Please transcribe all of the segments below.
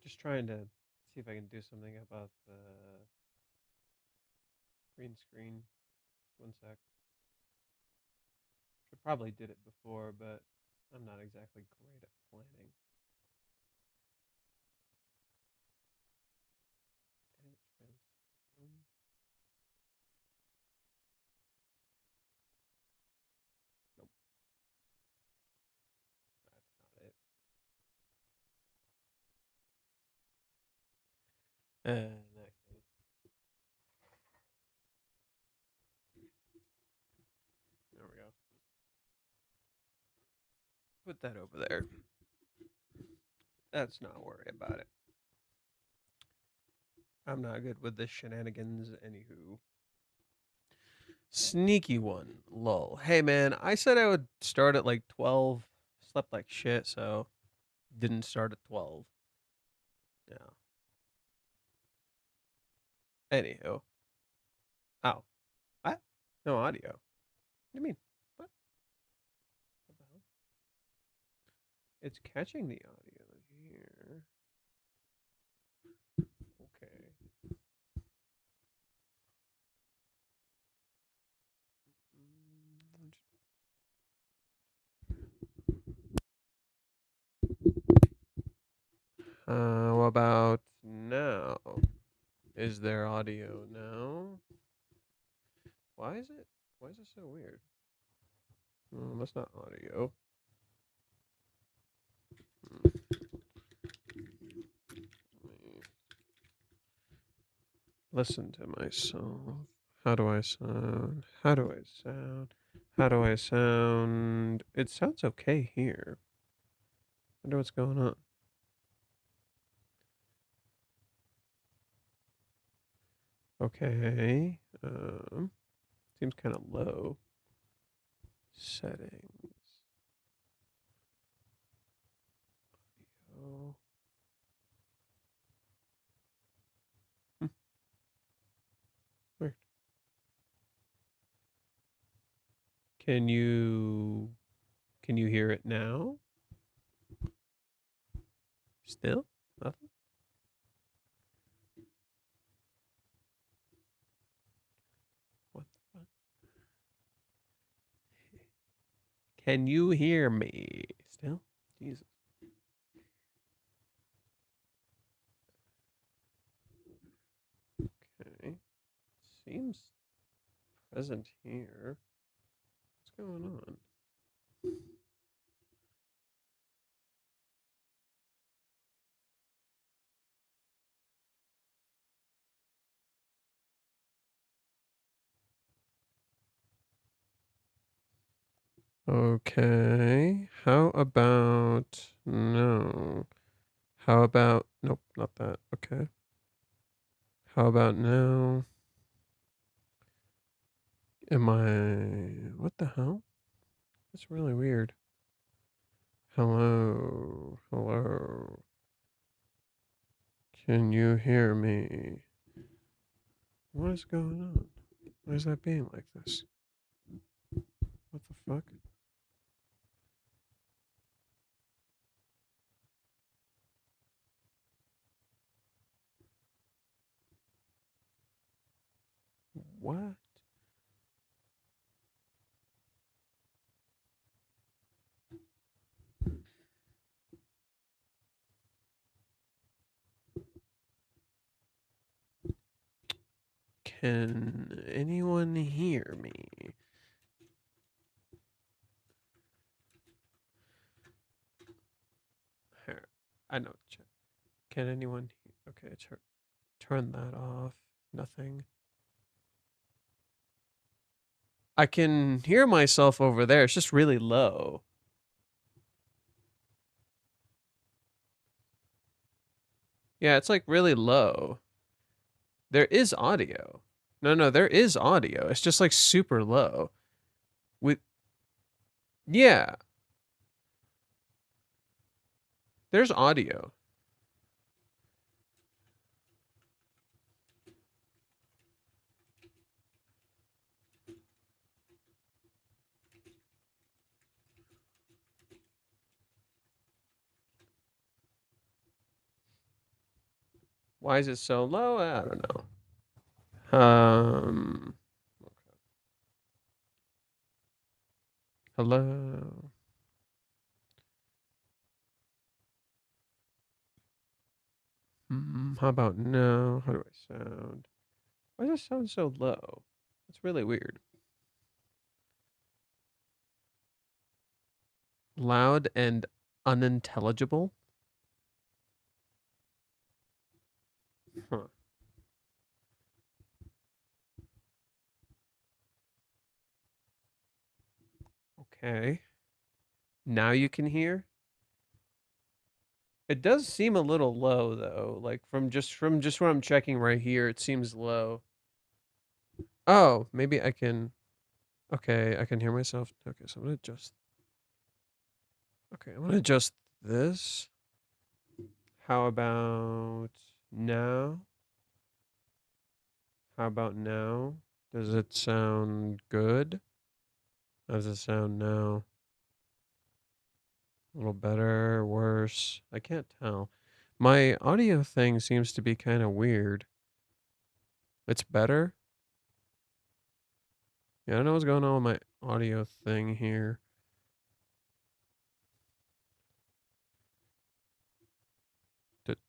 Just trying to see if I can do something about the green screen. Just one sec. I probably did it before, but I'm not exactly great at planning. Edit transform. Nope, that's not it. In that case, there we go. Put that over there. Let's not worry about it. I'm not good with the shenanigans, anywho. Sneaky one, lol. Hey man, I said I would start at like 12. Slept like shit, so didn't start at 12. Yeah. Anywho. Oh. What? No audio. What do you mean? What the hell? It's catching the audio here. Okay. What about now? Is there audio now? Why is it? Why is it so weird? That's not audio. Listen to myself. How do I sound? How do I sound? How do I sound? It sounds okay here. I wonder what's going on. Okay. Seems kind of low. Settings. Audio. Weird. Can you hear it now? Still? Nothing? What the fuck? Can you hear me? Still? Jesus. Okay. Seems present here. What's going on? Okay. How about no? How about nope, not that. Okay. How about now? Am I what the hell? That's really weird. Hello. Hello. Can you hear me? What is going on? Why is that being like this? What the fuck? What? Can anyone hear me? Here, I know. Can anyone? Okay, turn that off. Nothing. I can hear myself over there. It's just really low. Yeah, it's like really low. There is audio. No, there is audio. It's just like super low. With yeah, there's audio. Why is it so low? I don't know. Hello. How about now? How do I sound? Why does it sound so low? It's really weird. Loud and unintelligible? Huh. Okay. Now you can hear? It does seem a little low though. Like from just what I'm checking right here, it seems low. Oh, maybe I can. Okay, I can hear myself. Okay, so I'm gonna adjust. Okay, I'm gonna adjust this. How about now? How about now? Does it sound good? How does it sound now? A little better, worse? I can't tell. My audio thing seems to be kind of weird. It's better? Yeah, I don't know what's going on with my audio thing here.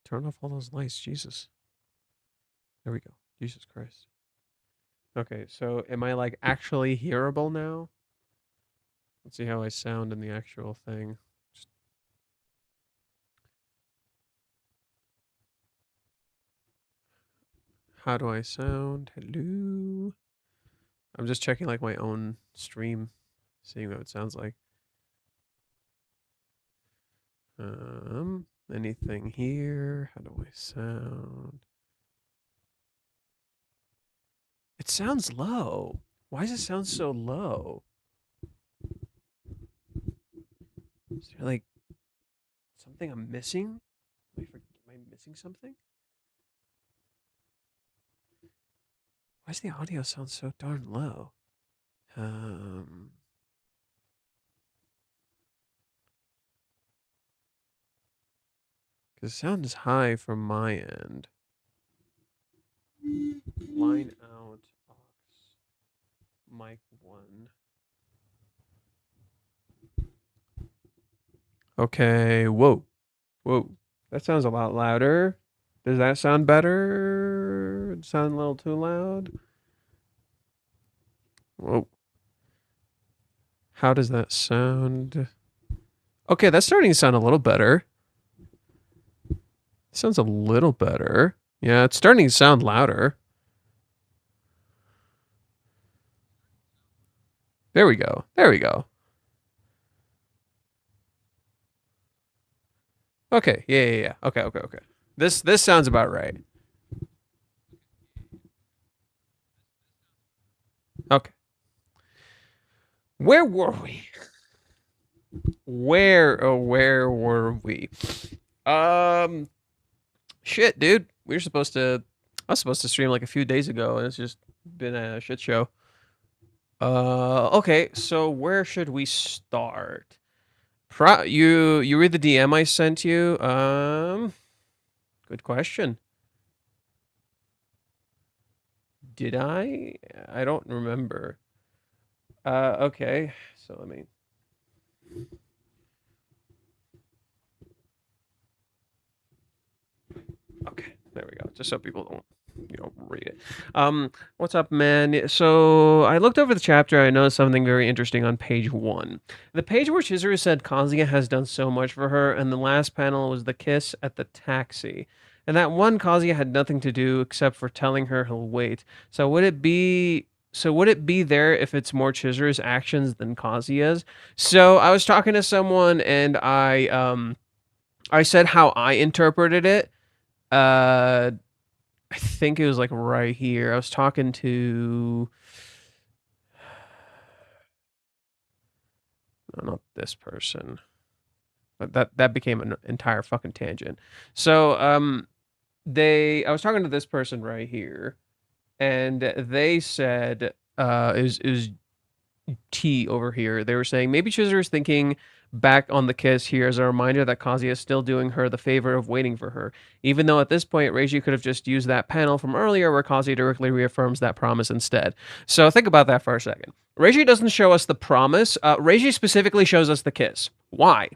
Turn off all those lights, Jesus. There we go. Jesus Christ. Okay, so am I like actually hearable now? Let's see how I sound in the actual thing. How do I sound? Hello? I'm just checking like my own stream, seeing what it sounds like. Anything here? How do I sound? It sounds low. Why does it sound so low? Is there like something I'm missing? Am I missing something? Why does the audio sound so darn low? Because it sounds high from my end. Line out aux mic 1. Okay, whoa. Whoa. That sounds a lot louder. Does that sound better? It sound a little too loud? Whoa. How does that sound? Okay, that's starting to sound a little better. Sounds a little better. Yeah, it's starting to sound louder. There we go. There we go. Okay. Yeah. Okay. This sounds about right. Okay. Where were we? Where were we? Shit, dude. We were supposed to I was supposed to stream like a few days ago and it's just been a shit show. Okay, so where should we start? You read the DM I sent you? Good question. Did I? I don't remember. Okay. So let me. Okay, there we go. Just so people don't, read it. What's up, man? So I looked over the chapter. I noticed something very interesting on page 1. The page where Chizuru said Kazuya has done so much for her, and the last panel was the kiss at the taxi. And that one Kazuya had nothing to do except for telling her he'll wait. So would it be? So would it be there if it's more Chizuru's actions than Kazuya's? So I was talking to someone, and I said how I interpreted it. I think it was like right here. I was talking to no, not this person. But that became an entire fucking tangent. So I was talking to this person right here, and they said is T over here. They were saying maybe Chizuru is thinking back on the kiss here as a reminder that Kazuya is still doing her the favor of waiting for her, even though at this point Reiji could have just used that panel from earlier where Kazuya directly reaffirms that promise instead. So think about that for a second. Reiji doesn't show us the promise. Reiji specifically shows us the kiss. Why?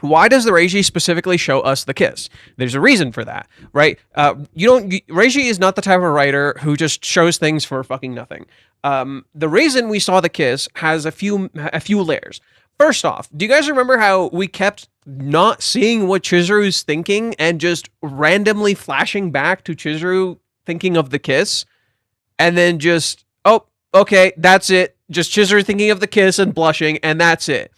Why does the Reiji specifically show us the kiss? There's a reason for that, right? Reiji is not the type of writer who just shows things for fucking nothing. The reason we saw the kiss has a few layers. First off, do you guys remember how we kept not seeing what Chizuru's thinking and just randomly flashing back to Chizuru thinking of the kiss, and then just, oh, okay, that's it. Just Chizuru thinking of the kiss and blushing, and that's it.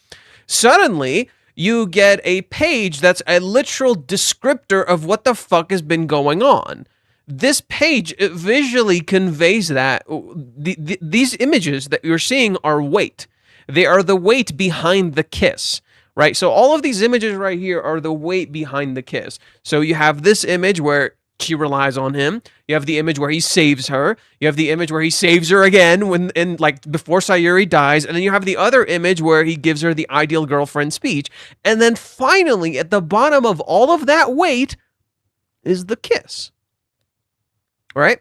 Suddenly, you get a page that's a literal descriptor of what the fuck has been going on. This page visually conveys that. These images that you're seeing are weight. They are the weight behind the kiss, right? So all of these images right here are the weight behind the kiss. So you have this image where she relies on him. You have the image where he saves her. You have the image where he saves her again before Sayuri dies. And then you have the other image where he gives her the ideal girlfriend speech. And then finally, at the bottom of all of that weight is the kiss. Right?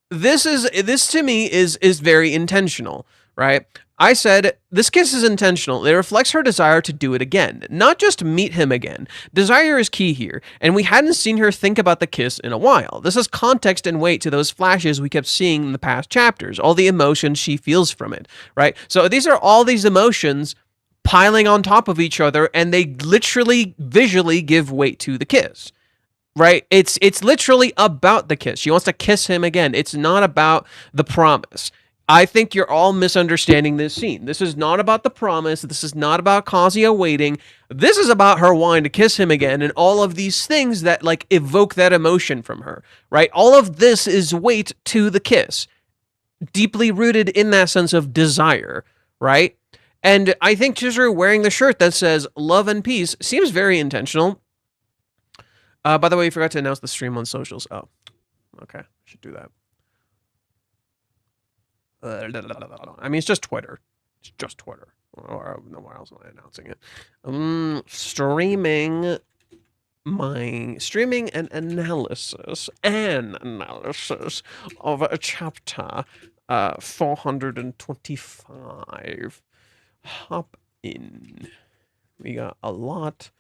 This to me is very intentional, right? I said, this kiss is intentional. It reflects her desire to do it again, not just meet him again. Desire is key here, and we hadn't seen her think about the kiss in a while. This is context and weight to those flashes we kept seeing in the past chapters, all the emotions she feels from it, right? So these are all these emotions piling on top of each other, and they literally, visually give weight to the kiss. Right? It's literally about the kiss. She wants to kiss him again. It's not about the promise. I think you're all misunderstanding this scene. This is not about the promise. This is not about Kazuya waiting. This is about her wanting to kiss him again and all of these things that like evoke that emotion from her, right? All of this is weight to the kiss, deeply rooted in that sense of desire, right? And I think Chizuru wearing the shirt that says love and peace seems very intentional. By the way, you forgot to announce the stream on socials. Oh, okay. Should do that. I mean, it's just Twitter. It's just Twitter. Or nowhere else am I announcing it. Streaming and analysis of a chapter 425. Hop in. We got a lot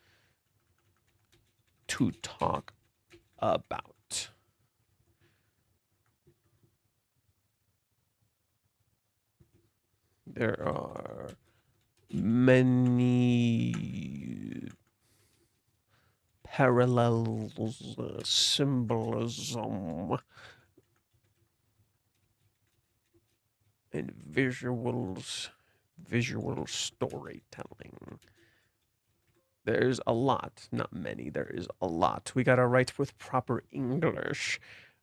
to talk about. There are many parallels, symbolism, and visual storytelling. There's a lot, not many, there is a lot. We gotta write with proper English.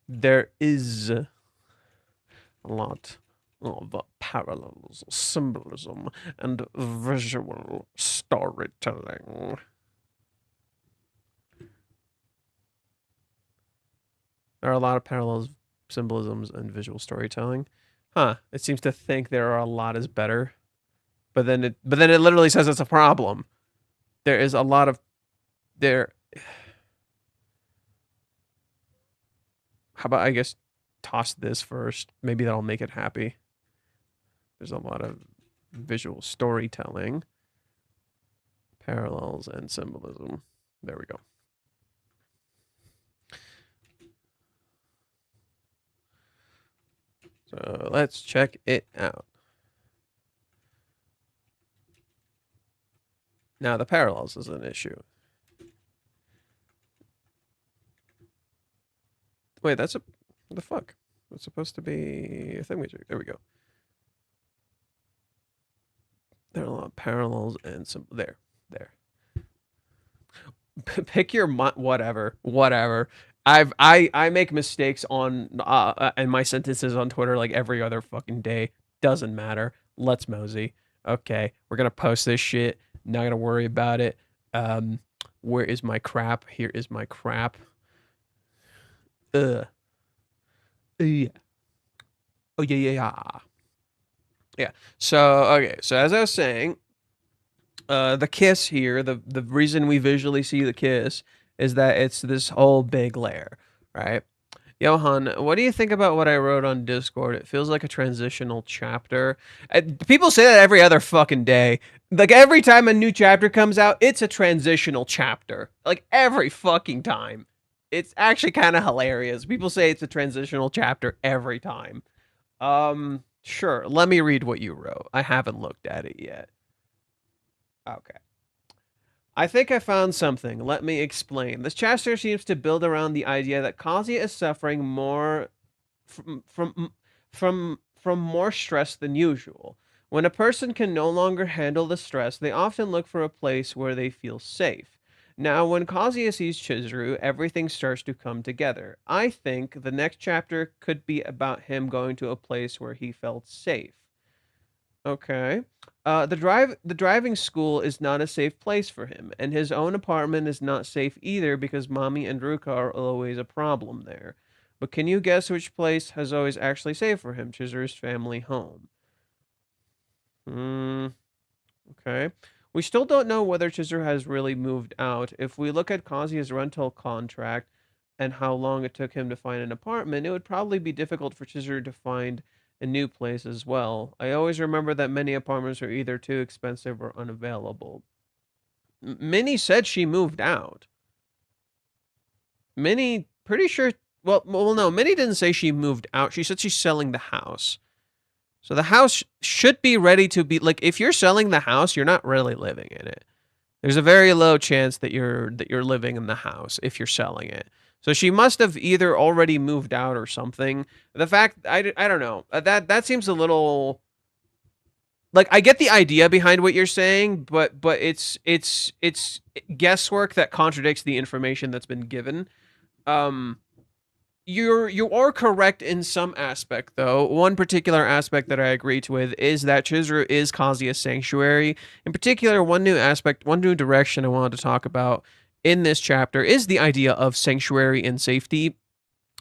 There is a lot of parallels, symbolism, and visual storytelling. There are a lot of parallels, symbolisms, and visual storytelling. Huh, it seems to think there are a lot is better. But then it literally says it's a problem. There is a lot of there. How about I guess toss this first? Maybe that'll make it happy. There's a lot of visual storytelling, parallels, and symbolism. There we go. So let's check it out. Now the parallels is an issue. Wait, that's a... What the fuck? It's supposed to be a thingamajig. There we go. There are a lot of parallels and some... There. Pick your... Whatever. I make mistakes on... and my sentences on Twitter like every other fucking day. Doesn't matter. Let's mosey. Okay. We're gonna post this shit. Not gonna worry about it. Where is my crap? Here is my crap. Yeah. Oh yeah. Yeah. So okay. So as I was saying, The kiss here, the reason we visually see the kiss is that it's this whole big layer, right? Johan, what do you think about what I wrote on Discord? It feels like a transitional chapter. People say that every other fucking day. Like every time a new chapter comes out, it's a transitional chapter. Like every fucking time. It's actually kind of hilarious. People say it's a transitional chapter every time. Sure. Let me read what you wrote. I haven't looked at it yet. Okay. I think I found something. Let me explain. This chapter seems to build around the idea that Kazuya is suffering more from more stress than usual. When a person can no longer handle the stress, they often look for a place where they feel safe. Now, when Kazuya sees Chizuru, everything starts to come together. I think the next chapter could be about him going to a place where he felt safe. Okay. The driving school is not a safe place for him, and his own apartment is not safe either because Mommy and Ruka are always a problem there. But can you guess which place has always actually safe for him? Chizuru's family home. Okay. We still don't know whether Chizuru has really moved out. If we look at Kazuya's rental contract and how long it took him to find an apartment, it would probably be difficult for Chizuru to find a new place as well. I always remember that many apartments are either too expensive or unavailable. Minnie said she moved out. Minnie, pretty sure. Well, no. Minnie didn't say she moved out. She said she's selling the house. So the house should be ready to be like. If you're selling the house, you're not really living in it. There's a very low chance that you're living in the house if you're selling it. So she must have either already moved out or something. The fact I don't know. That seems a little like I get the idea behind what you're saying, but it's guesswork that contradicts the information that's been given. You are correct in some aspect though. One particular aspect that I agree with is that Chizuru is Kazuya's sanctuary. In particular, one new direction I wanted to talk about in this chapter is the idea of sanctuary and safety,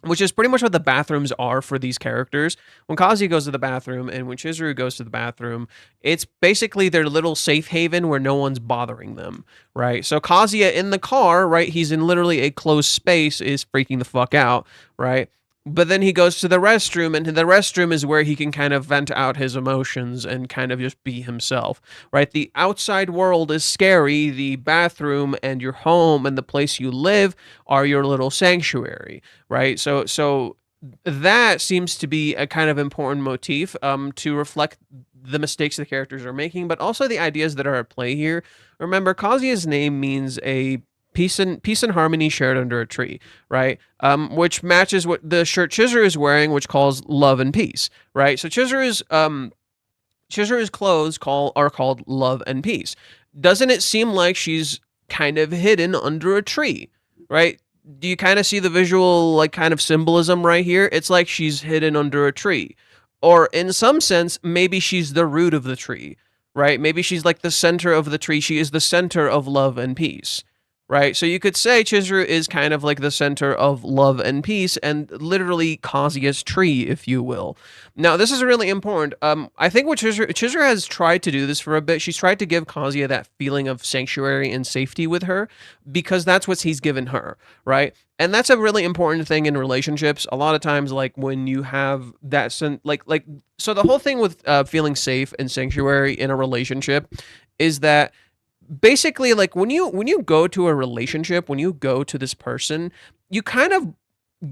which is pretty much what the bathrooms are for these characters. When Kazuya goes to the bathroom and when Chizuru goes to the bathroom, it's basically their little safe haven where no one's bothering them, right? So Kazuya in the car, right, he's in literally a closed space, is freaking the fuck out, right? But then he goes to the restroom, and the restroom is where he can kind of vent out his emotions and kind of just be himself, right? The outside world is scary. The bathroom and your home and the place you live are your little sanctuary, right? So that seems to be a kind of important motif to reflect the mistakes the characters are making, but also the ideas that are at play here. Remember, Kazuya's name means a peace and harmony shared under a tree, right? Which matches what the shirt Chizuru is wearing, which calls love and peace, right? So Chizuru's clothes are called love and peace. Doesn't it seem like she's kind of hidden under a tree, right? Do you kind of see the visual like kind of symbolism right here? It's like she's hidden under a tree, or in some sense, maybe she's the root of the tree, right? Maybe she's like the center of the tree. She is the center of love and peace. Right, so you could say Chizuru is kind of like the center of love and peace, and literally Kazuya's tree, if you will. Now, this is really important. I think what Chizuru has tried to do this for a bit. She's tried to give Kazuya that feeling of sanctuary and safety with her, because that's what he's given her, right? And that's a really important thing in relationships. A lot of times, like when you have that, so the whole thing with feeling safe and sanctuary in a relationship is that basically, like when you go to a relationship, when you go to this person, you kind of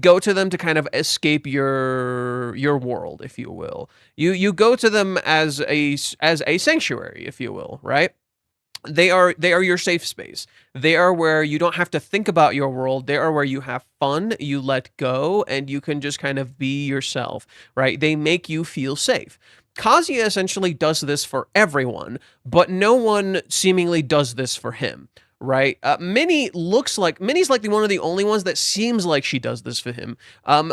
go to them to kind of escape your world, if you will. You go to them as a sanctuary, if you will, right? They are your safe space. They are where you don't have to think about your world. They are where you have fun, you let go, and you can just kind of be yourself, right? They make you feel safe. Kazuya essentially does this for everyone, but no one seemingly does this for him, right? Minnie's like one of the only ones that seems like she does this for him.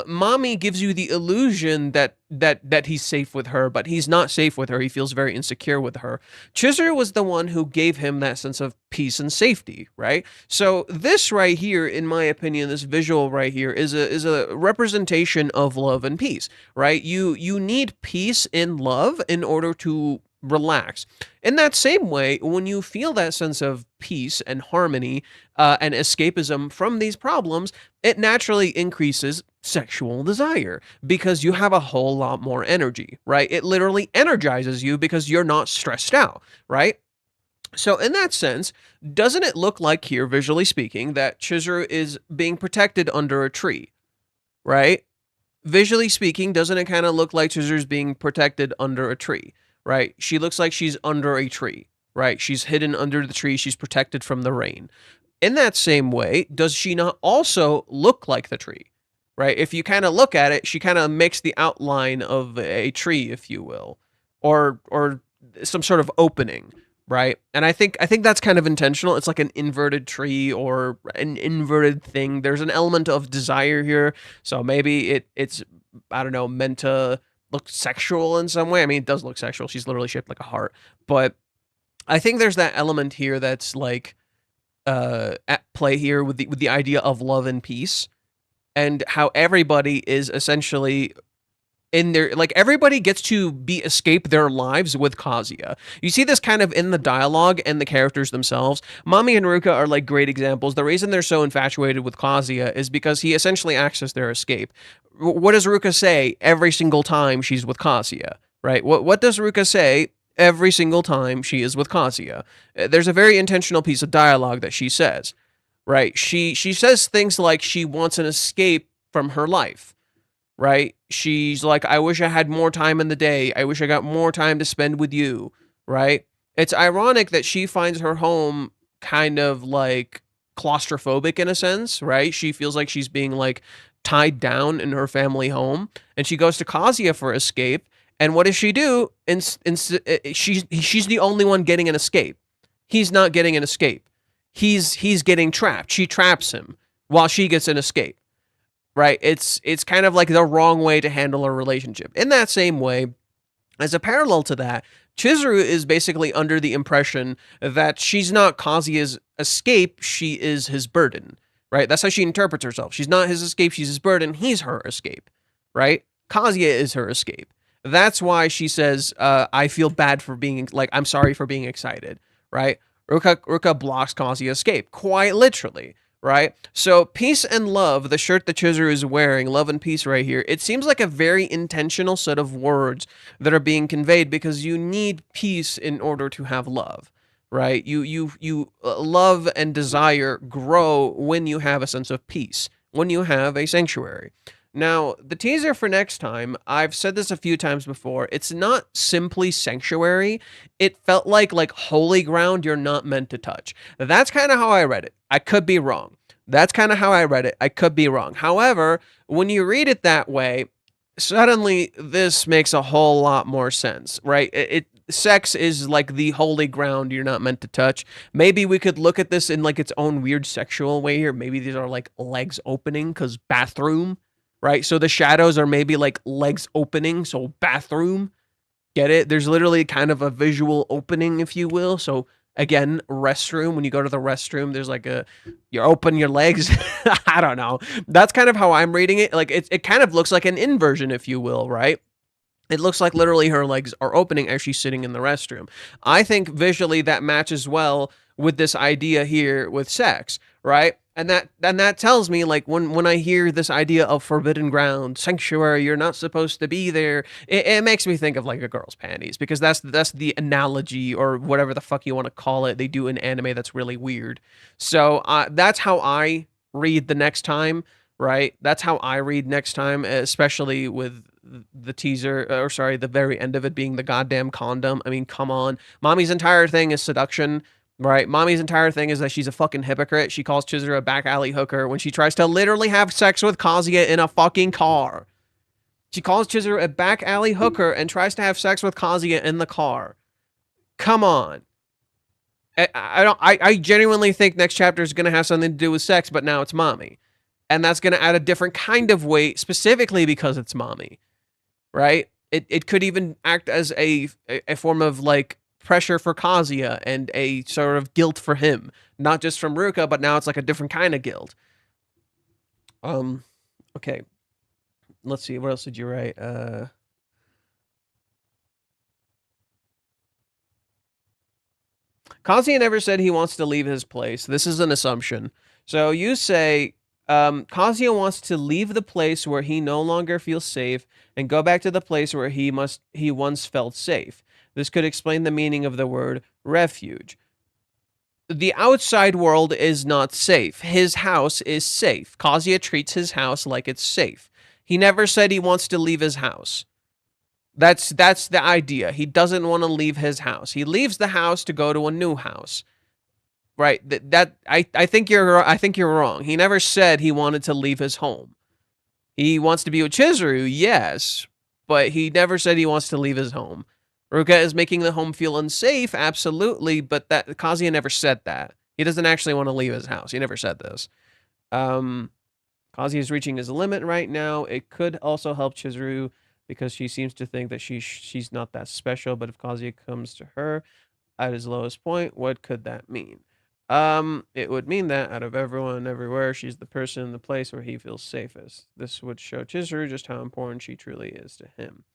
Mommy gives you the illusion that he's safe with her, but he's not safe with her. He feels very insecure with her. Chizuru was the one who gave him that sense of peace and safety, right? So this right here, in my opinion, this visual right here is a representation of love and peace, right? You need peace in love in order to relax. In that same way, when you feel that sense of peace and harmony and escapism from these problems, it naturally increases sexual desire because you have a whole lot more energy, right? It literally energizes you because you're not stressed out, right? So, in that sense, doesn't it look like here, visually speaking, that Chizuru is being protected under a tree, right? Visually speaking, doesn't it kind of look like Chizuru's being protected under a tree, right? She looks like she's under a tree, right? She's hidden under the tree. She's protected from the rain. In that same way, does she not also look like the tree, right? If you kind of look at it, she kind of makes the outline of a tree, if you will, or some sort of opening, right? And I think that's kind of intentional. It's like an inverted tree or an inverted thing. There's an element of desire here, so maybe it's I don't know, meant to look sexual in some way. I mean, it does look sexual. She's literally shaped like a heart, but I think there's that element here that's like at play here with the idea of love and peace, and how everybody is essentially in their, like, everybody gets to be escape their lives with Kazuya. You see this kind of in the dialogue and the characters themselves. Mami and Ruka are like great examples. The reason they're so infatuated with Kazuya is because he essentially acts as their escape. What does Ruka say every single time she's with Kazuya? Right? What does Ruka say every single time she is with Kazuya? There's a very intentional piece of dialogue that she says. Right? She says things like she wants an escape from her life, right? She's like, I wish I had more time in the day. I wish I got more time to spend with you, right? It's ironic that she finds her home kind of like claustrophobic in a sense, right? She feels like she's being like tied down in her family home, and she goes to Kazuya for escape. And what does she do? She's the only one getting an escape. He's not getting an escape. He's getting trapped. She traps him while she gets an escape, right? It's kind of like the wrong way to handle a relationship. In that same way, as a parallel to that, Chizuru is basically under the impression that she's not Kazuya's escape, she is his burden, right? That's how she interprets herself. She's not his escape, she's his burden, he's her escape, right? Kazuya is her escape. That's why she says, I feel bad for being, like, I'm sorry for being excited, right? Ruka blocks Kazuya's escape, quite literally, right? So peace and love, the shirt that Chizuru is wearing, love and peace right here, it seems like a very intentional set of words that are being conveyed because you need peace in order to have love, right? You love and desire grow when you have a sense of peace, when you have a sanctuary. Now, the teaser for next time, I've said this a few times before, it's not simply sanctuary. It felt like holy ground you're not meant to touch. That's kind of how I read it. I could be wrong. That's kind of how I read it. I could be wrong. However, when you read it that way, suddenly this makes a whole lot more sense, right? Sex is like the holy ground you're not meant to touch. Maybe we could look at this in like its own weird sexual way here. Maybe these are like legs opening because bathroom, right? So the shadows are maybe like legs opening, so bathroom. Get it? There's literally kind of a visual opening, if you will. So again, restroom. When you go to the restroom, there's like you open your legs. I don't know. That's kind of how I'm reading it. Like it kind of looks like an inversion, if you will, right? It looks like literally her legs are opening as she's sitting in the restroom. I think visually that matches well with this idea here with sex, right? And that tells me, like, when I hear this idea of forbidden ground, sanctuary, you're not supposed to be there, it makes me think of like a girl's panties, because that's the analogy or whatever the fuck you want to call it they do in anime that's really weird. So that's how I read the next time, right? That's how I read next time, especially with the teaser, or sorry, the very end of it being the goddamn condom. I mean, come on. Mommy's entire thing is seduction, right? Mommy's entire thing is that she's a fucking hypocrite. She calls Chizuru a back alley hooker when she tries to literally have sex with Kazuya in a fucking car. She calls Chizuru a back alley hooker and tries to have sex with Kazuya in the car. Come on. I genuinely think next chapter is going to have something to do with sex, but now it's mommy. And that's going to add a different kind of weight, specifically because it's mommy, right? It could even act as a form of like pressure for Kazuya and a sort of guilt for him, not just from Ruka, but now it's like a different kind of guilt. Okay, let's see, what else did you write? Kazuya never said he wants to leave his place. This is an assumption. So you say Kazuya wants to leave the place where he no longer feels safe and go back to the place where he once felt safe. This could explain the meaning of the word refuge. The outside world is not safe. His house is safe. Kazuya treats his house like it's safe. He never said he wants to leave his house. That's the idea. He doesn't want to leave his house. He leaves the house to go to a new house. Right? I think you're wrong. He never said he wanted to leave his home. He wants to be with Chizuru, yes, but he never said he wants to leave his home. Ruka is making the home feel unsafe, absolutely, but that Kazuya never said that. He doesn't actually want to leave his house. He never said this. Kazuya is reaching his limit right now. It could also help Chizuru because she seems to think that she's not that special, but if Kazuya comes to her at his lowest point, what could that mean? It would mean that out of everyone everywhere, she's the person in the place where he feels safest. This would show Chizuru just how important she truly is to him.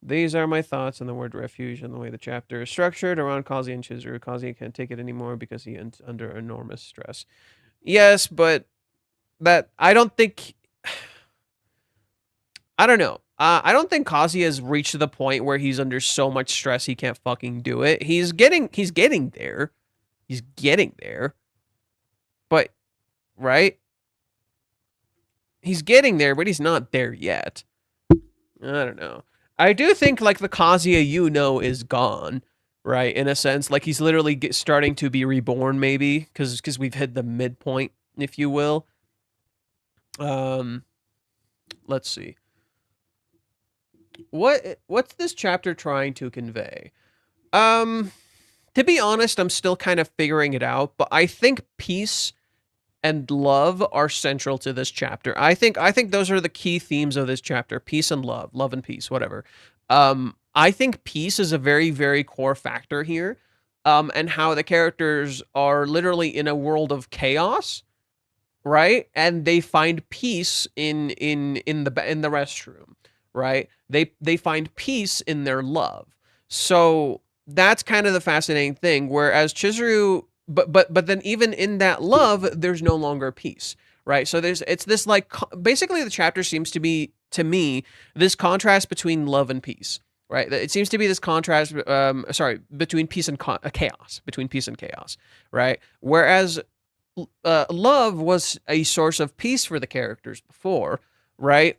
These are my thoughts on the word refuge and the way the chapter is structured around Kazuya and Chizuru. Kazuya can't take it anymore because he is under enormous stress. Yes, but that I don't think... I don't know. I don't think Kazuya has reached the point where he's under so much stress he can't fucking do it. He's getting there. He's getting there. But, right? He's getting there, but he's not there yet. I don't know. I do think, like, the Kazuya you know is gone, right? In a sense, like, he's literally starting to be reborn, maybe, because we've hit the midpoint, if you will. Let's see. What's this chapter trying to convey? To be honest, I'm still kind of figuring it out, but I think peace and love are central to this chapter. I think those are the key themes of this chapter: peace and love and peace, whatever. I think peace is a very, very core factor here, and how the characters are literally in a world of chaos, right? And they find peace in the restroom, right? They find peace in their love. So that's kind of the fascinating thing. Whereas Chizuru. But then even in that love, there's no longer peace, right? So it's this, like, basically the chapter seems to be, to me, this contrast between love and peace, right? It seems to be this contrast, between peace and chaos, right? Whereas love was a source of peace for the characters before, right?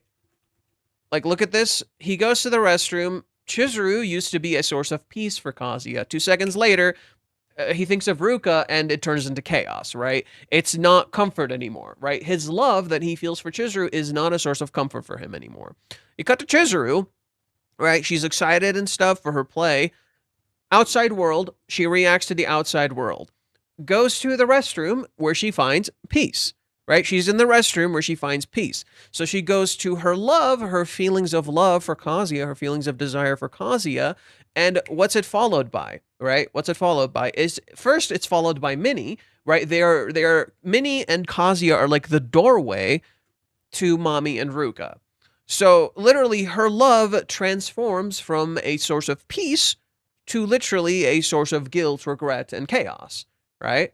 Like, look at this. He goes to the restroom. Chizuru used to be a source of peace for Kazuya. 2 seconds later, he thinks of Ruka and it turns into chaos, right? It's not comfort anymore, right? His love that he feels for Chizuru is not a source of comfort for him anymore. You cut to Chizuru, right? She's excited and stuff for her play. Outside world, she reacts to the outside world. Goes to the restroom where she finds peace, right? She's in the restroom where she finds peace. So she goes to her love, her feelings of love for Kazuya, her feelings of desire for Kazuya, and what's it followed by, right? What's it followed by is, first, it's followed by Minnie, right? They are Minnie and Kazuya are like the doorway to Mommy and Ruka. So literally her love transforms from a source of peace to literally a source of guilt, regret, and chaos, right?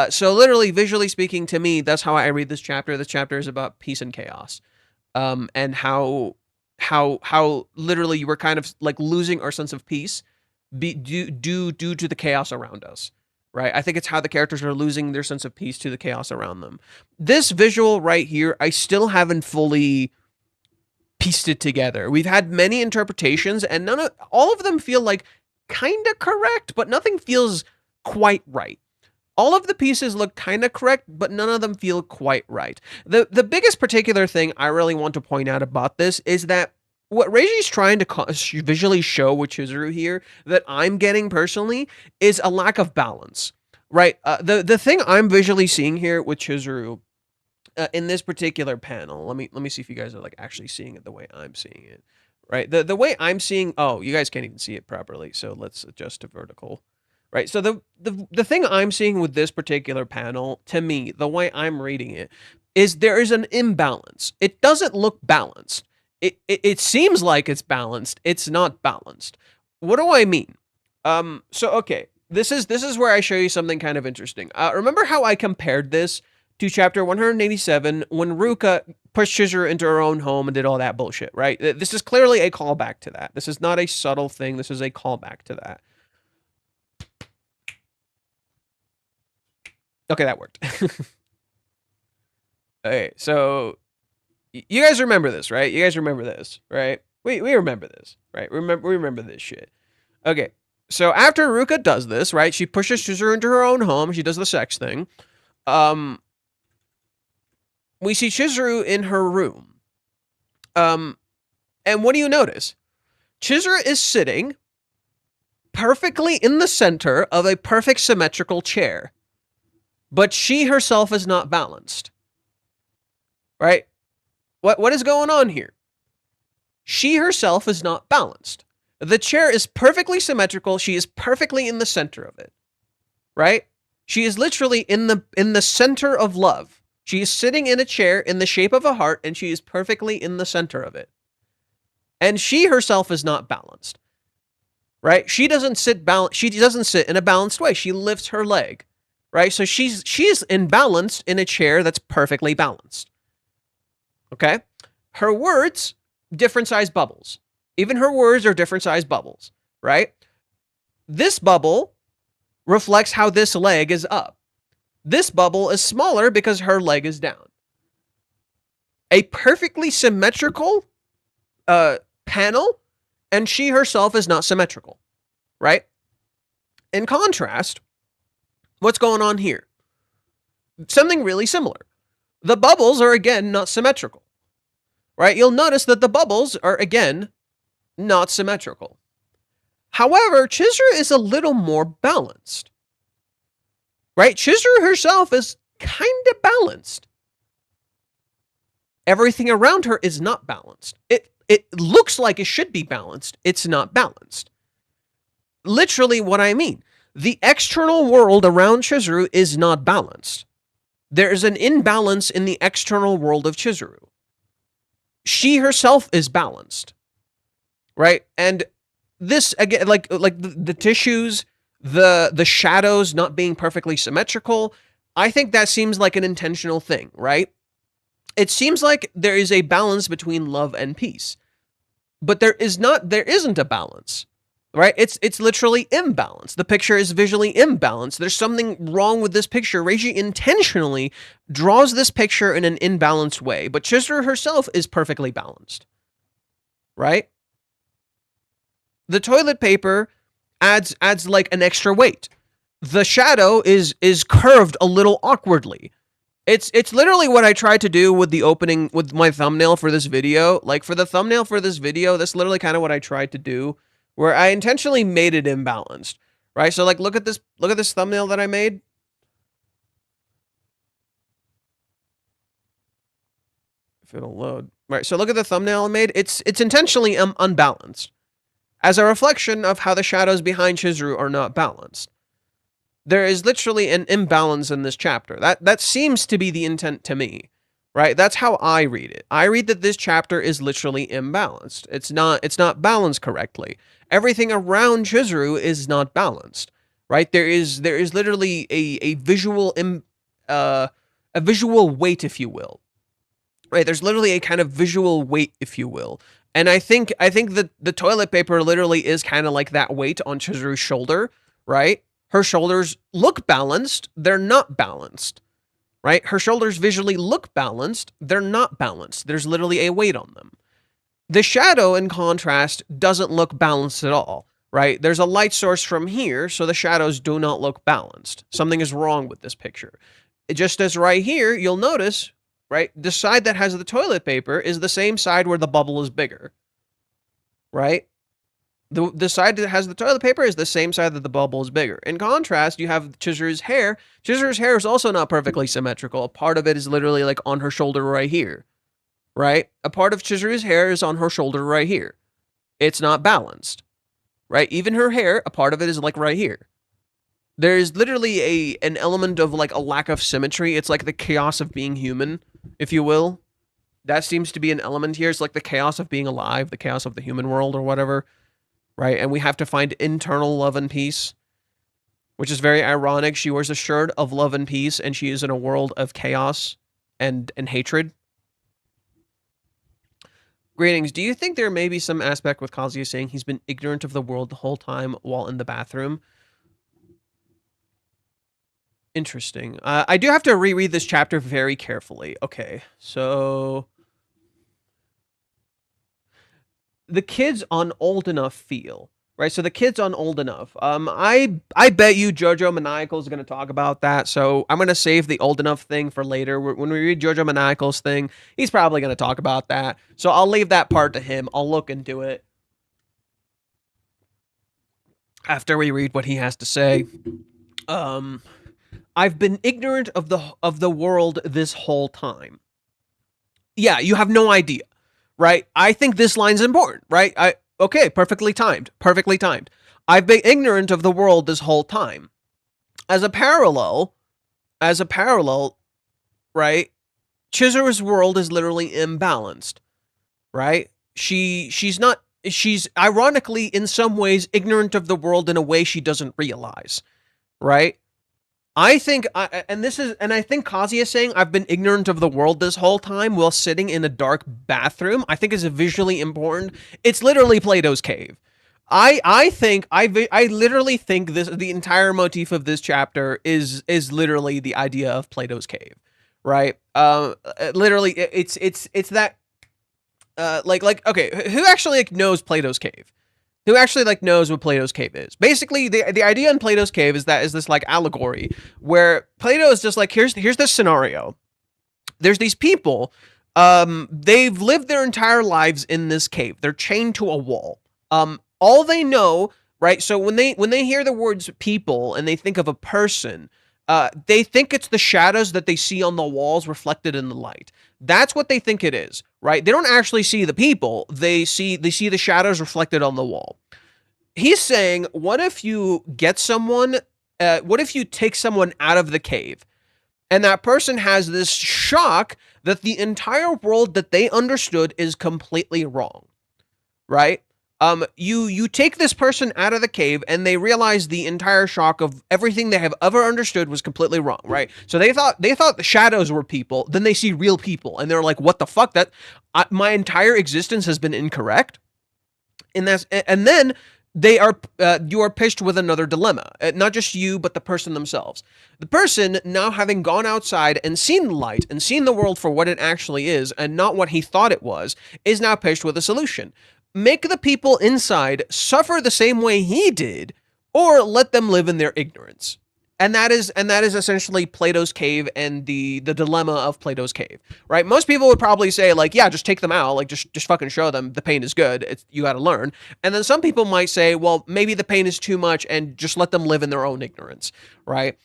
So literally, visually speaking, to me, that's how I read this chapter. This chapter is about peace and chaos, and how literally you were kind of like losing our sense of peace due to the chaos around us, right? I think it's how the characters are losing their sense of peace to the chaos around them. This visual right here, I still haven't fully pieced it together. We've had many interpretations, and all of them feel like kind of correct, but nothing feels quite right. All of the pieces look kind of correct, but none of them feel quite right. The biggest particular thing I really want to point out about this is that what Reiji's trying to visually show with Chizuru here, that I'm getting personally, is a lack of balance, right? The thing I'm visually seeing here with Chizuru in this particular panel, let me see if you guys are like actually seeing it the way I'm seeing it, right? The way I'm seeing, oh, you guys can't even see it properly, so let's adjust to vertical. Right, so the thing I'm seeing with this particular panel, to me, the way I'm reading it, is there is an imbalance. It doesn't look balanced. It seems like it's balanced. It's not balanced. What do I mean? So, okay, this is where I show you something kind of interesting. Remember how I compared this to chapter 187 when Ruka pushed Chizuru into her own home and did all that bullshit, right? This is clearly a callback to that. This is not a subtle thing. This is a callback to that. Okay, that worked. Okay, so you guys remember this, right? You guys remember this, right? We remember this, right? We remember this shit. Okay, so after Ruka does this, right? She pushes Chizuru into her own home. She does the sex thing. We see Chizuru in her room. And what do you notice? Chizuru is sitting perfectly in the center of a perfect symmetrical chair. But she herself is not balanced. Right? What is going on here? She herself is not balanced. The chair is perfectly symmetrical. She is perfectly in the center of it. Right? She is literally in the center of love. She is sitting in a chair in the shape of a heart, and she is perfectly in the center of it. And she herself is not balanced. Right? She doesn't sit in a balanced way. She lifts her leg. Right? So she's imbalanced in a chair that's perfectly balanced. Okay? Her words, different size bubbles. Even her words are different size bubbles, right? This bubble reflects how this leg is up. This bubble is smaller because her leg is down. A perfectly symmetrical panel, and she herself is not symmetrical, right? In contrast, what's going on here? Something really similar. The bubbles are, again, not symmetrical, right? You'll notice that the bubbles are, again, not symmetrical. However, Chizuru is a little more balanced, right? Chizuru herself is kind of balanced. Everything around her is not balanced. It looks like it should be balanced. It's not balanced. Literally what I mean. The external world around Chizuru is not balanced. There is an imbalance in the external world of Chizuru. She herself is balanced, right? And this, again, like the tissues, the shadows not being perfectly symmetrical, I think that seems like an intentional thing, right? It seems like there is a balance between love and peace, but there isn't a balance, right? It's literally imbalanced. The picture is visually imbalanced. There's something wrong with this picture. Reiji intentionally draws this picture in an imbalanced way, but Chizuru herself is perfectly balanced, right? The toilet paper adds like an extra weight. The shadow is curved a little awkwardly. It's literally what I tried to do with the opening, with my thumbnail for this video. Like, for the thumbnail for this video, that's literally kind of what I tried to do, where I intentionally made it imbalanced, right? So, like, look at this thumbnail that I made. If it'll load. Right, so look at the thumbnail I made. It's intentionally unbalanced, as a reflection of how the shadows behind Chizuru are not balanced. There is literally an imbalance in this chapter. That seems to be the intent to me, right? That's how I read it. I read that this chapter is literally imbalanced. It's not balanced correctly. Everything around Chizuru is not balanced, right? There is literally a visual weight, if you will, right? There's literally a kind of visual weight, if you will. And I think that the toilet paper literally is kind of like that weight on Chizuru's shoulder, right? Her shoulders look balanced. They're not balanced, right? Her shoulders visually look balanced. They're not balanced. There's literally a weight on them. The shadow, in contrast, doesn't look balanced at all, right? There's a light source from here, so the shadows do not look balanced. Something is wrong with this picture. Just as right here, you'll notice, right, the side that has the toilet paper is the same side where the bubble is bigger, right? The side that has the toilet paper is the same side that the bubble is bigger. In contrast, you have Chizuru's hair. Chizuru's hair is also not perfectly symmetrical. A part of it is literally like on her shoulder right here, right? A part of Chizuru's hair is on her shoulder right here. It's not balanced, right? Even her hair, a part of it is like right here. There's literally an element of like a lack of symmetry. It's like the chaos of being human, if you will. That seems to be an element here. It's like the chaos of being alive, the chaos of the human world or whatever. Right, and we have to find internal love and peace. which is very ironic. She wears a shirt of love and peace, and she is in a world of chaos and hatred. Greetings. Do you think there may be some aspect with Kazuya saying he's been ignorant of the world the whole time while in the bathroom? Interesting. I do have to reread this chapter very carefully. Okay, so the kids on Old Enough feel, right? So the kids on Old Enough. I bet you Jojo Maniacal is going to talk about that. So I'm going to save the Old Enough thing for later. When we read Jojo Maniacal's thing, he's probably going to talk about that. So I'll leave that part to him. I'll look into it after we read what he has to say. I've been ignorant of the world this whole time. Yeah, you have no idea, right? I think this line's important, right? Okay, perfectly timed. Perfectly timed. I've been ignorant of the world this whole time. As a parallel, right? Chizuru's world is literally imbalanced, right? She's ironically in some ways ignorant of the world in a way she doesn't realize, right? I think I think Kazuya saying I've been ignorant of the world this whole time while sitting in a dark bathroom, I think is visually important. It's literally Plato's cave. I literally think the entire motif of this chapter is literally the idea of Plato's cave, right? Literally it's that okay, who actually knows Plato's cave? Who actually knows what Plato's cave is? Basically, the idea in Plato's cave is this allegory where Plato is just here's this scenario. There's these people, they've lived their entire lives in this cave. They're chained to a wall. All they know, right? So when they hear the words people and they think of a person, they think it's the shadows that they see on the walls reflected in the light. That's what they think it is, right? They don't actually see the people. They see the shadows reflected on the wall. He's saying, what if you get someone, what if you take someone out of the cave and that person has this shock that the entire world that they understood is completely wrong, right? You take this person out of the cave and they realize the entire shock of everything they have ever understood was completely wrong, right? So they thought the shadows were people, then they see real people and they're like, what the fuck? My entire existence has been incorrect. And then you are pitched with another dilemma, not just you, but the person themselves. The person, now having gone outside and seen the light and seen the world for what it actually is and not what he thought it was, is now pitched with a solution. Make the people inside suffer the same way he did, or let them live in their ignorance. And that is essentially Plato's cave and the dilemma of Plato's cave, right? Most people would probably say yeah, just take them out, just fucking show them the pain is good. You got to learn. And then some people might say, well, maybe the pain is too much and just let them live in their own ignorance, right?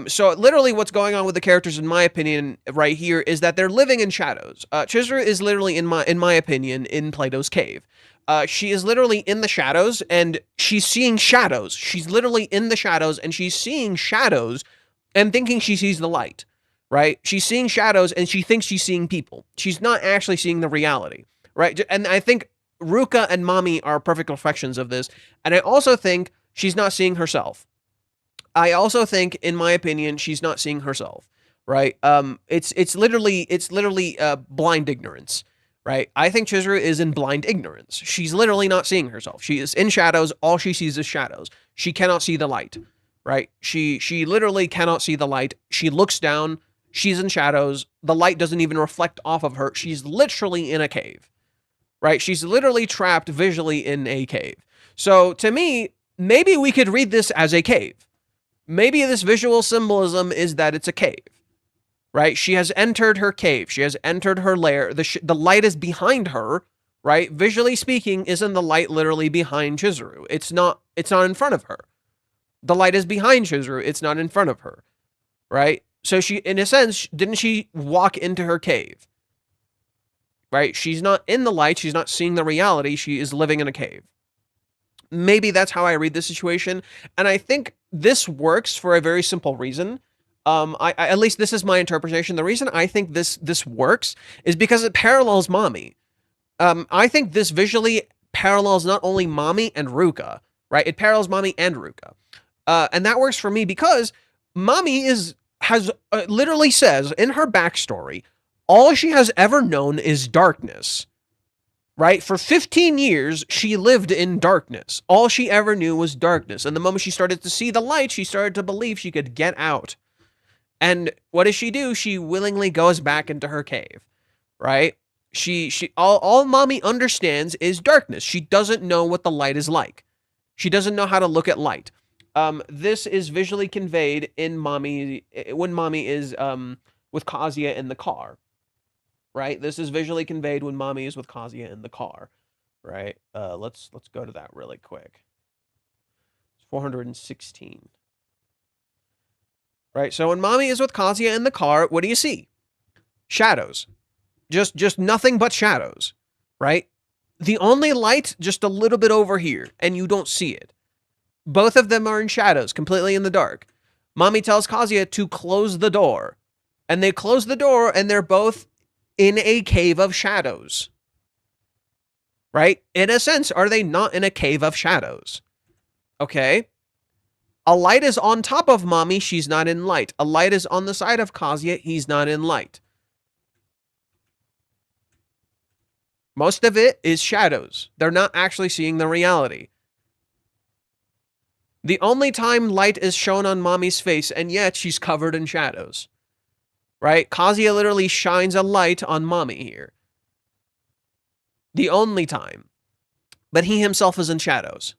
So literally what's going on with the characters, in my opinion, right here, is that they're living in shadows. Chizuru is literally, in my opinion, in Plato's cave. She is literally in the shadows and she's seeing shadows. She's literally in the shadows and she's seeing shadows and thinking she sees the light, right? She's seeing shadows and she thinks she's seeing people. She's not actually seeing the reality, right? And I think Ruka and Mami are perfect reflections of this. And I also think she's not seeing herself. I also think, in my opinion, she's not seeing herself, right? It's literally blind ignorance, right? I think Chizuru is in blind ignorance. She's literally not seeing herself. She is in shadows. All she sees is shadows. She cannot see the light, right? She literally cannot see the light. She looks down. She's in shadows. The light doesn't even reflect off of her. She's literally in a cave, right? She's literally trapped visually in a cave. So to me, maybe we could read this as a cave. Maybe this visual symbolism is that it's a cave, right? She has entered her cave. She has entered her lair. The light is behind her, right? Visually speaking, isn't the light literally behind Chizuru? It's not in front of her. The light is behind Chizuru. It's not in front of her, right? So she, in a sense, didn't she walk into her cave, right? She's not in the light. She's not seeing the reality. She is living in a cave. Maybe that's how I read this situation. And I think this works for a very simple reason. I at least this is my interpretation. The reason I think this works is because it parallels Mami. I think this visually parallels not only Mami and Ruka, right? It parallels Mami and Ruka. And that works for me because Mommy has literally says in her backstory, all she has ever known is darkness. Right? For 15 years, she lived in darkness. All she ever knew was darkness. And the moment she started to see the light, she started to believe she could get out. And what does she do? She willingly goes back into her cave. Right? All Mommy understands is darkness. She doesn't know what the light is like. She doesn't know how to look at light. This is visually conveyed in Mommy when Mommy is with Kazuya in the car. Right? This is visually conveyed when Mommy is with Kazuya in the car. Right? Let's go to that really quick. It's 416. Right? So when Mommy is with Kazuya in the car, what do you see? Shadows. Just nothing but shadows. Right? The only light just a little bit over here, and you don't see it. Both of them are in shadows, completely in the dark. Mommy tells Kazuya to close the door. And they close the door, and they're both in a cave of shadows. Right? In a sense, are they not in a cave of shadows? Okay. A light is on top of Mommy, she's not in light. A light is on the side of Kazuya, he's not in light. Most of it is shadows. They're not actually seeing the reality. The only time light is shown on Mommy's face, and yet she's covered in shadows. Right? Kazuya literally shines a light on Mommy here. The only time. But he himself is in shadows.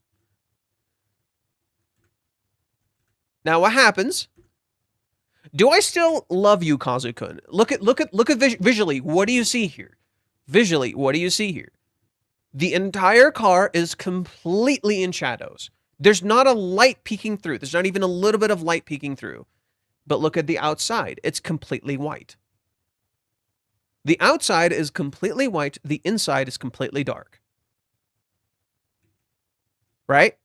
Now what happens? Do I still love you, Kazu-kun? Look at visually. What do you see here? Visually, what do you see here? The entire car is completely in shadows. There's not a light peeking through. There's not even a little bit of light peeking through. But look at the outside. It's completely white. The outside is completely white. The inside is completely dark. Right?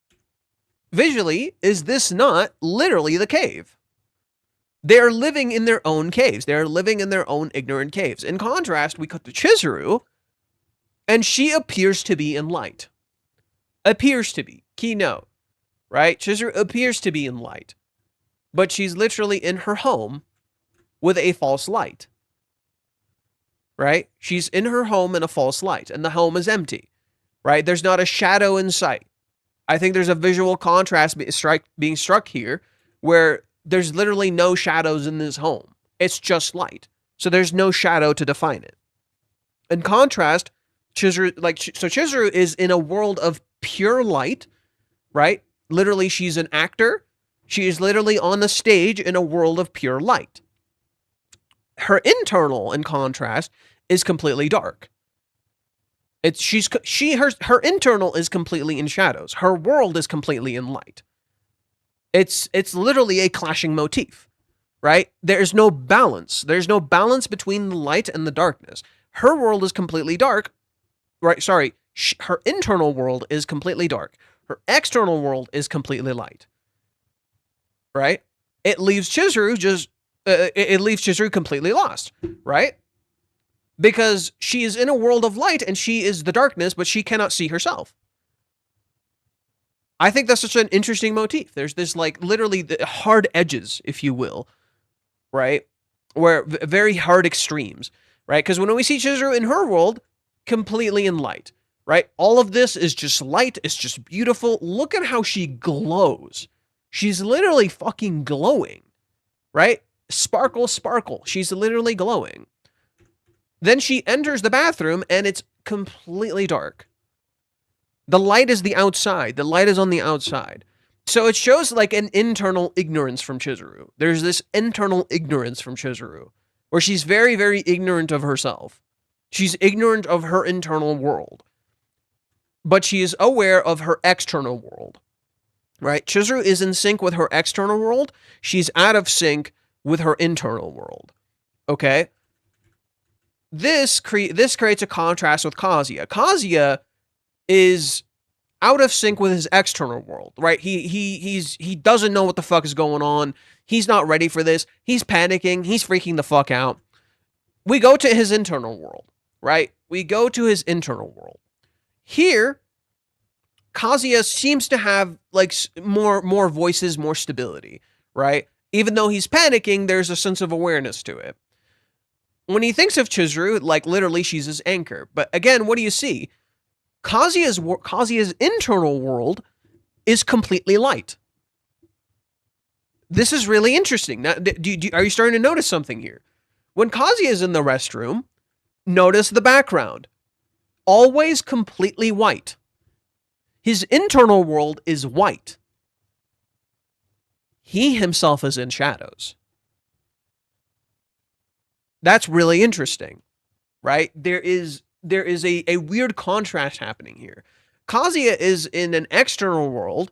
Visually, is this not literally the cave? They are living in their own caves. They are living in their own ignorant caves. In contrast, we cut to Chizuru, and she appears to be in light. Appears to be. Key note. Right? Chizuru appears to be in light. But she's literally in her home with a false light. Right? She's in her home in a false light, and the home is empty. Right? There's not a shadow in sight. I think there's a visual contrast being struck here where there's literally no shadows in this home. It's just light. So there's no shadow to define it. In contrast, Chizuru is in a world of pure light, right? Literally, she's an actor. She is literally on the stage in a world of pure light. Her internal, in contrast, is completely dark. Her internal is completely in shadows. Her world is completely in light. It's literally a clashing motif, right? There's no balance. There's no balance between the light and the darkness. Her world is completely dark, right? Sorry, her internal world is completely dark. Her external world is completely light, right? It leaves Chizuru completely lost, right? Because she is in a world of light and she is the darkness, but she cannot see herself. I think that's such an interesting motif. There's this, like, literally the hard edges, if you will, right? Where very hard extremes, right? Because when we see Chizuru in her world, completely in light, right? All of this is just light. It's just beautiful. Look at how she glows. She's literally fucking glowing, right? Sparkle, sparkle. She's literally glowing. Then she enters the bathroom and it's completely dark. The light is the outside. The light is on the outside. So it shows like an internal ignorance from Chizuru. There's this internal ignorance from Chizuru where she's very, very ignorant of herself. She's ignorant of her internal world. But she is aware of her external world. Right? Chizuru is in sync with her external world. She's out of sync with her internal world. Okay? This creates a contrast with Kazuya. Kazuya is out of sync with his external world, right? He doesn't know what the fuck is going on. He's not ready for this. He's panicking. He's freaking the fuck out. We go to his internal world, right? We go to his internal world. Here, Kazuya seems to have like more voices, more stability, right? Even though he's panicking, there's a sense of awareness to it. When he thinks of Chizuru, like literally she's his anchor. But again, what do you see? Kazuya's internal world is completely light. This is really interesting. Now, are you starting to notice something here? When Kazuya is in the restroom, notice the background. Always completely white. His internal world is white. He himself is in shadows. That's really interesting, right? There is a weird contrast happening here. Kazuya is in an external world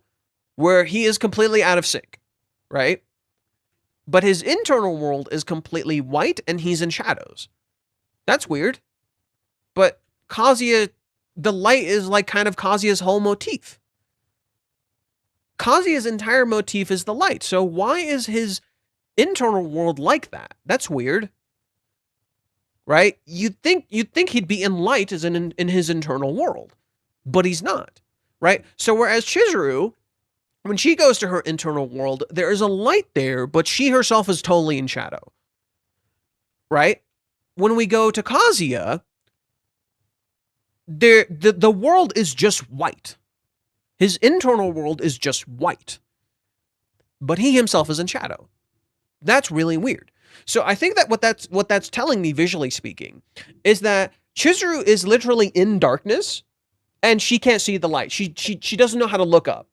where he is completely out of sync, right? But his internal world is completely white and he's in shadows. That's weird. But Kazuya, the light is like kind of Kazuya's whole motif. Kazuya's entire motif is the light. So why is his internal world like that? That's weird. Right? You'd think he'd be in light as in his internal world, but he's not, right? So whereas Chizuru, when she goes to her internal world, there is a light there, but she herself is totally in shadow, right? When we go to Kazuya, the world is just white. His internal world is just white, but he himself is in shadow. That's really weird. So I think that what that's telling me, visually speaking, is that Chizuru is literally in darkness and she can't see the light. She doesn't know how to look up,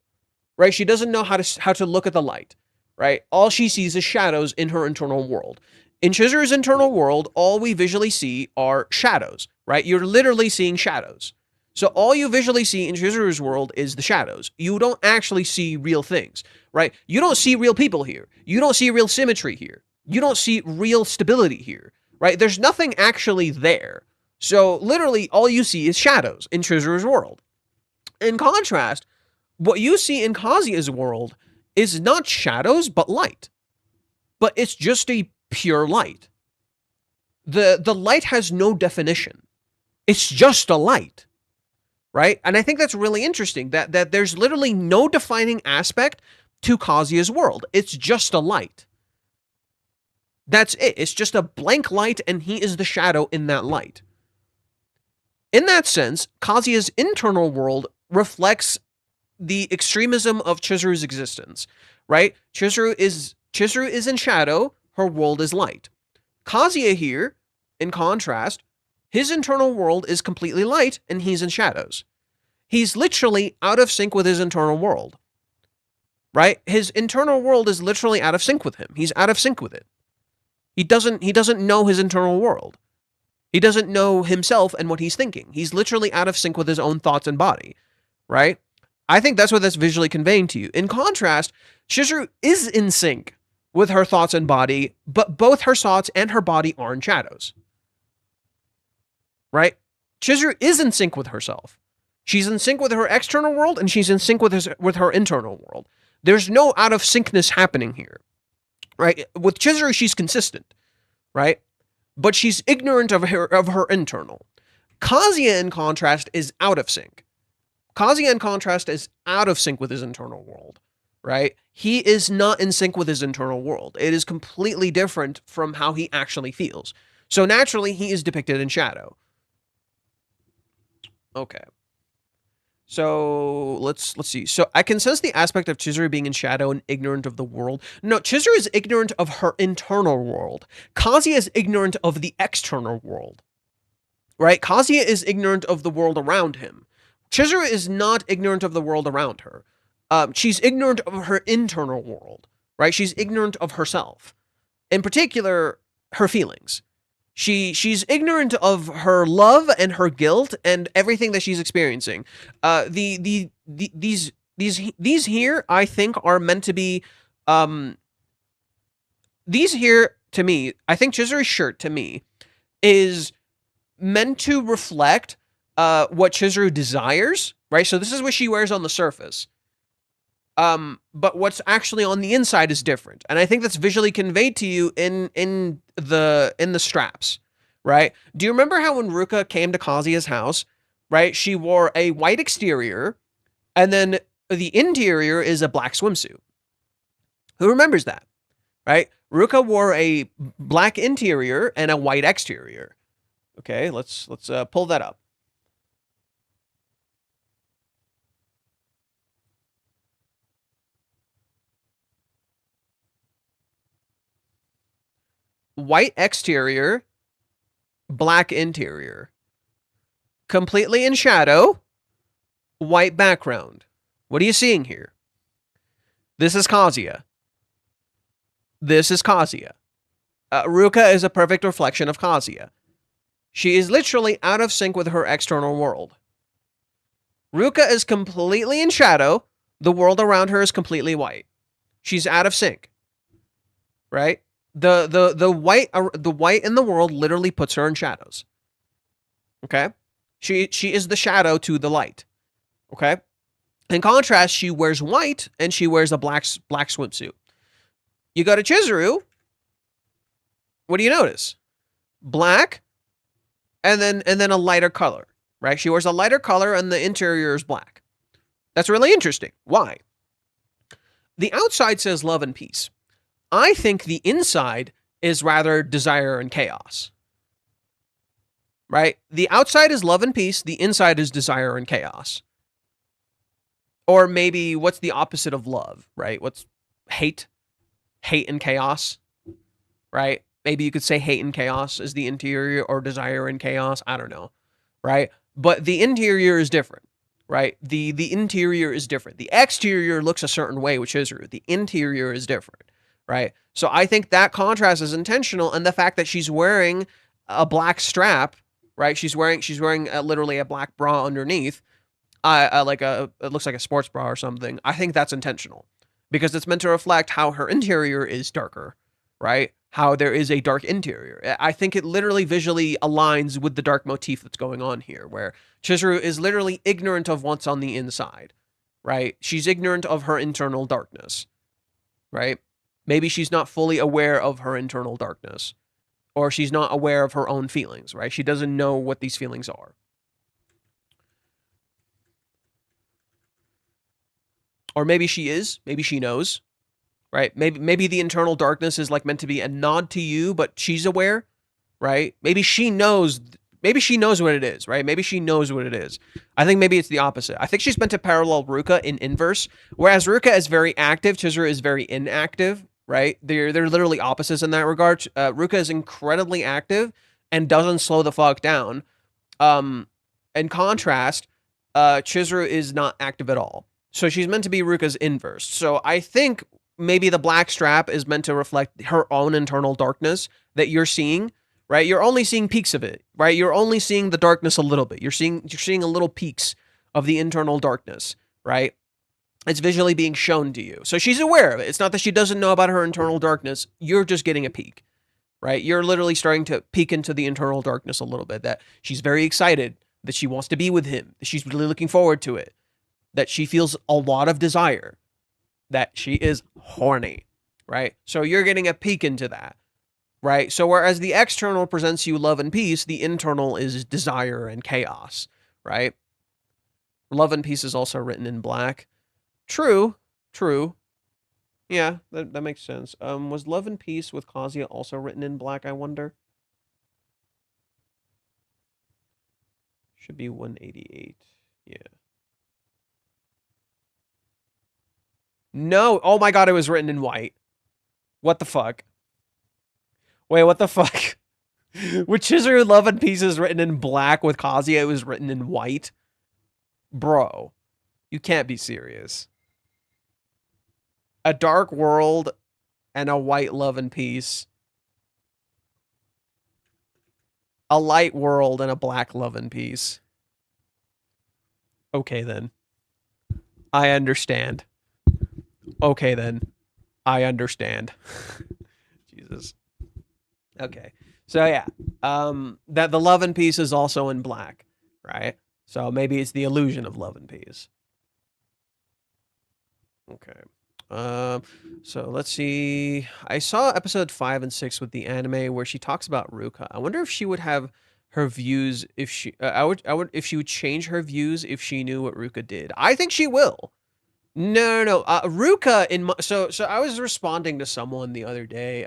right? She doesn't know how to look at the light, right? All she sees is shadows in her internal world. In Chizuru's internal world, all we visually see are shadows, right? You're literally seeing shadows. So all you visually see in Chizuru's world is the shadows. You don't actually see real things, right? You don't see real people here. You don't see real symmetry here. You don't see real stability here, right? There's nothing actually there. So literally all you see is shadows in Chizuru's world. In contrast, what you see in Kazuya's world is not shadows, but light. But it's just a pure light. The light has no definition. It's just a light, right? And I think that's really interesting, that there's literally no defining aspect to Kazuya's world. It's just a light. That's it. It's just a blank light, and he is the shadow in that light. In that sense, Kazuya's internal world reflects the extremism of Chizuru's existence, right? Chizuru is in shadow, her world is light. Kazuya here, in contrast, his internal world is completely light, and he's in shadows. He's literally out of sync with his internal world, right? His internal world is literally out of sync with him. He's out of sync with it. He doesn't know his internal world. He doesn't know himself and what he's thinking. He's literally out of sync with his own thoughts and body, right? I think that's what that's visually conveying to you. In contrast, Chizuru is in sync with her thoughts and body, but both her thoughts and her body are in shadows, right? Chizuru is in sync with herself. She's in sync with her external world, and she's in sync with her internal world. There's no out of syncness happening here. Right? With Chizuru, she's consistent, right? But she's ignorant of her internal. Kazuya, in contrast, is out of sync. Kazuya, in contrast, is out of sync with his internal world, right? He is not in sync with his internal world. It is completely different from how he actually feels. So naturally, he is depicted in shadow. Okay. So let's see. So I can sense the aspect of Chizuru being in shadow and ignorant of the world. No, Chizuru is ignorant of her internal world. Kazuya is ignorant of the external world, right? Kazuya is ignorant of the world around him. Chizuru is not ignorant of the world around her. She's ignorant of her internal world, right? She's ignorant of herself. In particular, her feelings. She's ignorant of her love and her guilt and everything that she's experiencing. These here, I think, are meant to be. These here, to me, I think Chizuru's shirt, to me, is meant to reflect what Chizuru desires, right? So this is what she wears on the surface. But what's actually on the inside is different. And I think that's visually conveyed to you in the straps, right? Do you remember how when Ruka came to Kazuya's house, right? She wore a white exterior And then the interior is a black swimsuit. Who remembers that, right? Ruka wore a black interior and a white exterior. Okay, let's pull that up. White exterior, black interior. Completely in shadow, white background. What are you seeing here? This is Kazuya. This is Kazuya. Ruka is a perfect reflection of Kazuya. She is literally out of sync with her external world. Ruka is completely in shadow. The world around her is completely white. She's out of sync. Right? The white in the world literally puts her in shadows. Okay? She is the shadow to the light. Okay? In contrast, she wears white and she wears a black swimsuit. You go to Chizuru. What do you notice? Black and then a lighter color, right? She wears a lighter color and the interior is black. That's really interesting. Why? The outside says love and peace. I think the inside is rather desire and chaos. Right? The outside is love and peace. The inside is desire and chaos. Or maybe what's the opposite of love, right? What's hate? Hate and chaos, right? Maybe you could say hate and chaos is the interior or desire and chaos. I don't know, right? But the interior is different, right? The interior is different. The exterior looks a certain way, which is true. The interior is different, right? So I think that contrast is intentional, and the fact that she's wearing a black strap, right? She's wearing literally a black bra underneath, it looks like a sports bra or something. I think that's intentional because it's meant to reflect how her interior is darker, right? How there is a dark interior. I think it literally visually aligns with the dark motif that's going on here, where Chizuru is literally ignorant of what's on the inside, right? She's ignorant of her internal darkness, right? Maybe she's not fully aware of her internal darkness, or she's not aware of her own feelings, right? She doesn't know what these feelings are. Or maybe she is, maybe she knows, right? Maybe the internal darkness is like meant to be a nod to you, but she's aware, right? Maybe she knows what it is, right? Maybe she knows what it is. I think maybe it's the opposite. I think she's meant to parallel Ruka in inverse, whereas Ruka is very active, Chizuru is very inactive, right? They're literally opposites in that regard. Ruka is incredibly active and doesn't slow the fuck down. In contrast, Chizuru is not active at all. So she's meant to be Ruka's inverse. So I think maybe the black strap is meant to reflect her own internal darkness that you're seeing, right? You're only seeing peaks of it, right? You're only seeing the darkness a little bit. You're seeing a little peaks of the internal darkness, right? It's visually being shown to you. So she's aware of it. It's not that she doesn't know about her internal darkness. You're just getting a peek, right? You're literally starting to peek into the internal darkness a little bit, that she's very excited, that she wants to be with him, that she's really looking forward to it, that she feels a lot of desire, that she is horny, right? So you're getting a peek into that, right? So whereas the external presents you love and peace, the internal is desire and chaos, right? Love and peace is also written in black. True. Yeah, that makes sense. Was love and peace with Kazuya also written in black, I wonder? Should be 188. Yeah. No. Oh my god, it was written in white. What the fuck? Wait, what the fuck? With Chizuru, Love and Peace is written in black. With Kazuya, it was written in white. Bro, you can't be serious. A dark world and a white Love and Peace. A light world and a black Love and Peace. Okay, then. I understand. Okay, then. I understand. Jesus. Okay. So, yeah. That the Love and Peace is also in black, right? So, maybe it's the illusion of Love and Peace. Okay. So let's see. I saw episode 5 and 6 with the anime where she talks about Ruka. I wonder if she would have her views if she if she would change her views if she knew what Ruka did. I think she will. No. Ruka so I was responding to someone the other day.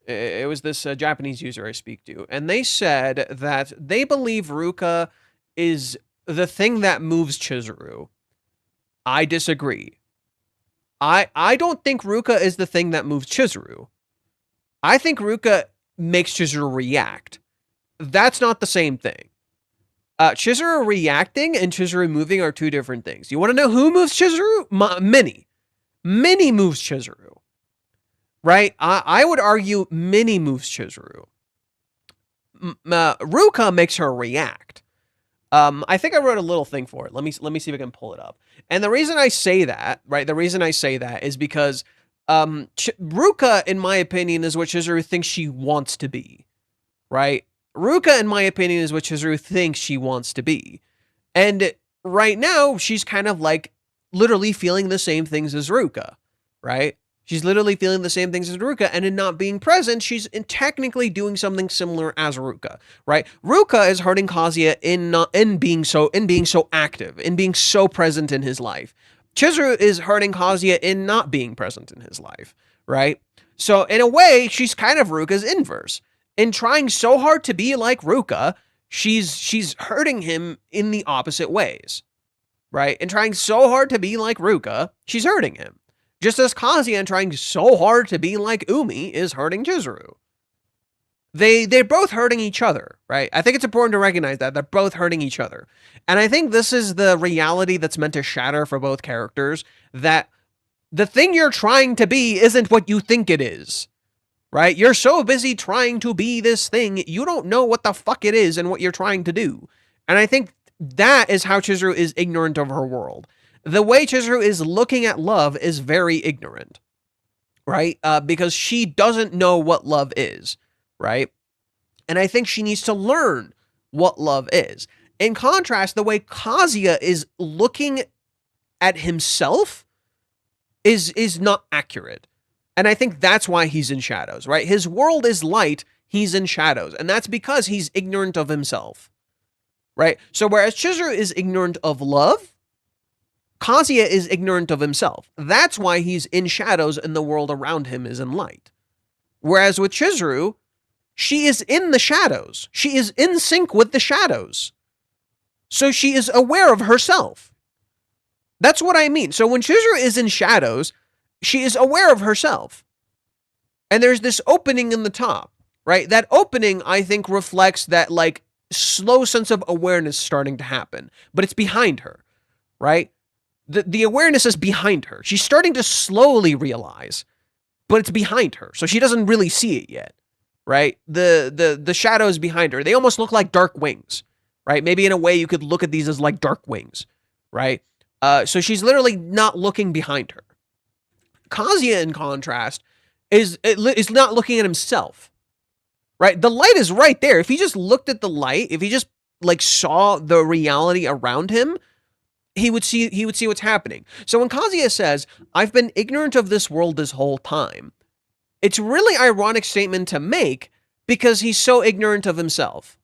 It was this Japanese user I speak to, and they said that they believe Ruka is the thing that moves Chizuru. I disagree. I don't think Ruka is the thing that moves Chizuru. I think Ruka makes Chizuru react. That's not the same thing. Chizuru reacting and Chizuru moving are two different things. You want to know who moves Chizuru? Minnie. Minnie moves Chizuru. Right? I would argue Minnie moves Chizuru. Ruka makes her react. I think I wrote a little thing for it. Let me see if I can pull it up. And the reason I say that, right? The reason I say that is because Ruka, in my opinion, is what Chizuru thinks she wants to be. Right? Ruka, in my opinion, is what Chizuru thinks she wants to be. And right now, she's kind of like literally feeling the same things as Ruka. Right? She's literally feeling the same things as Ruka, and in not being present, she's technically doing something similar as Ruka, right? Ruka is hurting Kazuya in being so active, in being so present in his life. Chizuru is hurting Kazuya in not being present in his life, right? So in a way, she's kind of Ruka's inverse. In trying so hard to be like Ruka, she's hurting him in the opposite ways, right? In trying so hard to be like Ruka, she's hurting him. Just as Kazuya trying so hard to be like Umi is hurting Chizuru. They're both hurting each other, right? I think it's important to recognize that. They're both hurting each other. And I think this is the reality that's meant to shatter for both characters, that the thing you're trying to be isn't what you think it is, right? You're so busy trying to be this thing, you don't know what the fuck it is and what you're trying to do. And I think that is how Chizuru is ignorant of her world. The way Chizuru is looking at love is very ignorant, right? Because she doesn't know what love is, right? And I think she needs to learn what love is. In contrast, the way Kazuya is looking at himself is not accurate. And I think that's why he's in shadows, right? His world is light, he's in shadows. And that's because he's ignorant of himself, right? So whereas Chizuru is ignorant of love, Kazuya is ignorant of himself. That's why he's in shadows and the world around him is in light. Whereas with Chizuru, she is in the shadows. She is in sync with the shadows. So she is aware of herself. That's what I mean. So when Chizuru is in shadows, she is aware of herself. And there's this opening in the top, right? That opening, I think, reflects that like slow sense of awareness starting to happen, but it's behind her, right? The awareness is behind her. She's starting to slowly realize, but it's behind her. So she doesn't really see it yet, right? The shadows behind her, they almost look like dark wings, right? Maybe in a way you could look at these as like dark wings, right? So she's literally not looking behind her. Kazuya, in contrast, is not looking at himself, right? The light is right there. If he just looked at the light, if he just like saw the reality around him, he would see what's happening. So when Kazuya says, "I've been ignorant of this world this whole time," it's a really ironic statement to make because he's so ignorant of himself.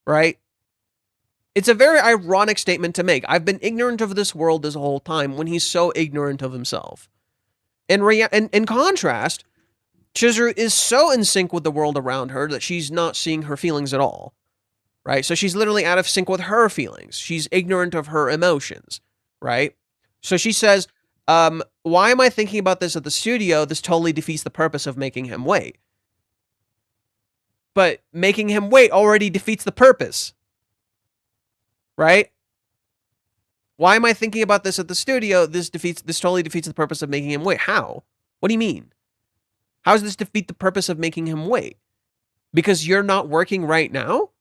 Right? It's a very ironic statement to make. I've been ignorant of this world this whole time when he's so ignorant of himself. In contrast, Chizuru is so in sync with the world around her that she's not seeing her feelings at all. Right? So she's literally out of sync with her feelings. She's ignorant of her emotions, right? So she says, why am I thinking about this at the studio? This totally defeats the purpose of making him wait. But making him wait already defeats the purpose, right? Why am I thinking about this at the studio? This totally defeats the purpose of making him wait. How? What do you mean? How does this defeat the purpose of making him wait? Because you're not working right now?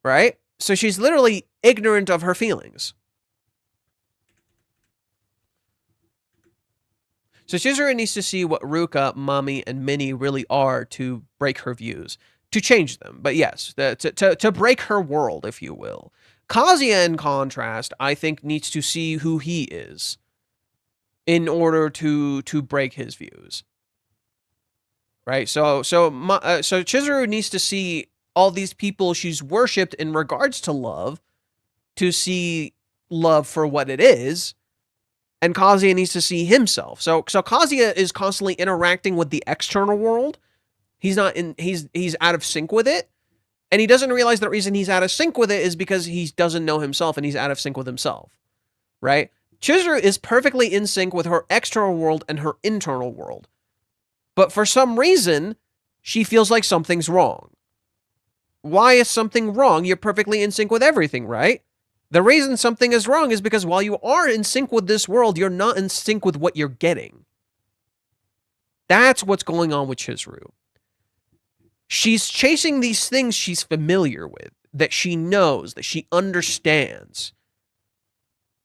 Right? So she's literally ignorant of her feelings. So Chizuru needs to see what Ruka, Mami, and Minnie really are to break her views, to change them. But yes, to break her world, if you will. Kazuya, in contrast, I think needs to see who he is in order to break his views. right? So Chizuru needs to see all these people she's worshipped in regards to love to see love for what it is, and Kazuya needs to see himself. So Kazuya is constantly interacting with the external world. He's out of sync with it, and he doesn't realize the reason he's out of sync with it is because he doesn't know himself, and he's out of sync with himself, right? Chizuru is perfectly in sync with her external world and her internal world. But for some reason, she feels like something's wrong. Why is something wrong? You're perfectly in sync with everything, right? The reason something is wrong is because while you are in sync with this world, you're not in sync with what you're getting. That's what's going on with Chizuru. She's chasing these things she's familiar with, that she knows, that she understands.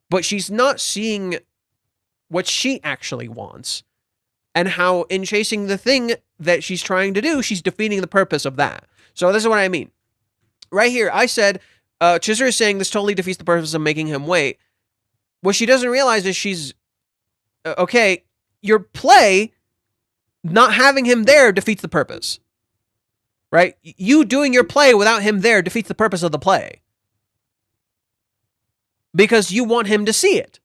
But she's not seeing what she actually wants, and how in chasing the thing that she's trying to do, she's defeating the purpose of that. So this is what I mean. Right here, I said, Chizuru is saying this totally defeats the purpose of making him wait. What she doesn't realize is she's, okay, your play, not having him there defeats the purpose. Right? You doing your play without him there defeats the purpose of the play. Because you want him to see it.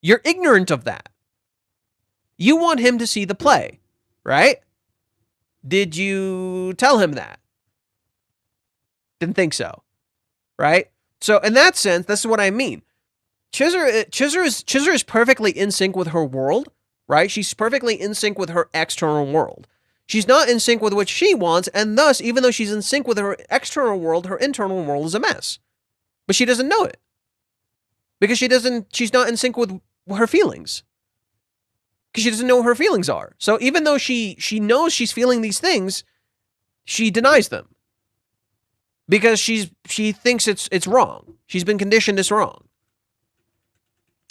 You're ignorant of that. You want him to see the play, right? Did you tell him that? Didn't think so, right? So in that sense, this is what I mean. Chizuru is perfectly in sync with her world, right? She's perfectly in sync with her external world. She's not in sync with what she wants, and thus, even though she's in sync with her external world, her internal world is a mess. But she doesn't know it. Because she's not in sync with her feelings. Because she doesn't know what her feelings are. So even though she knows she's feeling these things, she denies them. Because she thinks it's wrong. She's been conditioned it's wrong.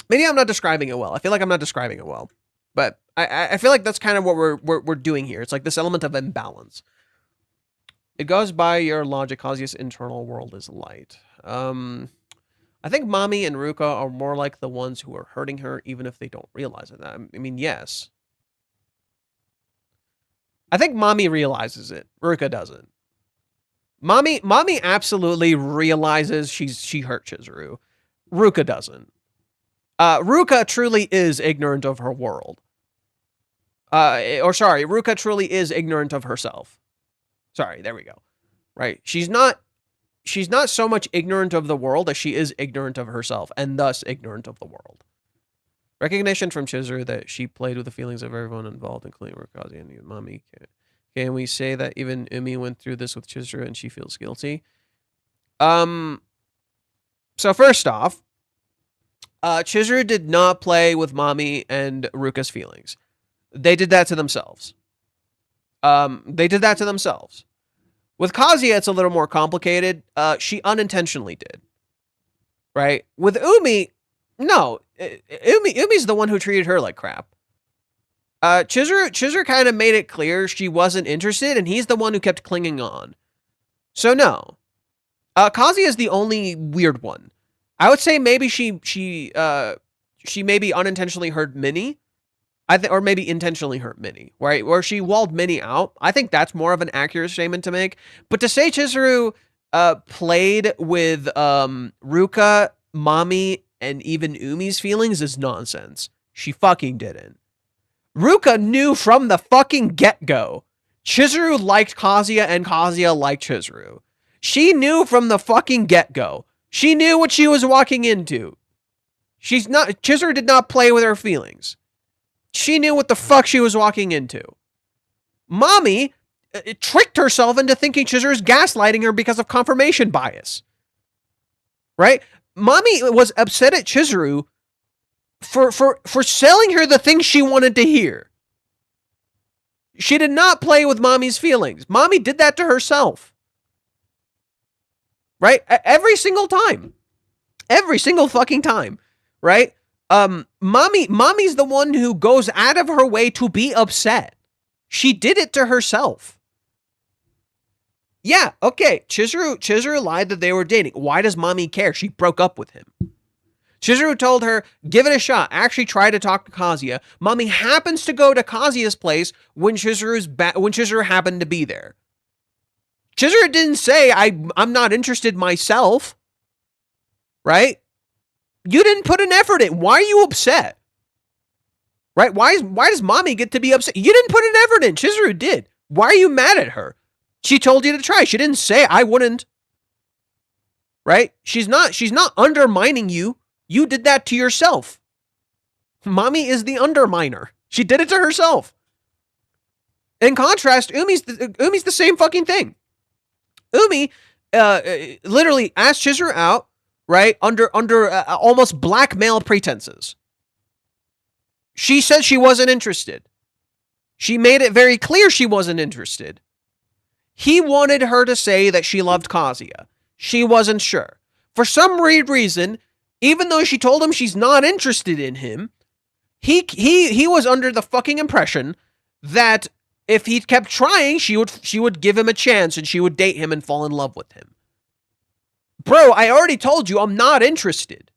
Maybe I'm not describing it well. I feel like I'm not describing it well. But I feel like that's kind of what we're doing here. It's like this element of imbalance. It goes by your logic. Kazuya's internal world is light. I think Mami and Ruka are more like the ones who are hurting her, even if they don't realize it. I mean, yes. I think Mami realizes it. Ruka doesn't. Mami absolutely realizes she hurt Chizuru. Ruka doesn't. Ruka truly is ignorant of her world. Ruka truly is ignorant of herself. Sorry, there we go. Right. She's not so much ignorant of the world as she is ignorant of herself, and thus ignorant of the world. Recognition from Chizuru that she played with the feelings of everyone involved, including Rukazi and Mami. Can we say that even Umi went through this with Chizuru and she feels guilty? So first off, Chizuru did not play with Mami and Ruka's feelings. They did that to themselves. With Kazuya, it's a little more complicated. She unintentionally did. Right? With Umi, no. Umi's the one who treated her like crap. Chizuru kind of made it clear she wasn't interested, and he's the one who kept clinging on. So no. Kazuya is the only weird one. I would say maybe she maybe unintentionally hurt Minnie. Or maybe intentionally hurt Minnie, right? Where she walled Minnie out. I think that's more of an accurate statement to make. But to say Chizuru played with Ruka, Mami, and even Umi's feelings is nonsense. She fucking didn't. Ruka knew from the fucking get-go. Chizuru liked Kazuya and Kazuya liked Chizuru. She knew from the fucking get-go. She knew what she was walking into. Chizuru did not play with her feelings. She knew what the fuck she was walking into. Mami tricked herself into thinking Chizuru's gaslighting her because of confirmation bias. Right? Mami was upset at Chizuru for selling her the things she wanted to hear. She did not play with Mami's feelings. Mami did that to herself. Right? Every single time. Every single fucking time. Right? Mommy's the one who goes out of her way to be upset. She did it to herself. Yeah, okay. Chizuru lied that they were dating. Why does Mommy care? She broke up with him. Chizuru told her, give it a shot. Actually try to talk to Kazuya. Mommy happens to go to Kazuya's place when Chizuru happened to be there. Chizuru didn't say, I'm not interested myself. Right? You didn't put an effort in. Why are you upset? Right? Why does mommy get to be upset? You didn't put an effort in. Chizuru did. Why are you mad at her? She told you to try. She didn't say I wouldn't. Right? She's not undermining you. You did that to yourself. Mommy is the underminer. She did it to herself. In contrast, Umi's the same fucking thing. Umi literally asked Chizuru out, right, under almost blackmail pretenses. She said she wasn't interested. She made it very clear she wasn't interested. He wanted her to say that she loved Kazuya. She wasn't sure. For some weird reason, even though she told him she's not interested in him, he was under the fucking impression that if he kept trying, she would give him a chance and she would date him and fall in love with him. Bro, I already told you I'm not interested.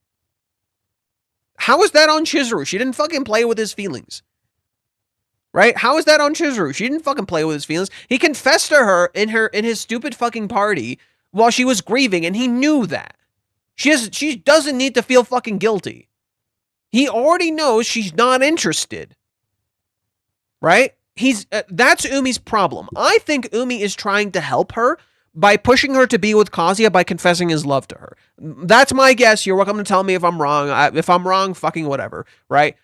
How is that on Chizuru? She didn't fucking play with his feelings. Right? How is that on Chizuru? She didn't fucking play with his feelings. He confessed to her in his stupid fucking party while she was grieving, and he knew that. She doesn't need to feel fucking guilty. He already knows she's not interested. Right? That's Umi's problem. I think Umi is trying to help her by pushing her to be with Kazuya by confessing his love to her. That's my guess. You're welcome to tell me if I'm wrong. If I'm wrong, fucking whatever, right?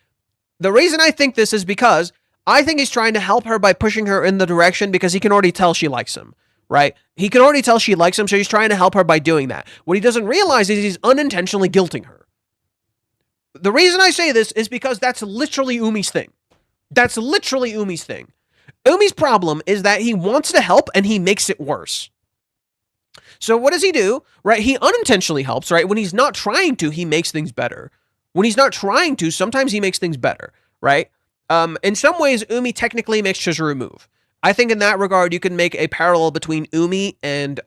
The reason I think this is because I think he's trying to help her by pushing her in the direction because he can already tell she likes him, right? He can already tell she likes him, so he's trying to help her by doing that. What he doesn't realize is he's unintentionally guilting her. The reason I say this is because that's literally Umi's thing. That's literally Umi's thing. Umi's problem is that he wants to help and he makes it worse. So what does he do? Right? He unintentionally helps, right? When he's not trying to, he makes things better. When he's not trying to, sometimes he makes things better, right? In some ways, Umi technically makes Chizuru move. I think in that regard, you can make a parallel between Umi and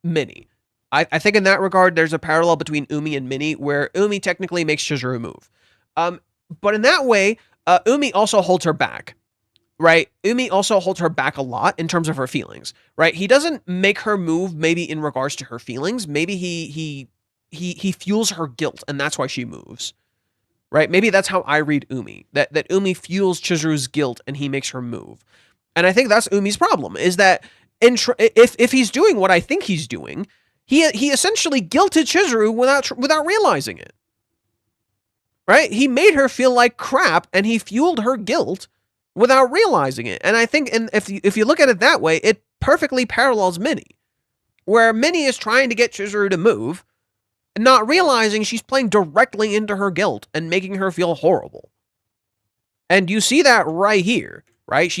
Minnie. I think in that regard, there's a parallel between Umi and Minnie where Umi technically makes Chizuru move. But in that way, Umi also holds her back. Right? Umi also holds her back a lot in terms of her feelings, right? He doesn't make her move maybe in regards to her feelings. Maybe he fuels her guilt and that's why she moves. Right? Maybe that's how I read Umi. That Umi fuels Chizuru's guilt and he makes her move. And I think that's Umi's problem is that if he's doing what I think he's doing, he essentially guilted Chizuru without realizing it. Right? He made her feel like crap and he fueled her guilt without realizing it. And I think if you look at it that way, it perfectly parallels Minnie, where Minnie is trying to get Chizuru to move, and not realizing she's playing directly into her guilt and making her feel horrible. And you see that right here, right?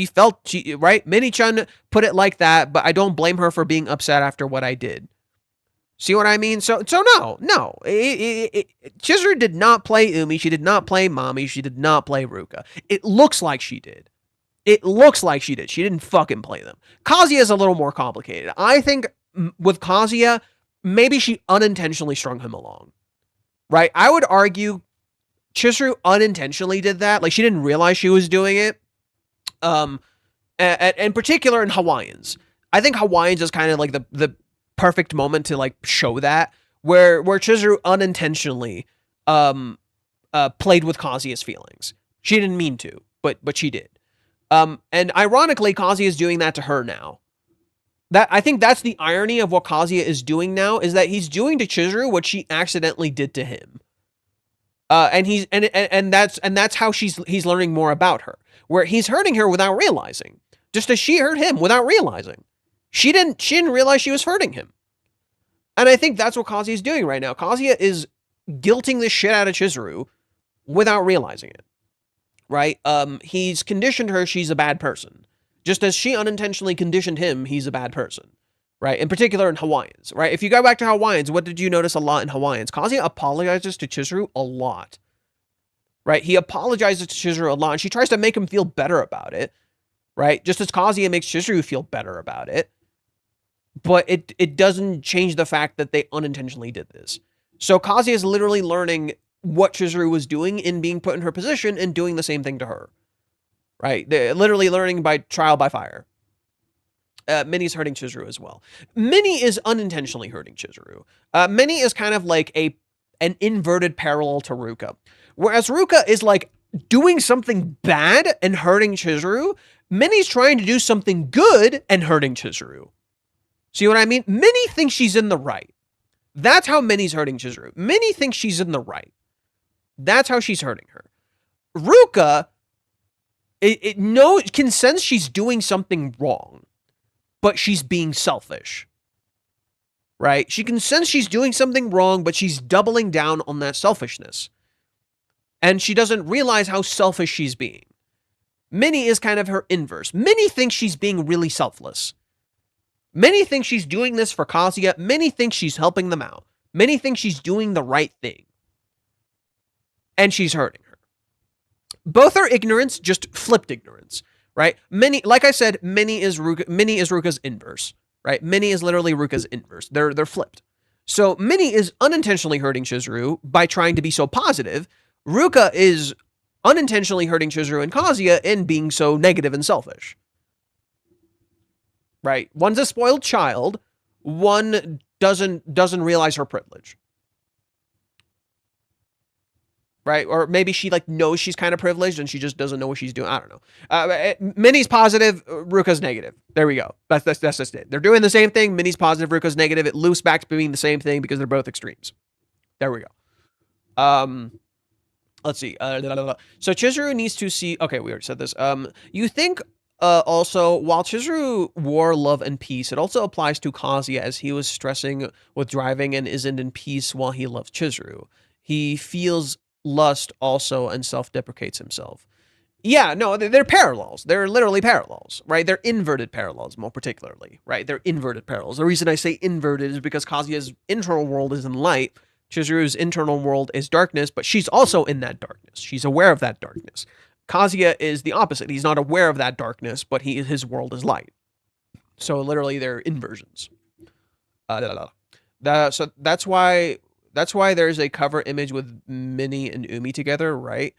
Right? Minnie-chan put it like that, but I don't blame her for being upset after what I did. See what I mean? So no. Chizuru did not play Umi. She did not play Mommy. She did not play Ruka. It looks like she did. It looks like she did. She didn't fucking play them. Kazuya is a little more complicated. I think with Kazuya, maybe she unintentionally strung him along. Right? I would argue Chizuru unintentionally did that. Like, she didn't realize she was doing it. In particular in Hawaiians. I think Hawaiians is kind of like the perfect moment to like show that where Chizuru unintentionally played with Kazuya's feelings. She didn't mean to, but she did. And ironically, Kazuya is doing that to her now. That I think that's the irony of what Kazuya is doing now is that he's doing to Chizuru what she accidentally did to him. And that's how he's learning more about her, where he's hurting her without realizing, just as she hurt him without realizing. She didn't realize she was hurting him. And I think that's what Kazuya is doing right now. Kazuya is guilting the shit out of Chizuru without realizing it. Right? He's conditioned her she's a bad person. Just as she unintentionally conditioned him, he's a bad person. Right? In particular in Hawaiians. Right? If you go back to Hawaiians, what did you notice a lot in Hawaiians? Kazuya apologizes to Chizuru a lot. Right? He apologizes to Chizuru a lot, and she tries to make him feel better about it. Right? Just as Kazuya makes Chizuru feel better about it. But it doesn't change the fact that they unintentionally did this. So Kazuya is literally learning what Chizuru was doing in being put in her position and doing the same thing to her. Right? They're literally learning by trial by fire. Minnie's hurting Chizuru as well. Minnie is unintentionally hurting Chizuru. Minnie is kind of like an inverted parallel to Ruka. Whereas Ruka is like doing something bad and hurting Chizuru, Minnie's trying to do something good and hurting Chizuru. See what I mean? Minnie thinks she's in the right. That's how Minnie's hurting Chizuru. Minnie thinks she's in the right. That's how she's hurting her. Ruka can sense she's doing something wrong, but she's being selfish. Right? She can sense she's doing something wrong, but she's doubling down on that selfishness. And she doesn't realize how selfish she's being. Minnie is kind of her inverse. Minnie thinks she's being really selfless. Minnie thinks she's doing this for Kazuya. Minnie thinks she's helping them out. Minnie thinks she's doing the right thing. And she's hurting her. Both are ignorance, just flipped ignorance, right? Minnie, like I said, Minnie is Ruka's inverse, right? Minnie is literally Ruka's inverse. They're flipped. So Minnie is unintentionally hurting Chizuru by trying to be so positive. Ruka is unintentionally hurting Chizuru and Kazuya in being so negative and selfish. Right? One's a spoiled child. One doesn't realize her privilege. Right? Or maybe she like knows she's kind of privileged and she just doesn't know what she's doing. I don't know. Minnie's positive, Ruka's negative. There we go. That's just it. They're doing the same thing. Minnie's positive, Ruka's negative. It loops back to being the same thing because they're both extremes. There we go. Let's see. So Chizuru needs to see... Okay, we already said this. You think also, while Chizuru wore love and peace, it also applies to Kazuya as he was stressing with driving and isn't in peace while he loves Chizuru. He feels lust also and self-deprecates himself. Yeah, no, they're parallels. They're literally parallels, right? They're inverted parallels, more particularly, right? They're inverted parallels. The reason I say inverted is because Kazuya's internal world is in light, Chizuru's internal world is darkness, but she's also in that darkness. She's aware of that darkness. Kazuya is the opposite. He's not aware of that darkness, but his world is light. So literally, they're inversions. So that's why there's a cover image with Minnie and Umi together, right?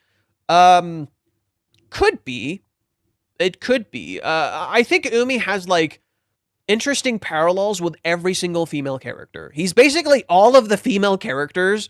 Could be. It could be. I think Umi has like interesting parallels with every single female character. He's basically all of the female characters,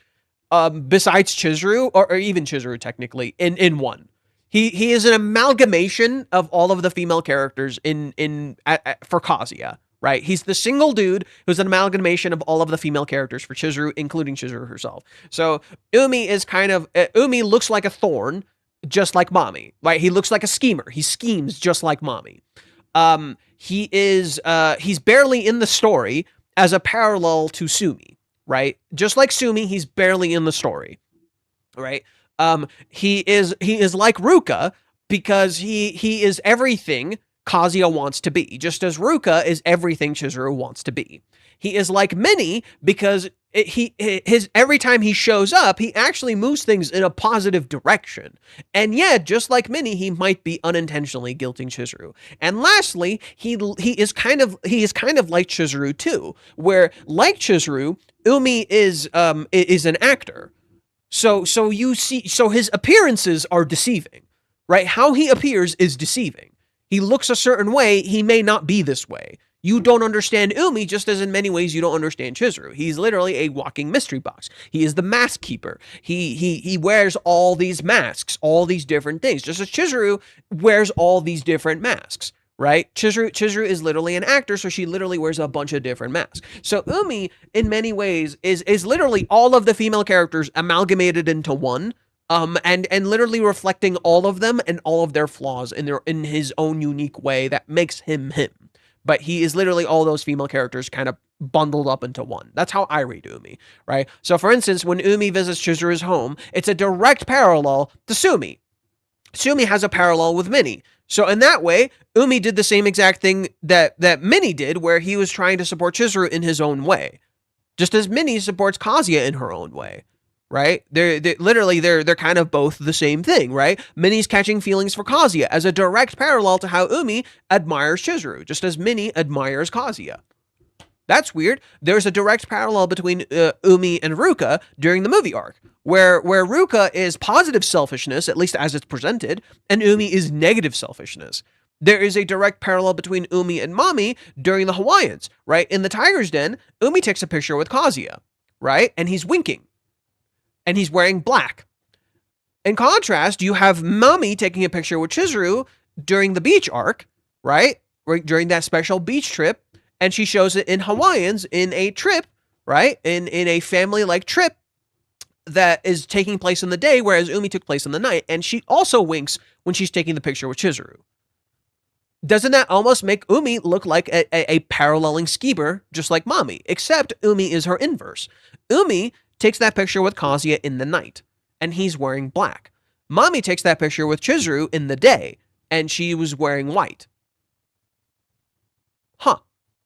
besides Chizuru, or even Chizuru technically, in one. He is an amalgamation of all of the female characters for Kazuya, right? He's the single dude who's an amalgamation of all of the female characters for Chizuru, including Chizuru herself. So Umi is kind of Umi looks like a thorn, just like Mommy, right? He looks like a schemer. He schemes just like Mommy. He's barely in the story as a parallel to Sumi, right? Just like Sumi, he's barely in the story, right? He is like Ruka because he is everything Kazuya wants to be, just as Ruka is everything Chizuru wants to be. He is like Minnie because every time he shows up, he actually moves things in a positive direction. And yet, just like Minnie, he might be unintentionally guilting Chizuru. And lastly, he is kind of like Chizuru too, where like Chizuru, Umi is an actor. So his appearances are deceiving, right? How he appears is deceiving. He looks a certain way, he may not be this way. You don't understand Umi just as in many ways you don't understand Chizuru. He's literally a walking mystery box. He is the mask keeper. He wears all these masks, all these different things, just as Chizuru wears all these different masks, right? Chizuru is literally an actor, so she literally wears a bunch of different masks. So Umi, in many ways, is literally all of the female characters amalgamated into one, and literally reflecting all of them and all of their flaws in his own unique way that makes him him. But he is literally all those female characters kind of bundled up into one. That's how I read Umi, right? So for instance, when Umi visits Chizuru's home, it's a direct parallel to Sumi. Sumi has a parallel with Minnie. So in that way, Umi did the same exact thing that Minnie did, where he was trying to support Chizuru in his own way. Just as Minnie supports Kazuya in her own way. Right? They're kind of both the same thing, right? Minnie's catching feelings for Kazuya as a direct parallel to how Umi admires Chizuru, just as Minnie admires Kazuya. That's weird. There's a direct parallel between Umi and Ruka during the movie arc, where Ruka is positive selfishness, at least as it's presented, and Umi is negative selfishness. There is a direct parallel between Umi and Mami during the Hawaiians, right? In the Tiger's Den, Umi takes a picture with Kazuya, right? And he's winking. And he's wearing black. In contrast, you have Mami taking a picture with Chizuru during the beach arc, right? During that special beach trip. And she shows it in Hawaiians in a trip, right? In a family-like trip that is taking place in the day, whereas Umi took place in the night. And she also winks when she's taking the picture with Chizuru. Doesn't that almost make Umi look like a paralleling skeeber, just like Mami? Except Umi is her inverse. Umi takes that picture with Kazuya in the night, and he's wearing black. Mami takes that picture with Chizuru in the day, and she was wearing white. Huh.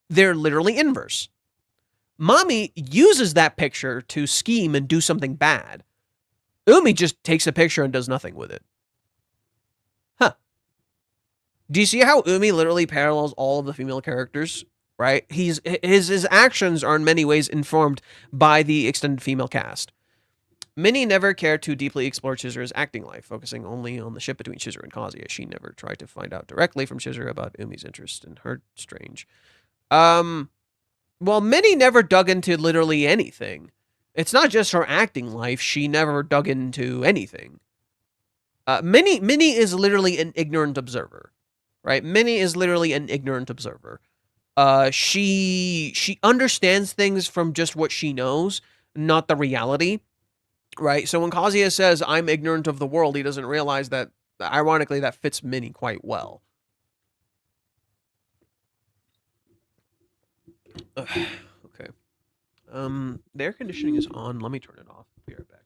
They're literally inverse. Mami uses that picture to scheme and do something bad. Umi just takes a picture and does nothing with it. Huh. Do you see how Umi literally parallels all of the female characters? Right? His actions are in many ways informed by the extended female cast. Minnie never cared to deeply explore Chizuru's acting life, focusing only on the ship between Chizuru and Kazuya. She never tried to find out directly from Chizuru about Umi's interest in her. Strange. Well, Minnie never dug into literally anything. It's not just her acting life. She never dug into anything. Minnie is literally an ignorant observer, right? Minnie is literally an ignorant observer. She understands things from just what she knows, not the reality, right? So when Kazuya says, I'm ignorant of the world, he doesn't realize that, ironically, that fits Minnie quite well. Okay. The air conditioning is on. Let me turn it off. Be right back.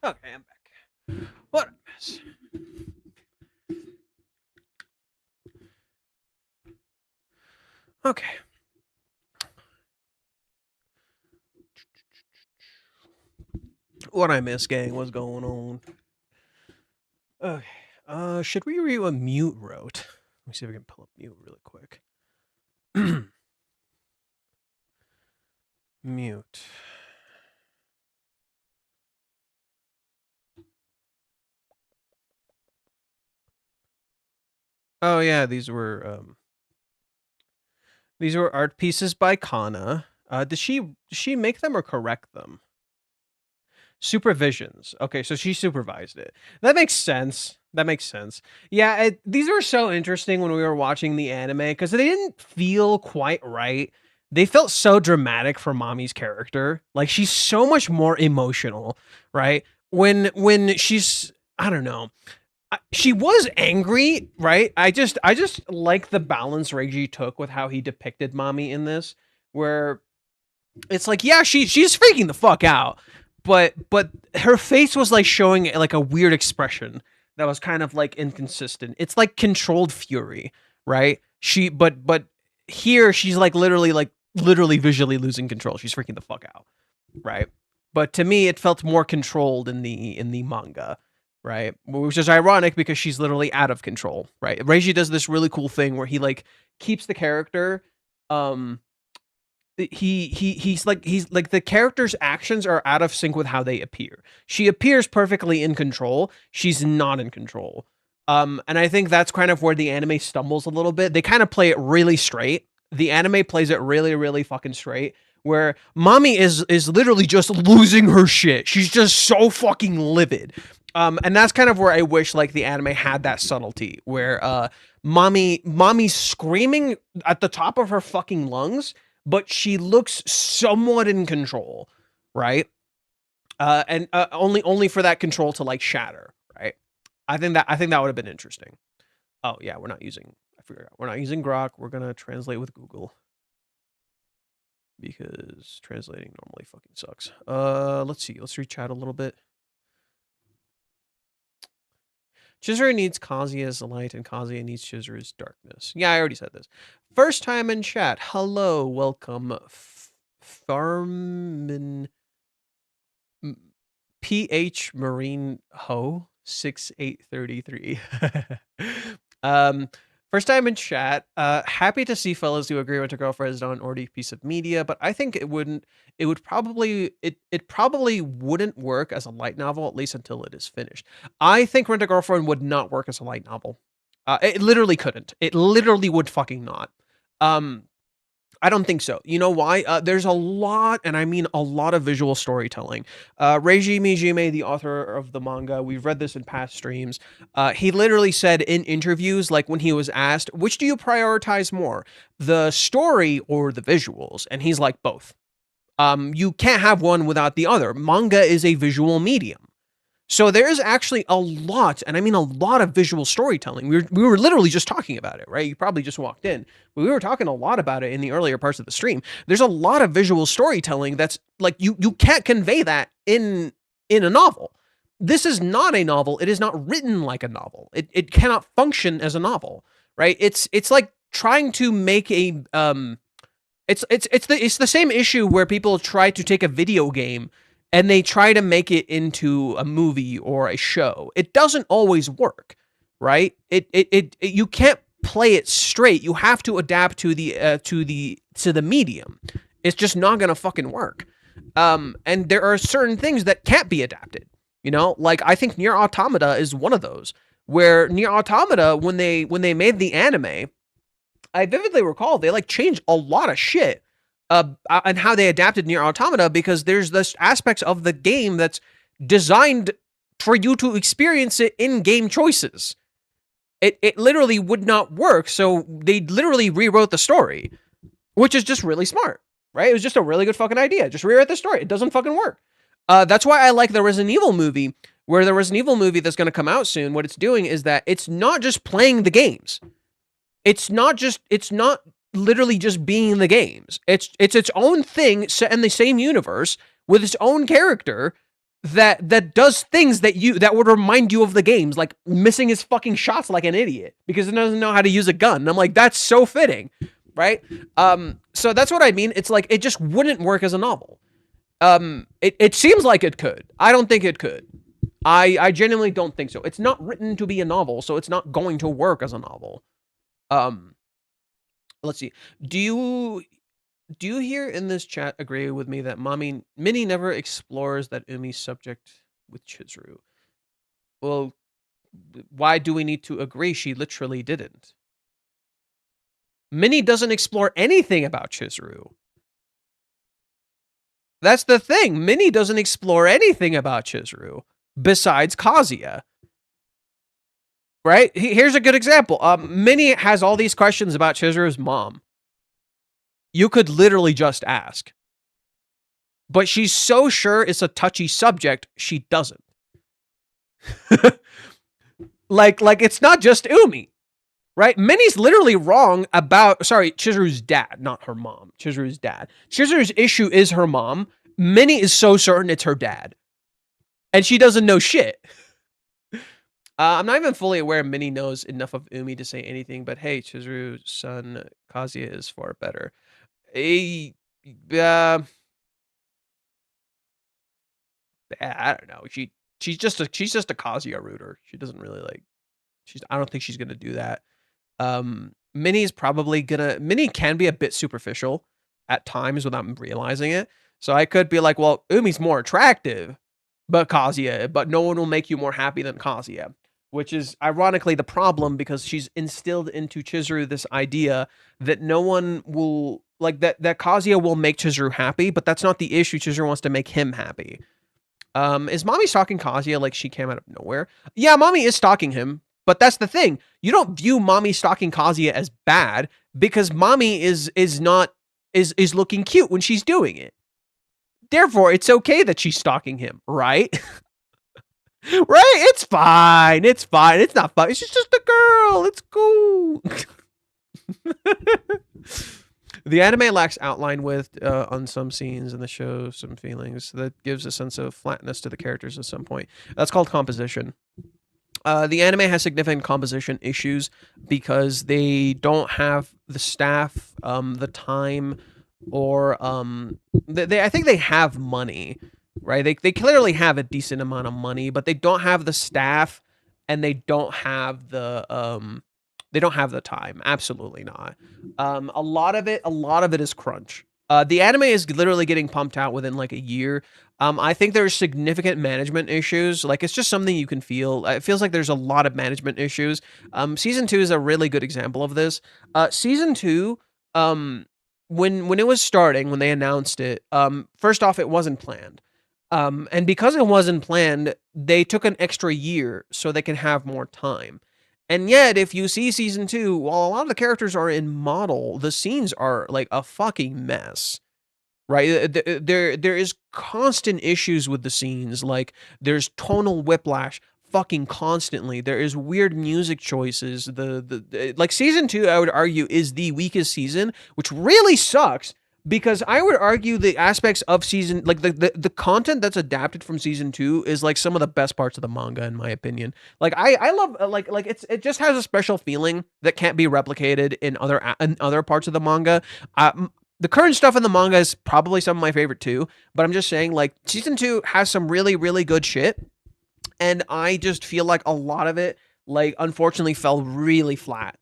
Okay, I'm back. What a mess. Okay. What I miss, gang? What's going on? Okay. Should we read what Mute wrote? Let me see if we can pull up Mute really quick. Mute. Oh yeah, these were art pieces by Kana. Did she make them or correct them? Supervisions. Okay, so she supervised it. That makes sense. That makes sense. Yeah, these were so interesting when we were watching the anime because they didn't feel quite right. They felt so dramatic for Mommy's character. Like she's so much more emotional, right? When she's, I don't know. She was angry, right? I just like the balance Reiji took with how he depicted Mommy in this, where it's like, yeah, she's freaking the fuck out, but her face was like showing like a weird expression that was kind of like inconsistent. It's like controlled fury, right? But here she's like literally visually losing control. She's freaking the fuck out, right? But to me, it felt more controlled in the manga, right? Which is ironic because she's literally out of control, right? Reiji does this really cool thing where he like keeps the character, he's like the character's actions are out of sync with how they appear. She appears perfectly in control. She's not in control. And I think that's kind of where the anime stumbles a little bit. They kind of play it really straight. The anime plays it really, really fucking straight. Where Mommy is literally just losing her shit. She's just so fucking livid. And that's kind of where I wish like the anime had that subtlety where Mommy's screaming at the top of her fucking lungs, but she looks somewhat in control, right? And only for that control to like shatter, right? I think that would have been interesting. Oh yeah, we're not using Grok. We're gonna translate with Google because translating normally fucking sucks. Let's see. Let's read chat a little bit. Chizuru needs Kazuya's light and Kazuya needs Chizuru's darkness. Yeah, I already said this. First time in chat. Hello, welcome. Farmin PH Marine Ho 6833. First time in chat. Happy to see fellas who agree Winter Girlfriend is not an already piece of media, but I think it probably wouldn't work as a light novel, at least until it is finished. I think Rent a Girlfriend would not work as a light novel. It literally couldn't. It literally would fucking not. I don't think so. You know why? There's a lot, and I mean a lot of visual storytelling. Reiji Mijime, the author of the manga, we've read this in past streams. He literally said in interviews, like when he was asked, which do you prioritize more, the story or the visuals? And he's like, both. You can't have one without the other. Manga is a visual medium. So there's actually a lot, and I mean a lot of visual storytelling. We were literally just talking about it, right? You probably just walked in. But we were talking a lot about it in the earlier parts of the stream. There's a lot of visual storytelling that's like you can't convey that in a novel. This is not a novel. It is not written like a novel. It cannot function as a novel, right? It's like trying to make a it's the same issue where people try to take a video game and they try to make it into a movie or a show. It doesn't always work, right? You can't play it straight. You have to adapt to the medium. It's just not gonna fucking work. And there are certain things that can't be adapted. You know, like I think Nier Automata is one of those. Where Nier Automata, when they made the anime, I vividly recall they like changed a lot of shit. And how they adapted Nier Automata, because there's this aspects of the game that's designed for you to experience it in game choices. It literally would not work, so they literally rewrote the story, which is just really smart, right? It was just a really good fucking idea. Just rewrite the story. It doesn't fucking work. That's why I like the Resident Evil movie, where the Resident Evil movie that's going to come out soon, what it's doing is that it's not just playing the games. It's not literally just being in the games. It's its own thing set in the same universe with its own character that does things that would remind you of the games, like missing his fucking shots like an idiot because he doesn't know how to use a gun. And I'm like, that's so fitting, right? So that's what I mean. It's like it just wouldn't work as a novel. It seems like it could. I don't think it could. I genuinely don't think so. It's not written to be a novel, so it's not going to work as a novel. Let's see. Do you here in this chat agree with me that Minnie never explores that Umi subject with Chizuru? Well, why do we need to agree? She literally didn't. Minnie doesn't explore anything about Chizuru. That's the thing. Minnie doesn't explore anything about Chizuru besides Kazuya. Right? Here's a good example. Minnie has all these questions about Chizuru's mom. You could literally just ask. But she's so sure it's a touchy subject, she doesn't. like it's not just Umi. Right? Minnie's literally wrong about, Chizuru's dad, not her mom. Chizuru's dad. Chizuru's issue is her mom. Minnie is so certain it's her dad. And she doesn't know shit. I'm not even fully aware Minnie knows enough of Umi to say anything, but hey, Chizuru's son Kazuya is far better. I don't know. She's just a Kazuya rooter. She doesn't really like. I don't think she's gonna do that. Minnie can be a bit superficial at times without realizing it. So I could be like, well, Umi's more attractive, but no one will make you more happy than Kazuya. Which is ironically the problem because she's instilled into Chizuru this idea that no one will like that Kazuya will make Chizuru happy, but that's not the issue. Chizuru wants to make him happy. Is Mommy stalking Kazuya like she came out of nowhere? Yeah, Mommy is stalking him, but that's the thing. You don't view Mommy stalking Kazuya as bad because Mommy is looking cute when she's doing it. Therefore, it's okay that she's stalking him, right? Right? It's fine. It's fine. It's not fun. It's just a girl. It's cool. The anime lacks outline width on some scenes in the show, some feelings that gives a sense of flatness to the characters at some point. That's called composition. The anime has significant composition issues because they don't have the staff, the time, or I think they have money. Right, they clearly have a decent amount of money, but they don't have the staff, and they don't have the time. Absolutely not. A lot of it is crunch. The anime is literally getting pumped out within like a year. I think there's significant management issues. Like it's just something you can feel. It feels like there's a lot of management issues. Season 2 is a really good example of this. Season 2, when it was starting, when they announced it, first off, it wasn't planned. And because it wasn't planned, they took an extra year so they can have more time. And yet, if you see season 2, while a lot of the characters are in model, the scenes are like a fucking mess. Right? There is constant issues with the scenes. Like there's tonal whiplash fucking constantly. There is weird music choices. Like season 2, I would argue, is the weakest season, which really sucks. Because I would argue the aspects of season, like the content that's adapted from season 2 is like some of the best parts of the manga, in my opinion. Like I love like it just has a special feeling that can't be replicated in other parts of the manga. The current stuff in the manga is probably some of my favorite too, but I'm just saying like season 2 has some really, really good shit. And I just feel like a lot of it, like unfortunately fell really flat.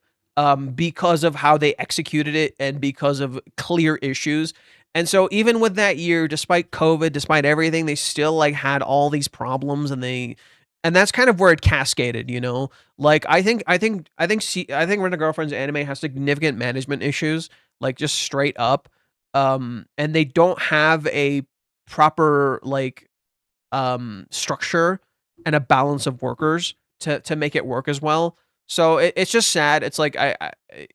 Because of how they executed it and because of clear issues. And so even with that year, despite COVID, despite everything, they still like had all these problems and that's kind of where it cascaded, you know? Like I think Rent a Girlfriend's anime has significant management issues, like just straight up. And they don't have a proper like structure and a balance of workers to make it work as well. So it's just sad. It's like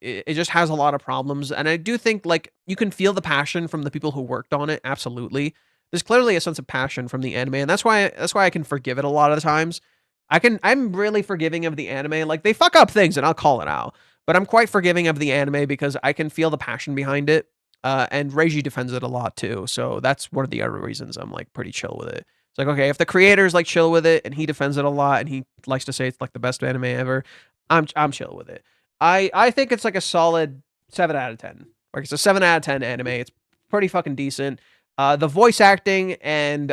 it just has a lot of problems, and I do think like you can feel the passion from the people who worked on it. Absolutely, there's clearly a sense of passion from the anime, and that's why I can forgive it a lot of the times. I'm really forgiving of the anime. Like they fuck up things, and I'll call it out, but I'm quite forgiving of the anime because I can feel the passion behind it. And Reiji defends it a lot too, so that's one of the other reasons I'm like pretty chill with it. It's like, okay, if the creator's like chill with it and he defends it a lot and he likes to say it's like the best anime ever, I'm chill with it. I think it's like a solid 7 out of 10. Like it's a 7 out of 10 anime. It's pretty fucking decent. The voice acting and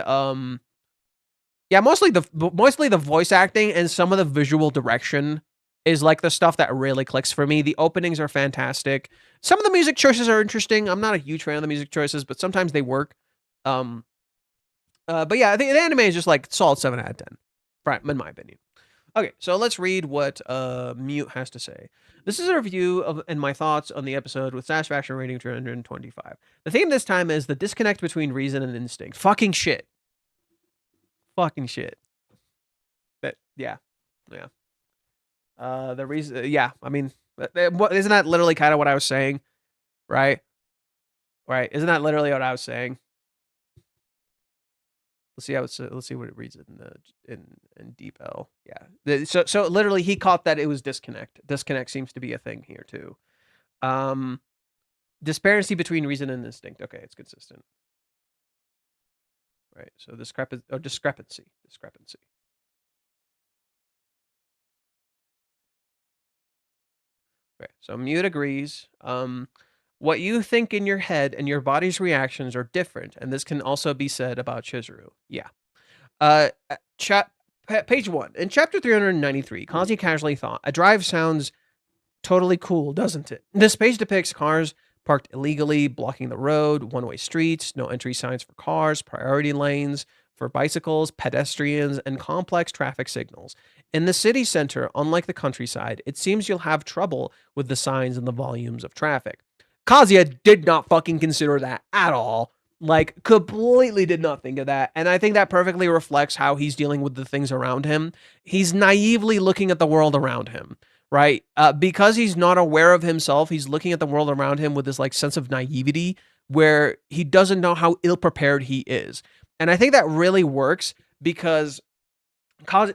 yeah, mostly the voice acting and some of the visual direction is like the stuff that really clicks for me. The openings are fantastic. Some of the music choices are interesting. I'm not a huge fan of the music choices, but sometimes they work. But yeah, I think the anime is just like solid 7 out of 10, right, in my opinion. Okay, so let's read what Mute has to say. This is a review of and my thoughts on the episode with satisfaction rating 225. The theme this time is the disconnect between reason and instinct. Fucking shit. Fucking shit. But yeah. The reason, yeah, I mean, isn't that literally kind of what I was saying, right? Right? Isn't that literally what I was saying? Let's see how it's. Let's see what it reads in Deep L. Yeah. So literally, he caught that it was disconnect. Disconnect seems to be a thing here too. Disparity between reason and instinct. Okay, it's consistent. Right. So discrepancy. Okay. So Mute agrees. What you think in your head and your body's reactions are different, and this can also be said about Chizuru. Yeah. Page 1. In chapter 393, Kazi casually thought, a drive sounds totally cool, doesn't it? This page depicts cars parked illegally, blocking the road, one-way streets, no entry signs for cars, priority lanes for bicycles, pedestrians, and complex traffic signals. In the city center, unlike the countryside, it seems you'll have trouble with the signs and the volumes of traffic. Kazuya did not fucking consider that at all. Like, completely did not think of that. And I think that perfectly reflects how he's dealing with the things around him. He's naively looking at the world around him, right? Because he's not aware of himself, he's looking at the world around him with this, like, sense of naivety where he doesn't know how ill-prepared he is. And I think that really works because,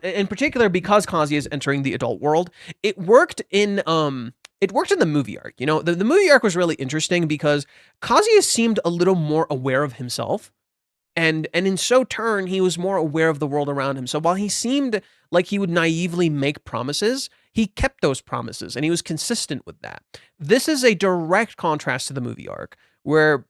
in particular, because Kazuya is entering the adult world. It worked in the movie arc. You know, the movie arc was really interesting because Kazuya seemed a little more aware of himself. And in so turn, he was more aware of the world around him. So while he seemed like he would naively make promises, he kept those promises and he was consistent with that. This is a direct contrast to the movie arc, where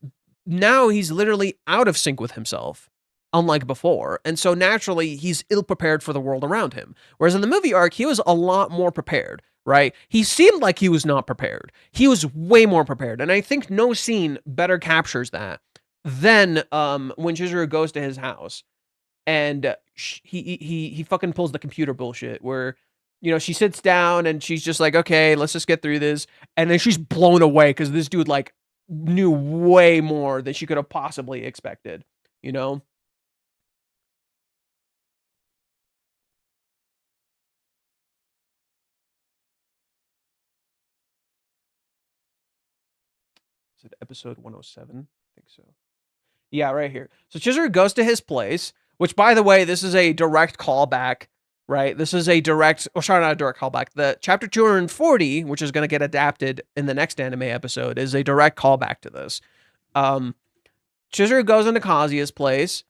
now he's literally out of sync with himself, unlike before. And so naturally, he's ill-prepared for the world around him. Whereas in the movie arc, he was a lot more prepared. Right? He seemed like he was not prepared. He was way more prepared. And I think no scene better captures that than when Chizuru goes to his house and he fucking pulls the computer bullshit where, you know, she sits down and she's just like, okay, let's just get through this. And then she's blown away because this dude like knew way more than she could have possibly expected, you know? Is it episode 107? I think so. Yeah, right here. So Chizuru goes to his place, which, by the way, this is a direct callback, right? This is a direct, oh, sorry, not a direct callback. The chapter 240, which is going to get adapted in the next anime episode, is a direct callback to this. Chizuru goes into Kazuya's place,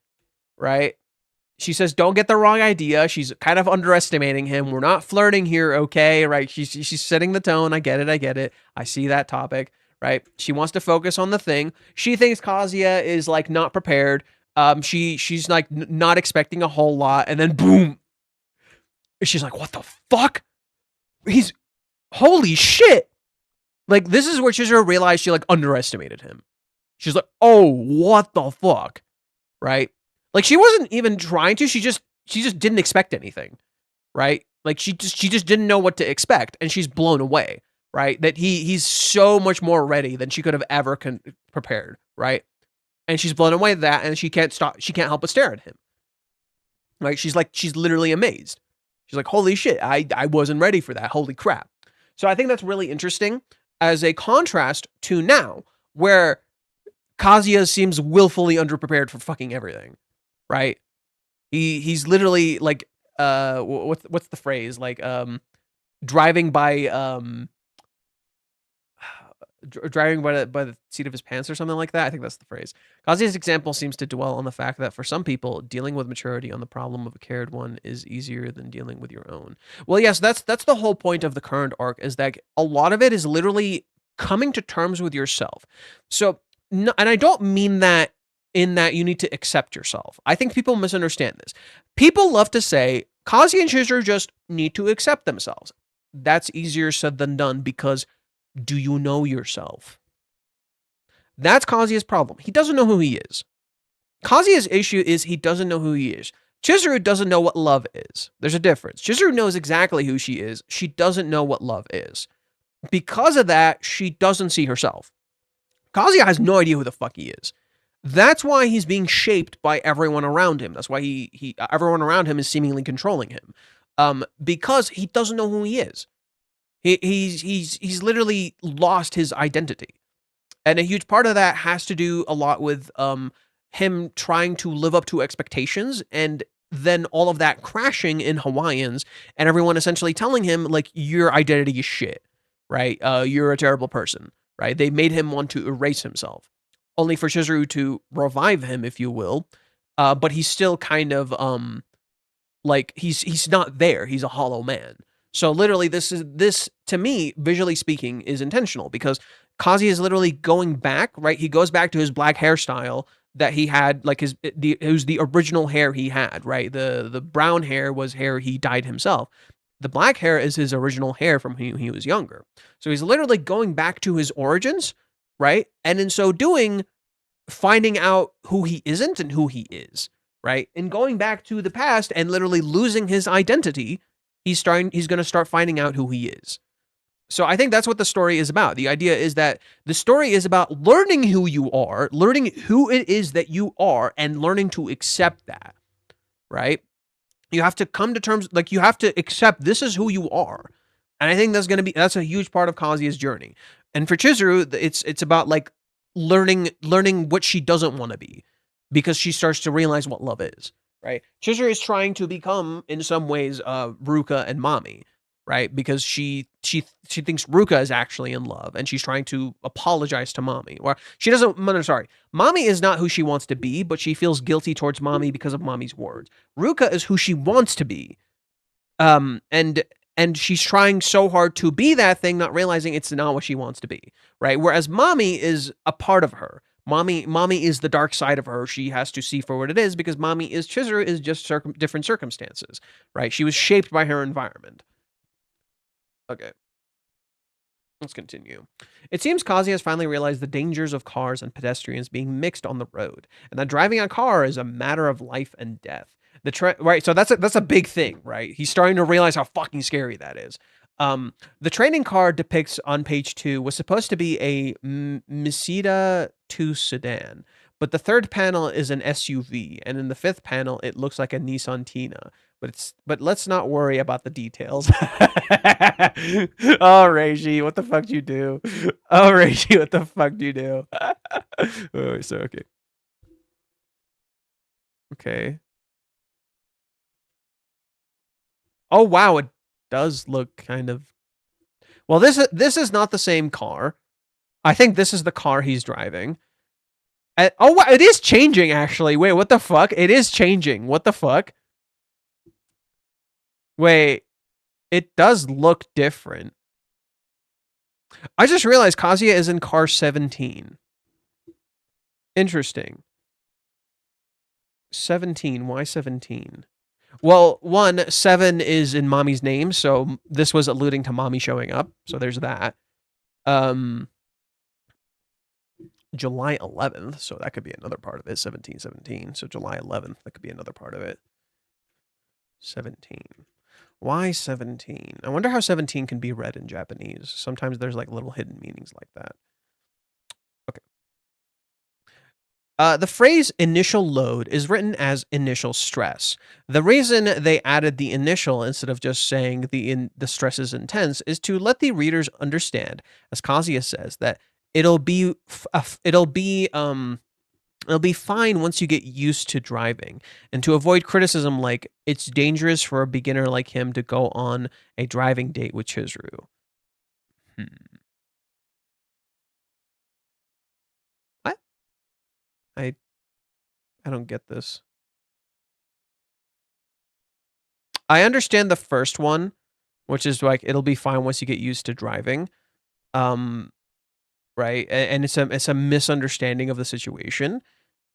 right? She says, don't get the wrong idea. She's kind of underestimating him. We're not flirting here, okay? Right? She's setting the tone. I get it. I see that topic. Right? She wants to focus on the thing. She thinks Kazuya is like not prepared. She's like not expecting a whole lot, and then boom, she's like, "What the fuck? He's holy shit!" Like this is where Chizuru realized she like underestimated him. She's like, "Oh, what the fuck?" Right? Like she wasn't even trying to. She just didn't expect anything. Right? Like she just didn't know what to expect, and she's blown away. Right? That he's so much more ready than she could have ever prepared, right? And she's blown away at that, and she can't help but stare at him. Right? She's literally amazed. She's like, holy shit, I wasn't ready for that. Holy crap. So I think that's really interesting as a contrast to now, where Kazuya seems willfully underprepared for fucking everything. Right? He's literally like what's the phrase? Like driving by driving by the seat of his pants or something like that. I think that's the phrase. Kazuya's example seems to dwell on the fact that for some people, dealing with maturity on the problem of a cared one is easier than dealing with your own. Well, yes, that's the whole point of the current arc, is that a lot of it is literally coming to terms with yourself. So, no, and I don't mean that in that you need to accept yourself. I think people misunderstand this. People love to say Kazuya and Chizuru just need to accept themselves. That's easier said than done, because do you know yourself? That's Kazuya's problem. He doesn't know who he is. Kazuya's issue is he doesn't know who he is. Chizuru doesn't know what love is. There's a difference. Chizuru knows exactly who she is. She doesn't know what love is. Because of that, she doesn't see herself. Kazuya has no idea who the fuck he is. That's why he's being shaped by everyone around him. That's why everyone around him is seemingly controlling him. Because he doesn't know who he is. He's literally lost his identity. And a huge part of that has to do a lot with him trying to live up to expectations, and then all of that crashing in Hawaiians, and everyone essentially telling him, like, your identity is shit, right? You're a terrible person, right? They made him want to erase himself, only for Chizuru to revive him, if you will. But he's still kind of like he's not there. He's a hollow man. So literally, this to me, visually speaking, is intentional, because Kazuya is literally going back, right? He goes back to his black hairstyle that he had, like it was the original hair he had, right? The brown hair was hair he dyed himself. The black hair is his original hair from when he was younger. So he's literally going back to his origins, right? And in so doing, finding out who he isn't and who he is, right? And going back to the past and literally losing his identity, he's going to start finding out who he is. So I think that's what the story is about. The idea is that the story is about learning who you are, learning who it is that you are, and learning to accept that, right? You have to come to terms, like, you have to accept this is who you are. And I think that's a huge part of Kazuya's journey. And for Chizuru, it's about, like, learning what she doesn't want to be, because she starts to realize what love is, right? Chizuru is trying to become, in some ways, Ruka and Mami, right? Because she thinks Ruka is actually in love, and she's trying to apologize to Mami. Or she doesn't, sorry, Mami is not who she wants to be, but she feels guilty towards Mami because of Mami's words. Ruka is who she wants to be. And she's trying so hard to be that thing, not realizing it's not what she wants to be, right? Whereas Mami is a part of her. Mami is the dark side of her. She has to see for what it is, because Chizuru is just different circumstances, right? She was shaped by her environment. Okay. Let's continue. It seems Kazuya has finally realized the dangers of cars and pedestrians being mixed on the road, and that driving a car is a matter of life and death. Right, so that's a big thing, right? He's starting to realize how fucking scary that is. The training car depicts on page 2 was supposed to be a Mazda 2 sedan, but the third panel is an SUV, and in the fifth panel it looks like a Nissan Tina. But let's not worry about the details. Oh, Reishi, what the fuck do you do? Oh, Reishi, what the fuck do you do? Oh, so okay. Okay. Oh wow, it does look kind of. Well, this is not the same car. I think this is the car he's driving. Oh, wow, it is changing actually. Wait, what the fuck? It is changing. What the fuck? Wait, it does look different. I just realized Kazuya is in car 17. Interesting. 17. Why 17? Well, 7 is in Mommy's name, so this was alluding to Mommy showing up. So there's that. July 11th, so that could be another part of it. 1717. So July 11th, that could be another part of it. 17. Why 17? I wonder how 17 can be read in Japanese. Sometimes there's like little hidden meanings like that. Okay. The phrase initial load is written as initial stress. The reason they added the initial instead of just saying the stress is intense is to let the readers understand, as Kazuya says, that it'll be fine once you get used to driving, and to avoid criticism like it's dangerous for a beginner like him to go on a driving date with Chizuru. I don't get this. I understand the first one, which is like it'll be fine once you get used to driving. Right? And it's a misunderstanding of the situation.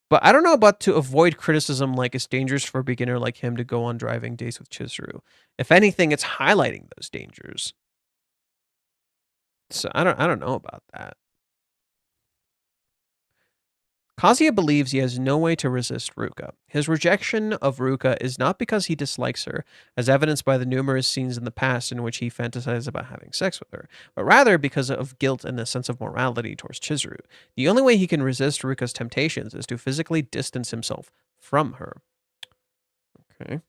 But I don't know about to avoid criticism like it's dangerous for a beginner like him to go on driving dates with Chizuru. If anything, it's highlighting those dangers. So I don't know about that. Kazuya believes he has no way to resist Ruka. His rejection of Ruka is not because he dislikes her, as evidenced by the numerous scenes in the past in which he fantasizes about having sex with her, but rather because of guilt and a sense of morality towards Chizuru. The only way he can resist Ruka's temptations is to physically distance himself from her. Okay.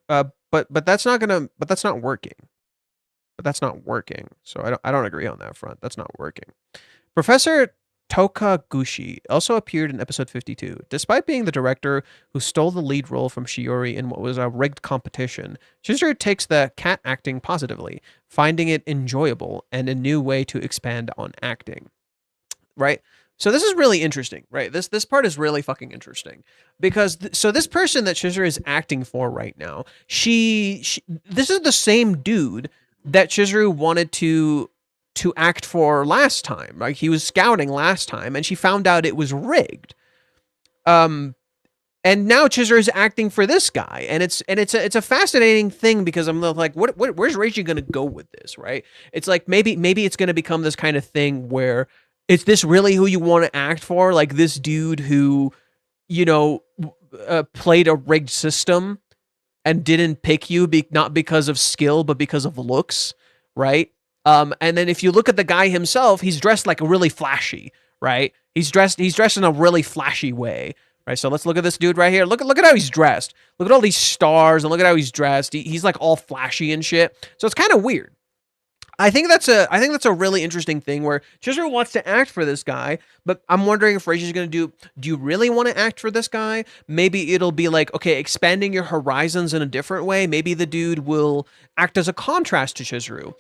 But that's not working. But that's not working. So I don't agree on that front. That's not working. Professor Tokaguchi also appeared in episode 52. Despite being the director who stole the lead role from Shiori in what was a rigged competition, Chizuru takes the cat acting positively, finding it enjoyable and a new way to expand on acting. Right? So this is really interesting, right? This part is really fucking interesting because so this person that Chizuru is acting for right now, she this is the same dude that Chizuru wanted to act for last time. Like he was scouting last time, and she found out it was rigged. And now Chizuru is acting for this guy, and it's a fascinating thing because I'm like, where's Reichi gonna go with this, right? It's like maybe it's gonna become this kind of thing where is this really who you want to act for? Like this dude who, you know, played a rigged system and didn't pick you not because of skill but because of looks, right? And then if you look at the guy himself, he's dressed like really flashy, right? He's dressed in a really flashy way, right? So let's look at this dude right here. Look at how he's dressed. Look at all these stars and look at how he's dressed. He's like all flashy and shit. So it's kind of weird. I think that's a really interesting thing where Chizuru wants to act for this guy, but I'm wondering if Reishi's going to do you really want to act for this guy? Maybe it'll be like, okay, expanding your horizons in a different way. Maybe the dude will act as a contrast to Chizuru.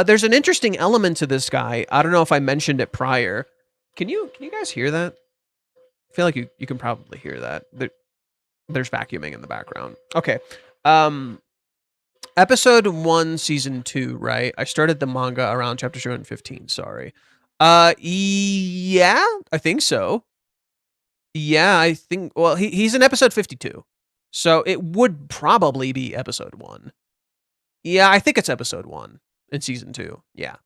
There's an interesting element to this guy. I don't know if I mentioned it prior. Can you guys hear that? I feel like you can probably hear that. There's vacuuming in the background. Okay. Episode 1, season 2, right? I started the manga around chapter 215, sorry. Yeah, I think so. Yeah, I think, well, he's in episode 52. So it would probably be episode 1. Yeah, I think it's episode 1 in season 2. Yeah.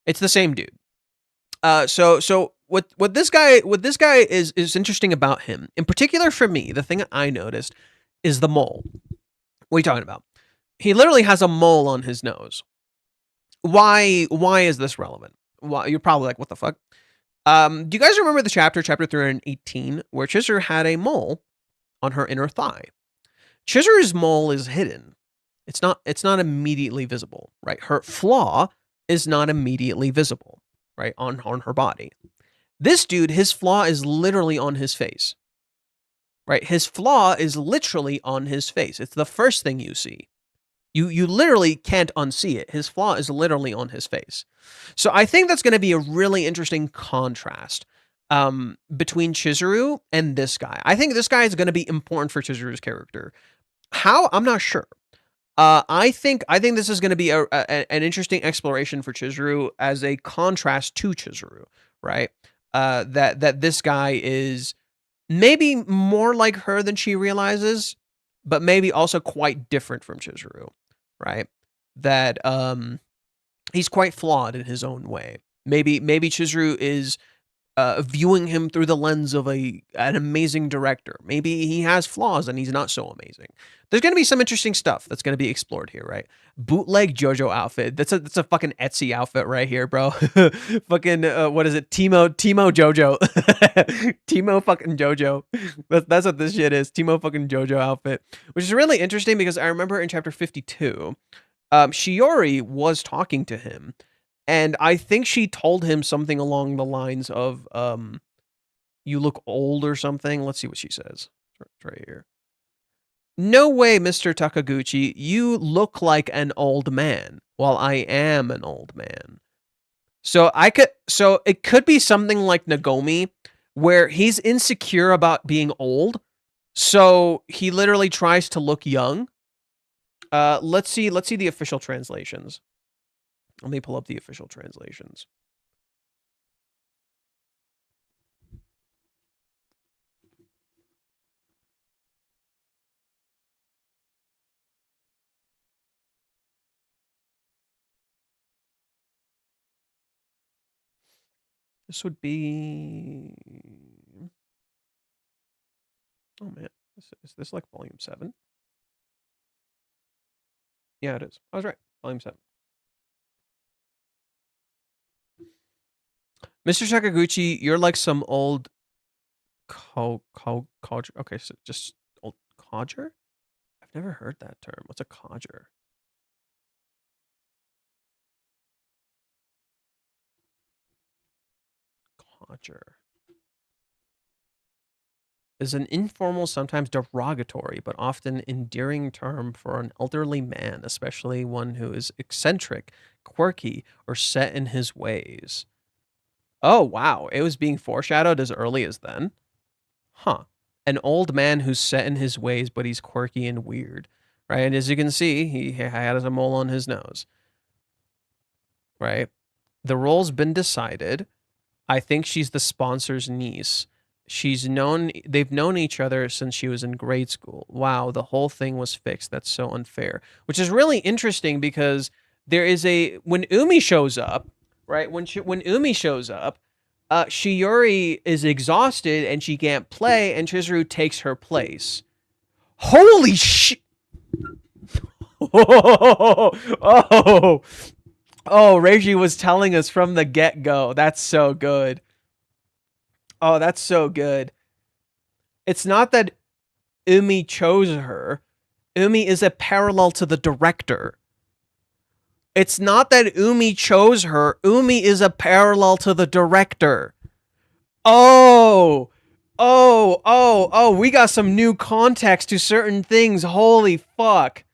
It's the same dude. So what this guy is interesting about him, in particular for me, the thing I noticed is the mole. What are you talking about? He literally has a mole on his nose. Why is this relevant? Why, you're probably like, what the fuck? Do you guys remember the chapter 318, where Chizuru had a mole on her inner thigh? Chizuru's mole is hidden. It's not immediately visible, right? Her flaw is not immediately visible, right? On her body. This dude, his flaw is literally on his face. Right? His flaw is literally on his face. It's the first thing you see. You literally can't unsee it. His flaw is literally on his face. So I think that's going to be a really interesting contrast between Chizuru and this guy. I think this guy is going to be important for Chizuru's character. How? I'm not sure. I think this is going to be an interesting exploration for Chizuru as a contrast to Chizuru, right? That this guy is maybe more like her than she realizes, but maybe also quite different from Chizuru, right? That he's quite flawed in his own way. Maybe Chizuru is viewing him through the lens of an amazing director. Maybe he has flaws and he's not so amazing. There's going to be some interesting stuff that's going to be explored here, right? Bootleg JoJo outfit. That's a fucking Etsy outfit right here, bro. Fucking what is it? Timo JoJo. Timo fucking JoJo. That's what this shit is. Timo fucking JoJo outfit, which is really interesting because I remember in chapter 52, Shiori was talking to him. And I think she told him something along the lines of, you look old or something. Let's see what she says. It's right here. No way, Mr. Takaguchi. You look like an old man, while I am an old man. So it could be something like Nagomi, where he's insecure about being old, so he literally tries to look young. Let's see the official translations. Let me pull up the official translations. This would be... Oh man, is this like volume 7? Yeah, it is. I was right. Volume 7. Mr. Sakaguchi, you're like some old codger. Okay, so just old codger? I've never heard that term. What's a codger? Codger is an informal, sometimes derogatory, but often endearing term for an elderly man, especially one who is eccentric, quirky, or set in his ways. Oh, wow. It was being foreshadowed as early as then? Huh. An old man who's set in his ways, but he's quirky and weird, right? And as you can see, he had a mole on his nose, right? The role's been decided. I think she's the sponsor's niece. They've known each other since she was in grade school. Wow, the whole thing was fixed. That's so unfair. Which is really interesting because when Umi shows up, right? When Umi shows up, Shiori is exhausted and she can't play, and Chizuru takes her place. Holy shit! Oh, Reiji was telling us from the get-go. That's so good. Oh, that's so good. It's not that Umi chose her. Umi is a parallel to the director. It's not that Umi chose her. Umi is a parallel to the director. Oh, we got some new context to certain things. Holy fuck.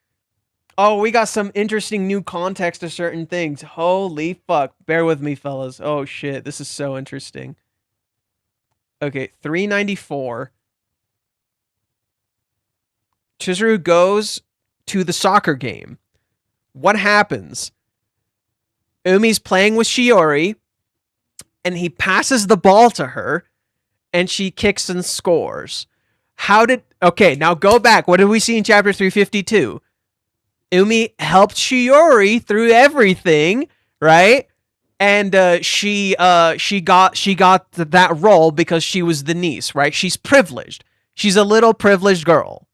Oh, we got some interesting new context to certain things. Holy fuck. Bear with me, fellas. Oh, shit. This is so interesting. Okay, 394. Chizuru goes to the soccer game. What happens? Umi's playing with Shiori, and he passes the ball to her, and she kicks and scores. Okay, now go back. What did we see in chapter 352? Umi helped Shiori through everything, right? And she got that role because she was the niece, right? She's privileged. She's a little privileged girl.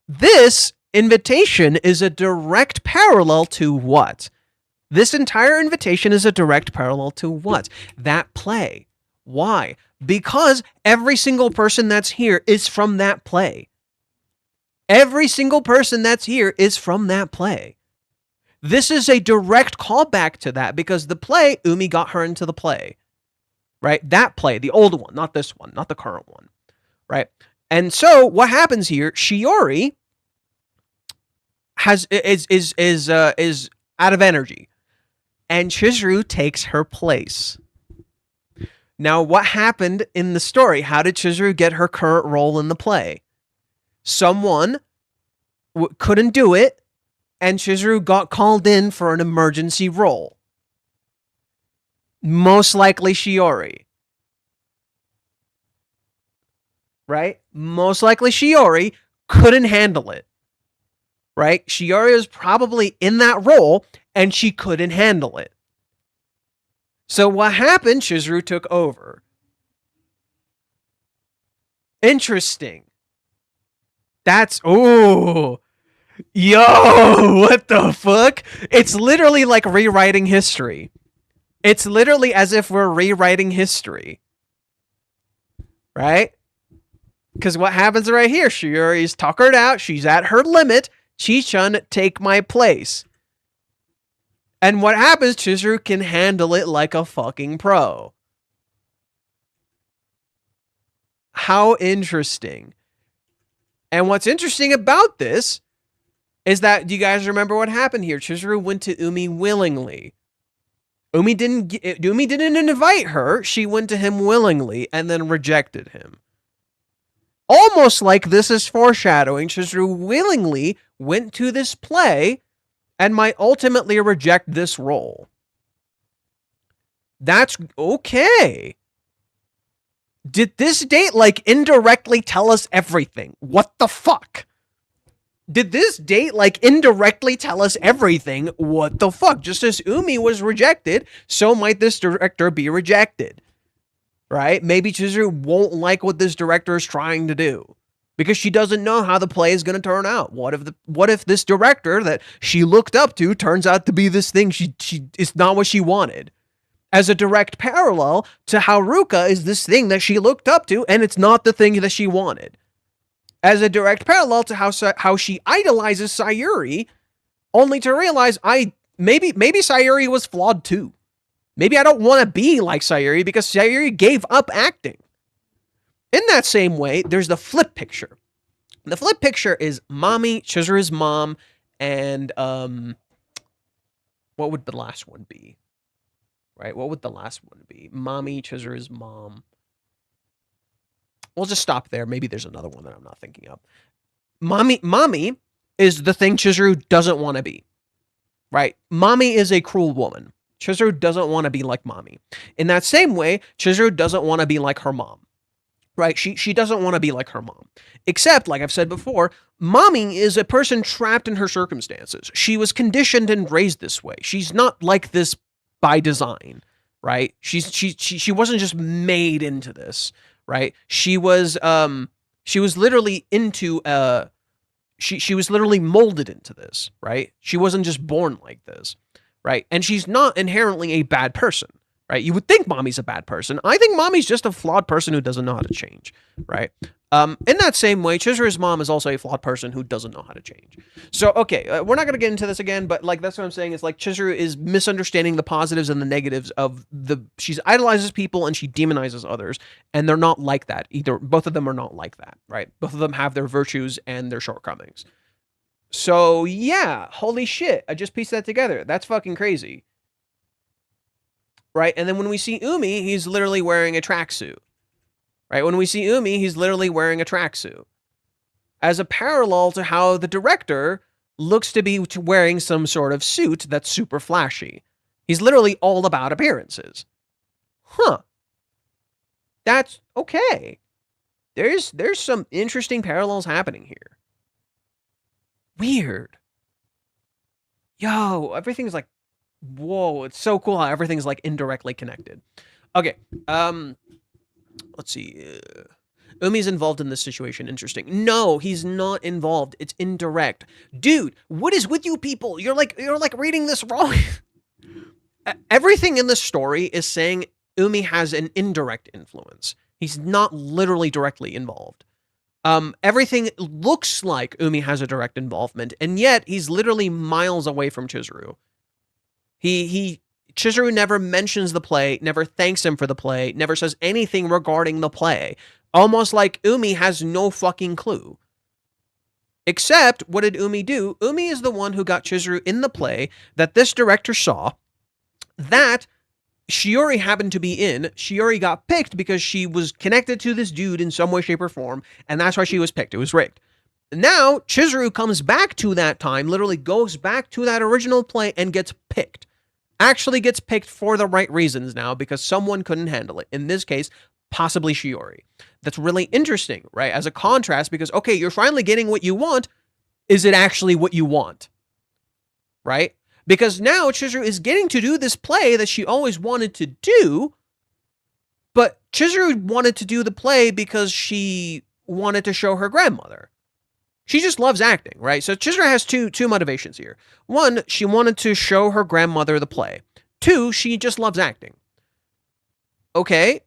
This invitation is a direct parallel to what? This entire invitation is a direct parallel to what? That play. Why? Because every single person that's here is from that play. Every single person that's here is from that play. This is a direct callback to that because the play, Umi got her into the play, right? That play, the old one, not this one, not the current one, right? And so what happens here? Shiori is out of energy, and Chizuru takes her place. Now, what happened in the story? How did Chizuru get her current role in the play? Someone couldn't do it, and Chizuru got called in for an emergency role. Most likely Shiori. Right? Most likely Shiori couldn't handle it. Right? Shiori was probably in that role, and she couldn't handle it. So what happened? Chizuru took over. Interesting. That's... Ooh... Yo, what the fuck? It's literally like rewriting history. It's literally as if we're rewriting history. Right? Because what happens right here? Shiori's tuckered out. She's at her limit. Chi-chan, take my place. And what happens? Chizuru can handle it like a fucking pro. How interesting. And what's interesting about this is that, do you guys remember what happened here? Chizuru went to Umi willingly. Umi didn't invite her. She went to him willingly and then rejected him. Almost like this is foreshadowing. Chizuru willingly went to this play and might ultimately reject this role. That's okay. Did this date like indirectly tell us everything? What the fuck? Did this date like indirectly tell us everything? What the fuck? Just as Umi was rejected, so might this director be rejected. Right? Maybe Chizuru won't like what this director is trying to do because she doesn't know how the play is going to turn out. What if this director that she looked up to turns out to be this thing she is not what she wanted? As a direct parallel to how Ruka is this thing that she looked up to and it's not the thing that she wanted. As a direct parallel to how she idolizes Sayuri, only to realize maybe Sayuri was flawed too. Maybe I don't want to be like Sayuri because Sayuri gave up acting. In that same way, there's the flip picture. The flip picture is Mommy, Chizuru's mom, and what would the last one be? Right? What would the last one be? Mommy, Chizuru's mom. We'll just stop there. Maybe there's another one that I'm not thinking of. Mommy is the thing Chizuru doesn't want to be. Right? Mommy is a cruel woman. Chizuru doesn't want to be like Mommy. In that same way, Chizuru doesn't want to be like her mom. Right? She doesn't want to be like her mom. Except, like I've said before, Mommy is a person trapped in her circumstances. She was conditioned and raised this way. She's not like this by design, right? She wasn't just made into this, right? She was literally into she was literally molded into this, right? She wasn't just born like this. Right? And she's not inherently a bad person, right? You would think Mommy's a bad person. I think Mommy's just a flawed person who doesn't know how to change, right? In that same way, Chizuru's mom is also a flawed person who doesn't know how to change. So, okay, we're not going to get into this again, but like that's what I'm saying is like Chizuru is misunderstanding the positives and the negatives of she idolizes people and she demonizes others, and they're not like that. Both of them are not like that, right? Both of them have their virtues and their shortcomings. So, yeah, holy shit, I just pieced that together. That's fucking crazy. Right? And then when we see Umi, he's literally wearing a tracksuit. Right? When we see Umi, he's literally wearing a tracksuit. As a parallel to how the director looks to be wearing some sort of suit that's super flashy. He's literally all about appearances. Huh. That's okay. There's some interesting parallels happening here. Weird. Yo, everything's like, whoa, it's so cool how everything's like indirectly connected. Okay, let's see. Umi's involved in this situation. Interesting. No, he's not involved. It's indirect. Dude, what is with you people? You're like reading this wrong. Everything in this story is saying Umi has an indirect influence. He's not literally directly involved. Everything looks like Umi has a direct involvement, and yet he's literally miles away from Chizuru. Chizuru never mentions the play, never thanks him for the play, never says anything regarding the play. Almost like Umi has no fucking clue. Except, what did Umi do? Umi is the one who got Chizuru in the play that this director saw, that Shiori happened to be in. Shiori got picked because she was connected to this dude in some way, shape, or form, and that's why she was picked. It was rigged. Now, Chizuru comes back to that time, literally goes back to that original play and gets picked. Actually gets picked for the right reasons now because someone couldn't handle it. In this case, possibly Shiori. That's really interesting, right? As a contrast, because, okay, you're finally getting what you want. Is it actually what you want? Right? Because now Chizuru is getting to do this play that she always wanted to do, but Chizuru wanted to do the play because she wanted to show her grandmother. She just loves acting, right? So Chizuru has two motivations here. One, she wanted to show her grandmother the play. Two, she just loves acting. Okay.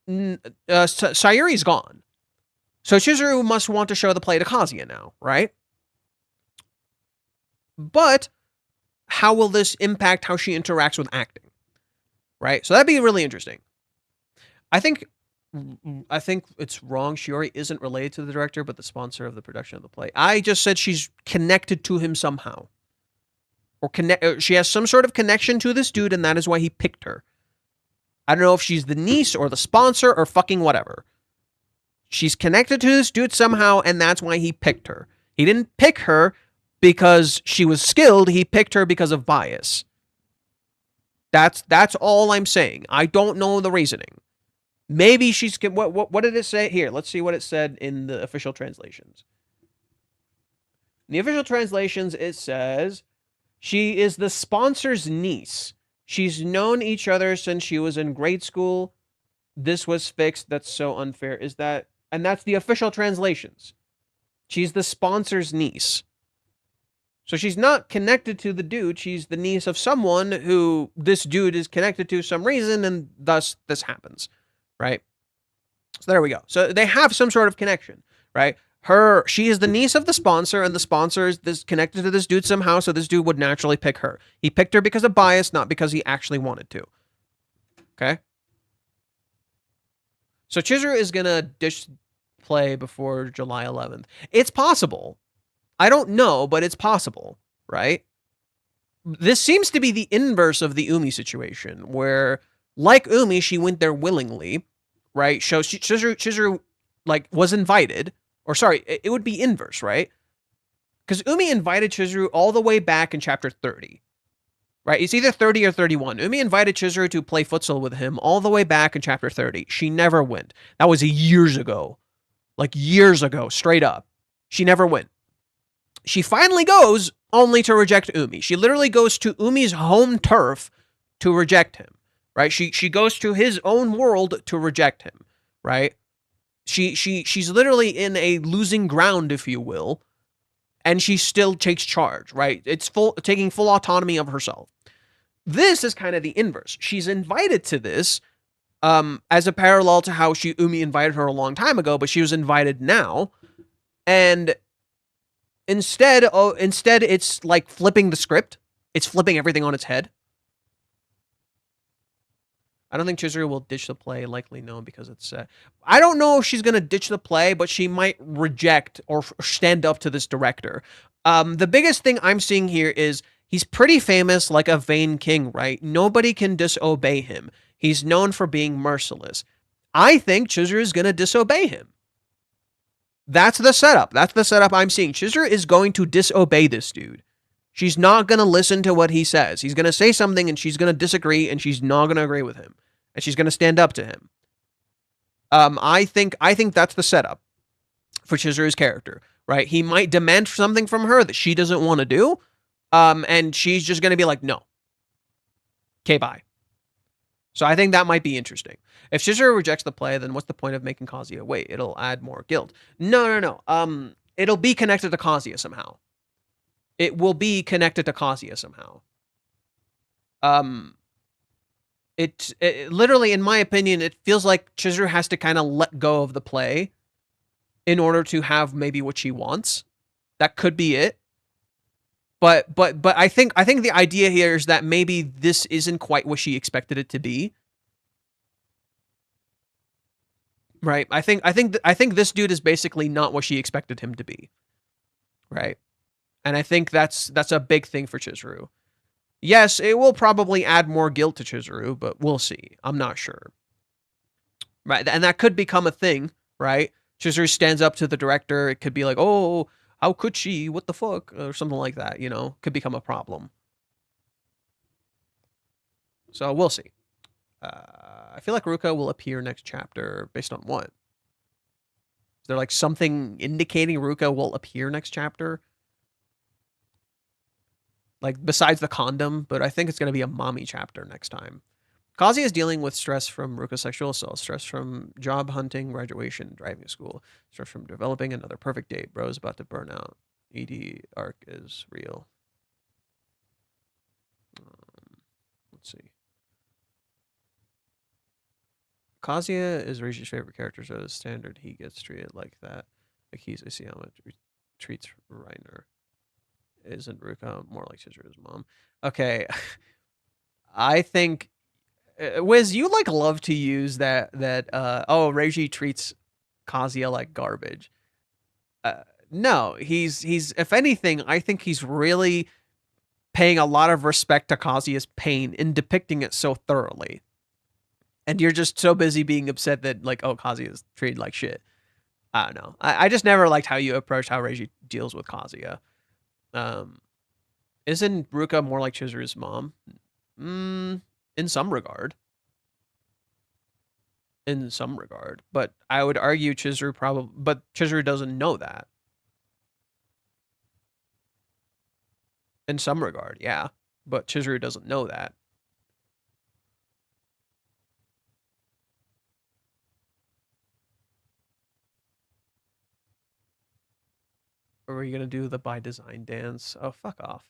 Sayuri's gone. So Chizuru must want to show the play to Kazuya now, right? But how will this impact how she interacts with acting? Right? So that'd be really interesting. I think it's wrong. Shiori isn't related to the director, but the sponsor of the production of the play. I just said she's connected to him somehow. or connect. She has some sort of connection to this dude, and that is why he picked her. I don't know if she's the niece or the sponsor or fucking whatever. She's connected to this dude somehow, and that's why he picked her. He didn't pick her because she was skilled. He picked her because of bias. That's all I'm saying. I don't know the reasoning. Maybe she's... What did it say? Here, let's see what it said in the official translations. In the official translations, it says, she is the sponsor's niece. She's known each other since she was in grade school. This was fixed. That's so unfair. Is that... And that's the official translations. She's the sponsor's niece. So she's not connected to the dude. She's the niece of someone who this dude is connected to some reason, and thus this happens, right? So there we go. So they have some sort of connection, right? She is the niece of the sponsor, and the sponsor is connected to this dude somehow, so this dude would naturally pick her. He picked her because of bias, not because he actually wanted to. Okay? So Chizuru is going to ditch play before July 11th. It's possible. I don't know, but it's possible, right? This seems to be the inverse of the Umi situation, where, like Umi, she went there willingly, right? So Chizuru, like, was invited. Or sorry, it would be inverse, right? Because Umi invited Chizuru all the way back in chapter 30. Right? It's either 30 or 31. Umi invited Chizuru to play futsal with him all the way back in chapter 30. She never went. That was years ago. Like years ago, straight up. She never went. She finally goes only to reject Umi. She literally goes to Umi's home turf to reject him. Right? She goes to his own world to reject him. Right? She's literally in a losing ground, if you will. And she still takes charge, right? It's taking full autonomy of herself. This is kind of the inverse. She's invited to this as a parallel to how Umi invited her a long time ago, but she was invited now. And instead it's like flipping the script. It's flipping everything on its head. I don't think Chizuru will ditch the play. Likely no, because it's... I don't know if she's going to ditch the play, but she might reject or stand up to this director. The biggest thing I'm seeing here is he's pretty famous, like a vain king, right? Nobody can disobey him. He's known for being merciless. I think Chizuru is going to disobey him. That's the setup. That's the setup I'm seeing. Chizuru is going to disobey this dude. She's not going to listen to what he says. He's going to say something and she's going to disagree and she's not going to agree with him. And she's going to stand up to him. I think that's the setup for Chizuru's character, right? He might demand something from her that she doesn't want to do. And she's just going to be like, no. Okay, bye. So I think that might be interesting. If Chizuru rejects the play, then what's the point of making Kazuya wait? It'll add more guilt. No. It'll be connected to Kazuya somehow. It will be connected to Kazuya somehow. It literally, in my opinion, it feels like Chizuru has to kind of let go of the play in order to have maybe what she wants. That could be it. But I think the idea here is that maybe this isn't quite what she expected it to be. Right? I think this dude is basically not what she expected him to be. Right? And I think that's a big thing for Chizuru. Yes, it will probably add more guilt to Chizuru, but we'll see. I'm not sure. Right, and that could become a thing, right? Chizuru stands up to the director. It could be like, oh, how could she? What the fuck? Or something like that, you know? Could become a problem. So we'll see. I feel like Ruka will appear next chapter based on what? Is there like something indicating Ruka will appear next chapter? Like, besides the condom, but I think it's going to be a mommy chapter next time. Kazuya is dealing with stress from Ruka's sexual assault, stress from job hunting, graduation, driving school, stress from developing another perfect date. Bro's about to burn out. ED arc is real. Let's see. Kazuya is Reiji's favorite character, so it's standard he gets treated like that. Like he's Isayama treats Reiner. Isn't Ruka more like Chizuru's mom? Okay. I think Wiz, you like love to use that Reiji treats Kazuya like garbage. No, he's if anything, I think he's really paying a lot of respect to Kazuya's pain in depicting it so thoroughly. And you're just so busy being upset that, like, oh, Kazuya's treated like shit. I don't know. I just never liked how you approached how Reiji deals with Kazuya. Isn't Ruka more like Chizuru's mom? In some regard. In some regard. But I would argue Chizuru probably... But Chizuru doesn't know that. In some regard, yeah. But Chizuru doesn't know that. Or are you going to do the by design dance? Oh, fuck off.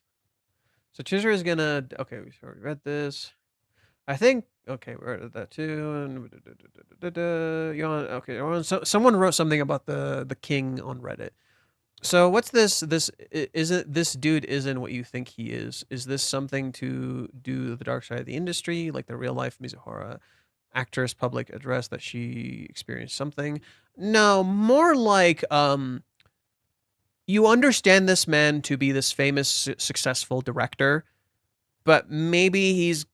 So Chizuru is going to... Okay, we already read this. I think... Okay, we read that too. Okay, someone wrote something about the king on Reddit. So what's this? This dude isn't what you think he is. Is this something to do the dark side of the industry, like the real life Mizuhara actress public address that she experienced something? No, more like you understand this man to be this famous, successful director, but maybe he's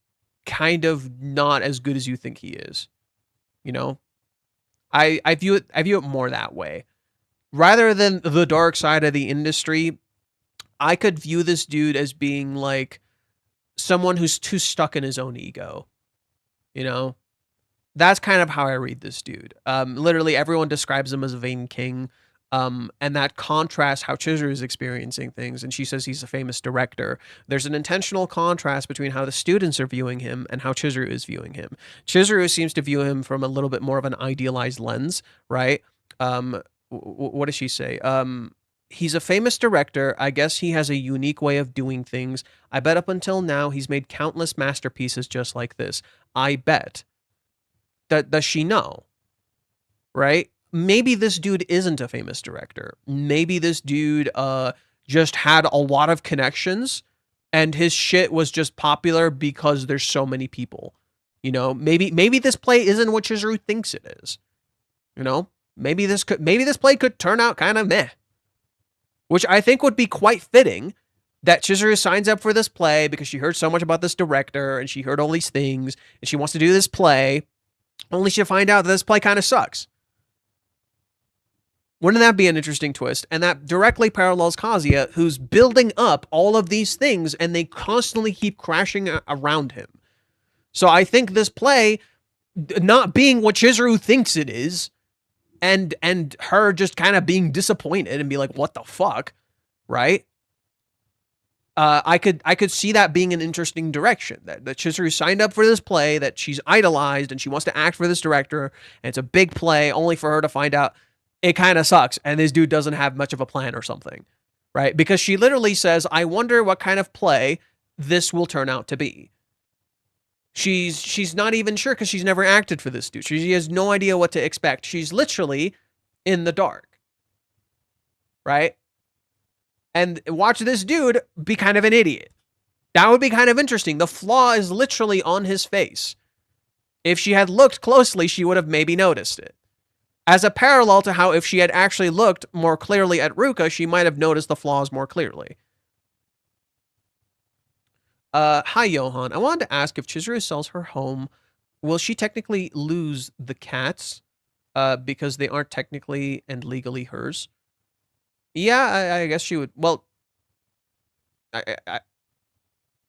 kind of not as good as you think he is. You know, I view it more that way. Rather than the dark side of the industry, I could view this dude as being like someone who's too stuck in his own ego. You know? That's kind of how I read this dude. Literally, everyone describes him as a vain king. And that contrasts how Chizuru is experiencing things. And she says he's a famous director. There's an intentional contrast between how the students are viewing him and how Chizuru is viewing him. Chizuru seems to view him from a little bit more of an idealized lens, right? What does she say? He's a famous director. I guess he has a unique way of doing things. I bet up until now he's made countless masterpieces just like this. I bet. Does she know? Right? Maybe this dude isn't a famous director. Maybe this dude just had a lot of connections and his shit was just popular because there's so many people. You know, maybe this play isn't what Chizuru thinks it is. You know? Maybe this play could turn out kind of meh. Which I think would be quite fitting that Chizuru signs up for this play because she heard so much about this director and she heard all these things and she wants to do this play, only to find out that this play kind of sucks. Wouldn't that be an interesting twist? And that directly parallels Kazuya, who's building up all of these things and they constantly keep crashing around him. So I think this play, not being what Chizuru thinks it is, and her just kind of being disappointed and be like, what the fuck, right? I could see that being an interesting direction, that Chizuru signed up for this play, that she's idolized and she wants to act for this director, and it's a big play only for her to find out it kind of sucks and this dude doesn't have much of a plan or something, right? Because she literally says, I wonder what kind of play this will turn out to be. She's not even sure because she's never acted for this dude. She has no idea what to expect. She's literally in the dark, right? And watch this dude be kind of an idiot. That would be kind of interesting. The flaw is literally on his face. If she had looked closely, she would have maybe noticed it. As a parallel to how if she had actually looked more clearly at Ruka, she might have noticed the flaws more clearly. Hi, Johan. I wanted to ask if Chizuru sells her home, will she technically lose the cats because they aren't technically and legally hers? Yeah, I guess she would. Well,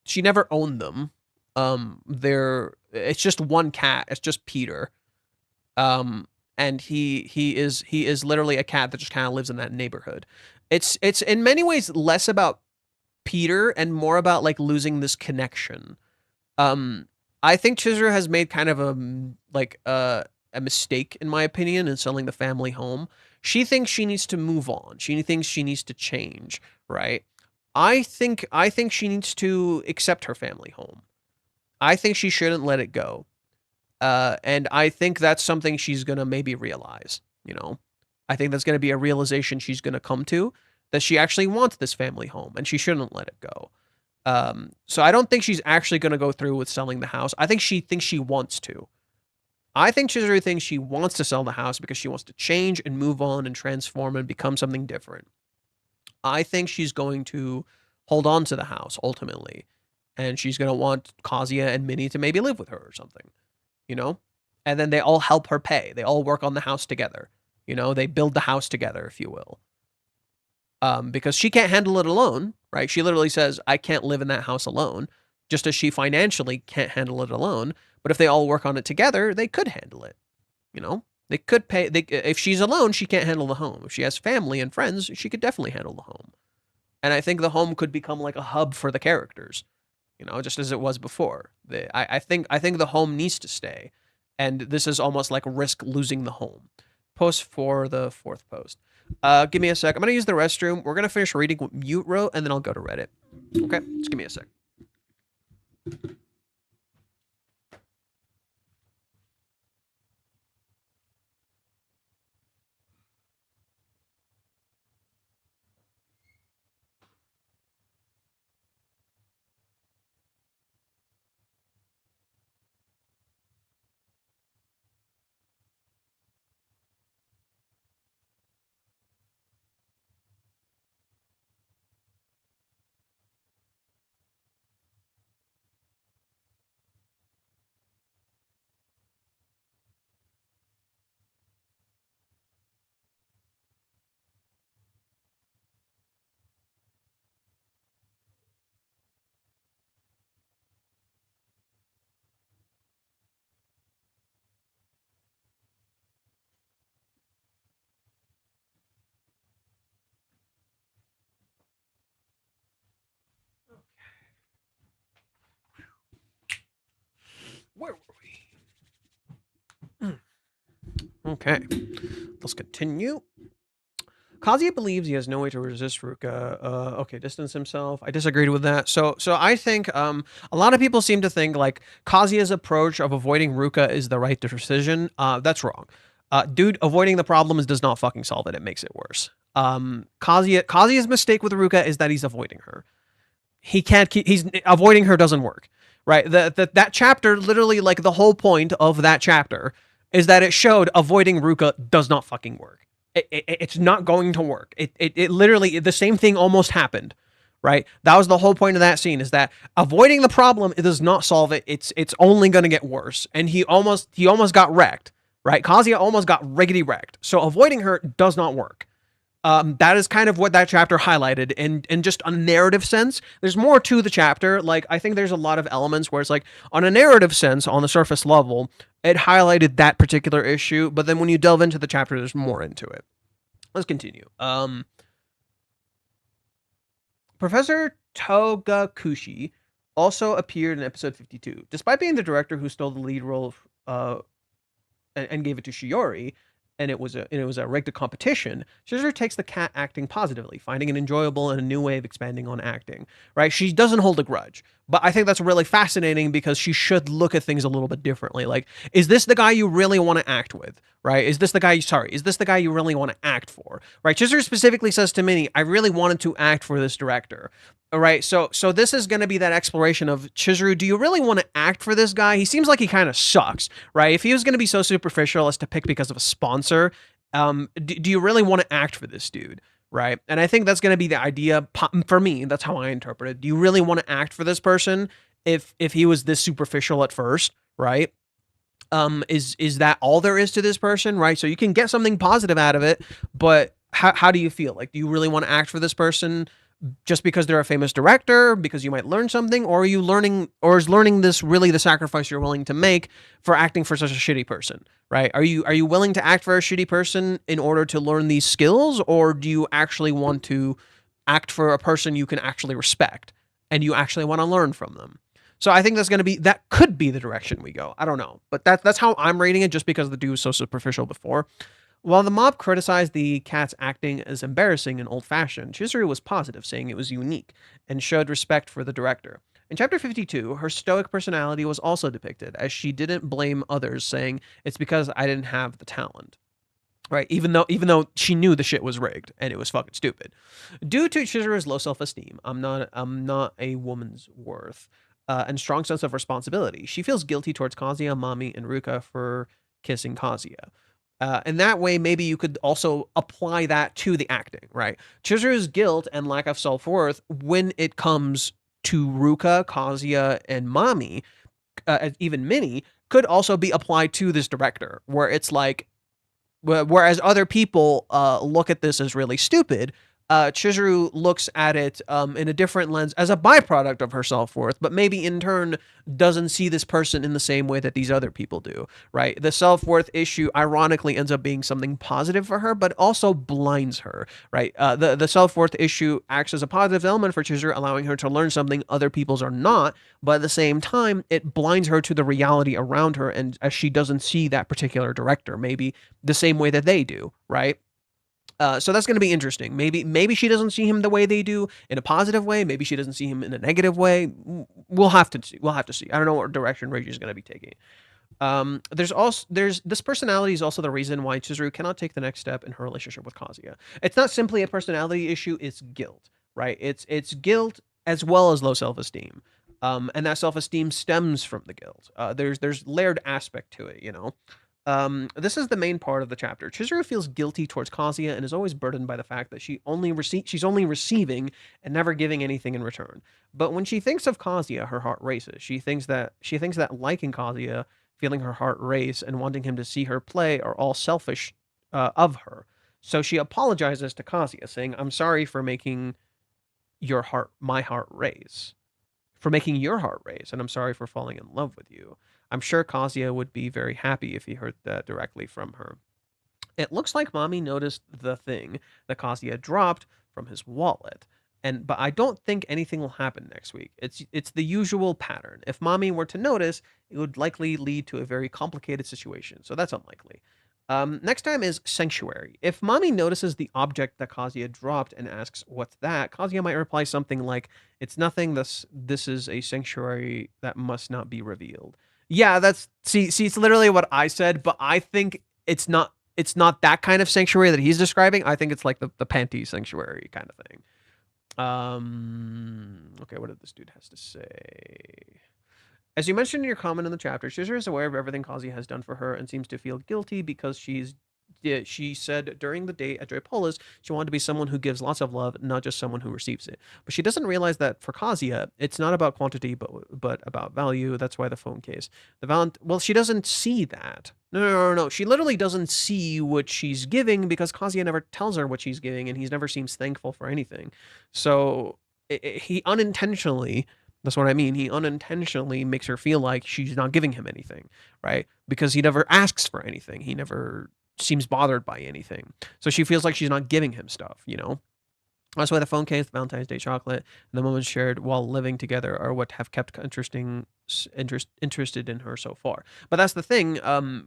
she never owned them. It's just one cat. It's just Peter. And he is literally a cat that just kind of lives in that neighborhood. It's in many ways less about Peter and more about like losing this connection. I think Chizuru has made kind of a mistake, in my opinion, in selling the family home. She thinks she needs to move on. She thinks she needs to change, right? I think she needs to accept her family home. I think she shouldn't let it go. And I think that's something she's going to maybe realize, you know? I think that's going to be a realization she's going to come to, that she actually wants this family home and she shouldn't let it go. So I don't think she's actually going to go through with selling the house. I think she thinks she wants to. I think Chizuru thinks she wants to sell the house because she wants to change and move on and transform and become something different. I think she's going to hold on to the house ultimately. And she's going to want Kazuya and Minnie to maybe live with her or something, you know? And then they all help her pay. They all work on the house together. You know, they build the house together, if you will. Because she can't handle it alone, right? She literally says, I can't live in that house alone, just as she financially can't handle it alone. But if they all work on it together, they could handle it. You know, they could pay. If she's alone, she can't handle the home. If she has family and friends, she could definitely handle the home. And I think the home could become like a hub for the characters, you know, just as it was before. I think the home needs to stay, and this is almost like risk losing the home. Post for the 4th post. Give me a sec. I'm gonna use the restroom. We're gonna finish reading what Mute wrote, and then I'll go to Reddit. Okay, just give me a sec. Where were we? Okay, let's continue. Kazuya believes he has no way to resist Ruka. Okay, distance himself. I disagreed with that. So I think a lot of people seem to think like Kazuya's approach of avoiding Ruka is the right decision. That's wrong. Dude, avoiding the problems does not fucking solve it. It makes it worse. Kazuya's mistake with Ruka is that he's avoiding her. He can't keep. He's avoiding her doesn't work. Right. That chapter, literally, like the whole point of that chapter is that it showed avoiding Ruka does not fucking work. It's not going to work. It literally, the same thing almost happened, right? That was the whole point of that scene, is that avoiding the problem, it does not solve it. It's only going to get worse. And he almost got wrecked, right? Kazuya almost got riggedy wrecked. So avoiding her does not work. That is kind of what that chapter highlighted. And in just a narrative sense, there's more to the chapter. Like, I think there's a lot of elements where it's like, on a narrative sense, on the surface level, it highlighted that particular issue. But then when you delve into the chapter, there's more into it. Let's continue. Professor Togakushi also appeared in episode 52. Despite being the director who stole the lead role and gave it to Shiori, and it was a rigged competition, Chizuru takes the cat acting positively, finding it enjoyable and a new way of expanding on acting. Right? She doesn't hold a grudge, but I think that's really fascinating because she should look at things a little bit differently. Like, is this the guy you really want to act with? Right? Is this the guy you really want to act for? Right? Chizuru specifically says to Minnie, I really wanted to act for this director. All right, so this is going to be that exploration of Chizuru. Do you really want to act for this guy? He seems like he kind of sucks, right? If he was going to be so superficial as to pick because of a sponsor, do you really want to act for this dude, right? And I think that's going to be the idea for me. That's how I interpret it. Do you really want to act for this person if he was this superficial at first, right? Is that all there is to this person, right? So you can get something positive out of it, but how do you feel? Like, do you really want to act for this person just because they're a famous director, because you might learn something, or is learning this really the sacrifice you're willing to make for acting for such a shitty person, right? Are you willing to act for a shitty person in order to learn these skills, or do you actually want to act for a person you can actually respect and you actually want to learn from them? So I think that could be the direction we go. I don't know, but that's how I'm rating it, just because the dude was so superficial before. While the mob criticized the cat's acting as embarrassing and old-fashioned, Chizuru was positive, saying it was unique, and showed respect for the director. In Chapter 52, her stoic personality was also depicted, as she didn't blame others, saying, it's because I didn't have the talent. Right, even though she knew the shit was rigged, and it was fucking stupid. Due to Chizuru's low self-esteem, I'm not a woman's worth, and strong sense of responsibility, she feels guilty towards Kazuya, Mami, and Ruka for kissing Kazuya. And that way, maybe you could also apply that to the acting, right? Chizuru's guilt and lack of self-worth when it comes to Ruka, Kazuya, and Mami, even Minnie, could also be applied to this director, where it's like, whereas other people look at this as really stupid, Chizuru looks at it in a different lens as a byproduct of her self-worth, but maybe in turn doesn't see this person in the same way that these other people do, right? The self-worth issue ironically ends up being something positive for her, but also blinds her, right? The self-worth issue acts as a positive element for Chizuru, allowing her to learn something other people's are not, but at the same time, it blinds her to the reality around her, and as she doesn't see that particular director, maybe the same way that they do, right? So that's going to be interesting. Maybe she doesn't see him the way they do in a positive way. Maybe she doesn't see him in a negative way. We'll have to see. We'll have to see. I don't know what direction Reiji is going to be taking. There's this personality is also the reason why Chizuru cannot take the next step in her relationship with Kazuya. It's not simply a personality issue. It's guilt, right? It's guilt as well as low self-esteem. And that self-esteem stems from the guilt. There's layered aspect to it, you know. This is the main part of the chapter. Chizuru feels guilty towards Kazuya and is always burdened by the fact that she's only receiving and never giving anything in return. But when she thinks of Kazuya, her heart races. She thinks that liking Kazuya, feeling her heart race, and wanting him to see her play are all selfish of her. So she apologizes to Kazuya, saying, "I'm sorry for making my heart race, for making your heart race, and I'm sorry for falling in love with you." I'm sure Kazuya would be very happy if he heard that directly from her. It looks like Mami noticed the thing that Kazuya dropped from his wallet, but I don't think anything will happen next week. It's the usual pattern. If Mami were to notice, it would likely lead to a very complicated situation, so that's unlikely. Next time is Sanctuary. If Mami notices the object that Kazuya dropped and asks, "What's that?" Kazuya might reply something like, "It's nothing, this is a sanctuary that must not be revealed." Yeah, it's literally what I said, but I think it's not that kind of sanctuary that he's describing. I think it's like the panty sanctuary kind of thing. Okay, what did this dude has to say? As you mentioned in your comment in the chapter, Chizuru is aware of everything Kazuya has done for her and seems to feel guilty because she said during the date at Joy Pola's she wanted to be someone who gives lots of love, not just someone who receives it. But she doesn't realize that for Kazuya, it's not about quantity, but about value. That's why the phone case. Well, she doesn't see that. No. She literally doesn't see what she's giving because Kazuya never tells her what she's giving, and he never seems thankful for anything. So he unintentionally. That's what I mean. He unintentionally makes her feel like she's not giving him anything, right? Because he never asks for anything. He never seems bothered by anything. So she feels like she's not giving him stuff, you know? That's why the phone case, the Valentine's Day chocolate, and the moments shared while living together are what have kept interested in her so far. But that's the thing.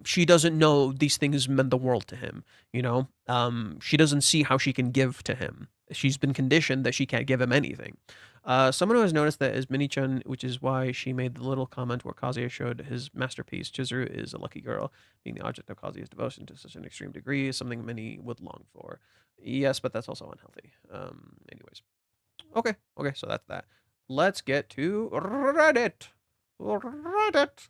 She doesn't know these things meant the world to him, you know? She doesn't see how she can give to him. She's been conditioned that she can't give him anything. Someone who has noticed that is Mini-chan, which is why she made the little comment where Kazuya showed his masterpiece. Chizuru is a lucky girl. Being the object of Kazuya's devotion to such an extreme degree is something many would long for. Yes, but that's also unhealthy. Anyways. Okay, so that's that. Let's get to Reddit. Reddit.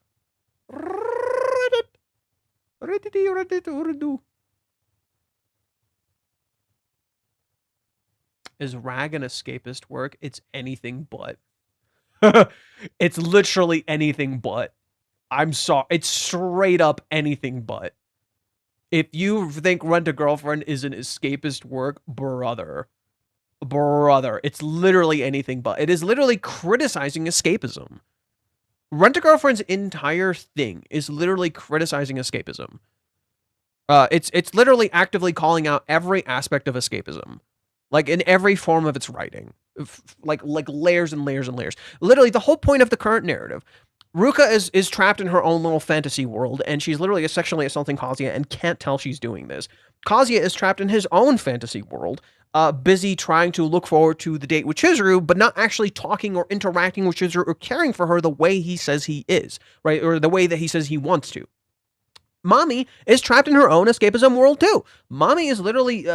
Is rag an escapist work? It's anything but. It's literally anything but. I'm sorry. It's straight up anything but. If you think Rent a Girlfriend is an escapist work, brother, it's literally anything but. It is literally criticizing escapism. Rent a Girlfriend's entire thing is literally criticizing escapism. It's literally actively calling out every aspect of escapism. Like in every form of its writing, like layers and layers and layers. Literally, the whole point of the current narrative, Ruka is trapped in her own little fantasy world, and she's literally sexually assaulting Kazuya and can't tell she's doing this. Kazuya is trapped in his own fantasy world, busy trying to look forward to the date with Chizuru, but not actually talking or interacting with Chizuru or caring for her the way he says he is, right? Or the way that he says he wants to. Mommy is trapped in her own escapism world too. Mommy is literally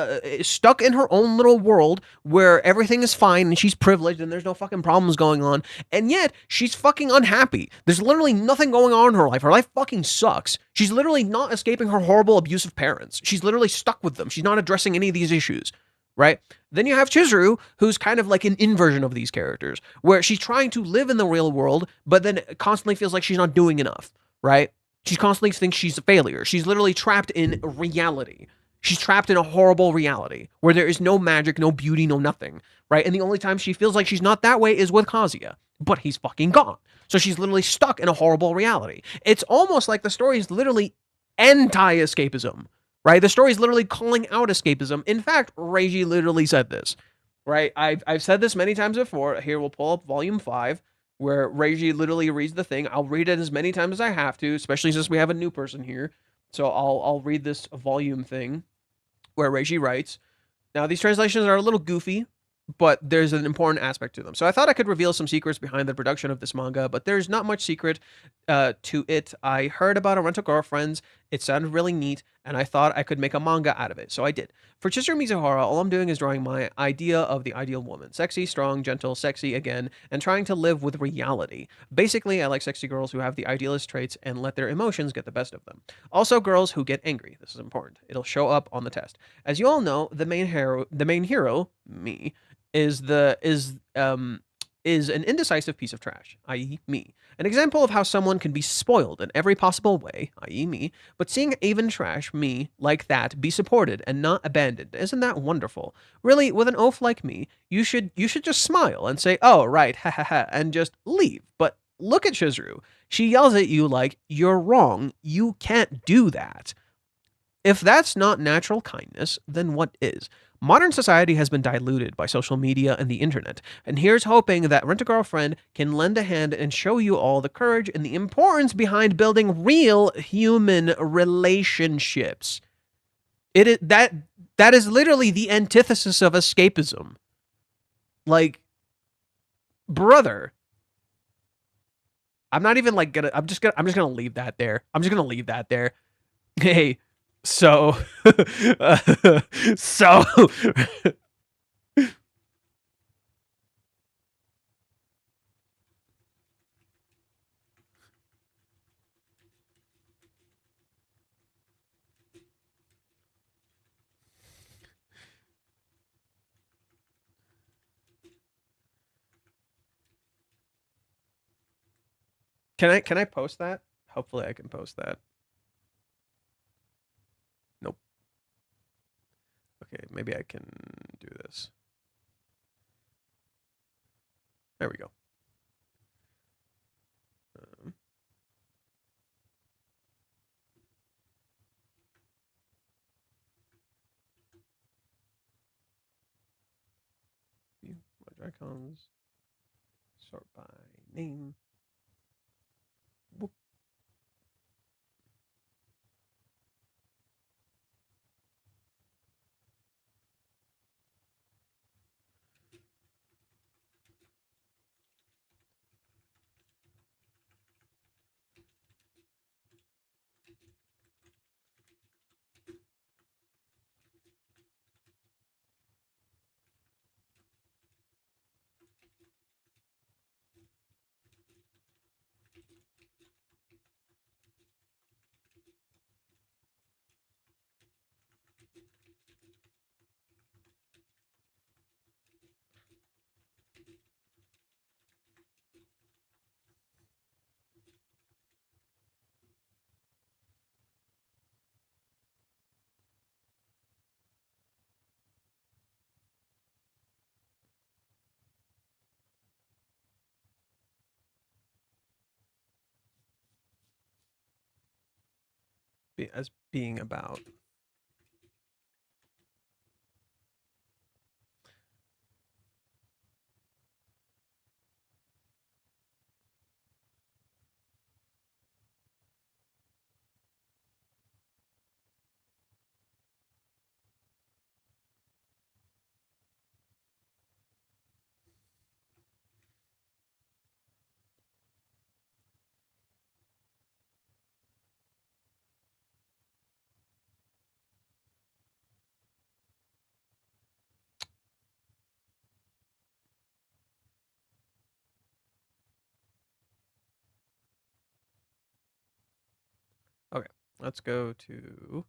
stuck in her own little world where everything is fine and she's privileged and there's no fucking problems going on. And yet she's fucking unhappy. There's literally nothing going on in her life. Her life fucking sucks. She's literally not escaping her horrible, abusive parents. She's literally stuck with them. She's not addressing any of these issues. Right? Then you have Chizuru, who's kind of like an inversion of these characters, where she's trying to live in the real world, but then constantly feels like she's not doing enough. Right? She constantly thinks she's a failure. She's literally trapped in reality. She's trapped in a horrible reality where there is no magic, no beauty, no nothing, right? And the only time she feels like she's not that way is with Kazuya, but he's fucking gone. So she's literally stuck in a horrible reality. It's almost like the story is literally anti-escapism, right? The story is literally calling out escapism. In fact, Reiji literally said this, right? I've said this many times before. Here, we'll pull up volume 5, where Reiji literally reads the thing. I'll read it as many times as I have to, especially since we have a new person here. So I'll read this volume thing where Reiji writes, now, these translations are a little goofy, but there's an important aspect to them. So I thought I could reveal some secrets behind the production of this manga, but there's not much secret to it. I heard about a rental girlfriends. It sounded really neat, and I thought I could make a manga out of it, so I did. For Chizuru Mizuhara, all I'm doing is drawing my idea of the ideal woman. Sexy, strong, gentle, sexy again, and trying to live with reality. Basically, I like sexy girls who have the idealist traits and let their emotions get the best of them. Also, girls who get angry. This is important. It'll show up on the test. As you all know, the main hero, me, is an indecisive piece of trash, i.e. me. An example of how someone can be spoiled in every possible way, i.e. me, but seeing even trash, me, like that, be supported and not abandoned. Isn't that wonderful? Really, with an oaf like me, you should just smile and say, oh, right, ha ha ha, and just leave. But look at Chizuru. She yells at you like, you're wrong, you can't do that. If that's not natural kindness, then what is? Modern society has been diluted by social media and the internet, and here's hoping that Rent-A-Girlfriend can lend a hand and show you all the courage and the importance behind building real human relationships. It is that is literally the antithesis of escapism. Like, brother, I'm not even like gonna. I'm just gonna leave that there. I'm just gonna leave that there. Hey, so, so, can I post that? Hopefully, I can post that. Nope. Okay, maybe I can do this. There we go. Um, Merge icons. Sort by name. Whoop. As being about. Let's go to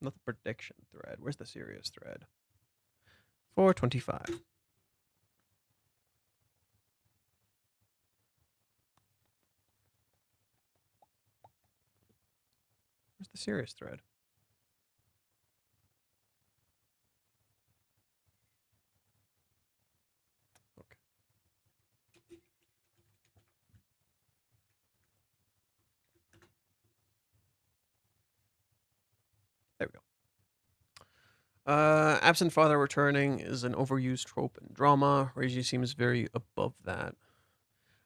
not the prediction thread. Where's the serious thread? 425. Where's the serious thread? Okay. There we go. Absent father returning is an overused trope in drama. Reiji seems very above that.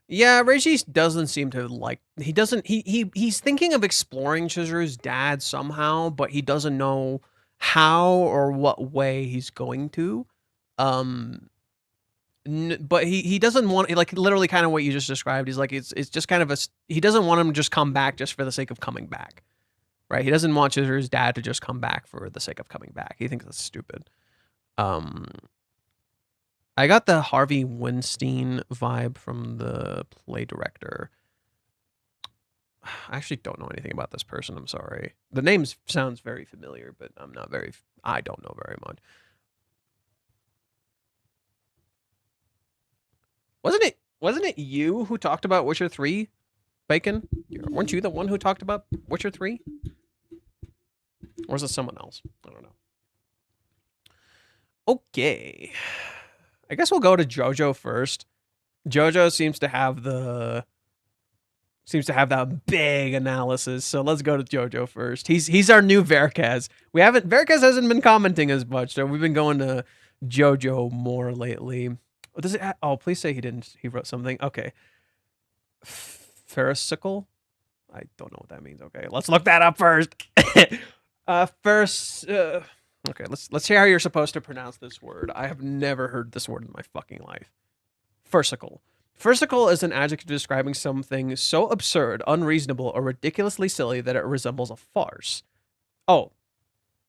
Yeah, Reiji doesn't seem to like. He doesn't. He's thinking of exploring Chizuru's dad somehow, but he doesn't know how or what way he's going to. But he doesn't want, like, literally kind of what you just described. He's like, it's just kind of a. He doesn't want him to just come back just for the sake of coming back, right? He doesn't want Chizuru's dad to just come back for the sake of coming back. He thinks that's stupid. I got the Harvey Weinstein vibe from the play director. I actually don't know anything about this person. I'm sorry. The name sounds very familiar, but I don't know very much. Wasn't it you who talked about Witcher 3, Bacon? Weren't you the one who talked about Witcher 3? Or is it someone else? I don't know. Okay. I guess we'll go to JoJo first. JoJo seems to have that big analysis, so let's go to JoJo first. He's our new Varicus. Varicus hasn't been commenting as much, so we've been going to JoJo more lately. What does it? Oh, please say he didn't. He wrote something. Okay. Faricical? I don't know what that means. Okay, let's look that up first. Okay, let's hear how you're supposed to pronounce this word. I have never heard this word in my fucking life. Farcical. Farcical is an adjective describing something so absurd, unreasonable, or ridiculously silly that it resembles a farce. Oh,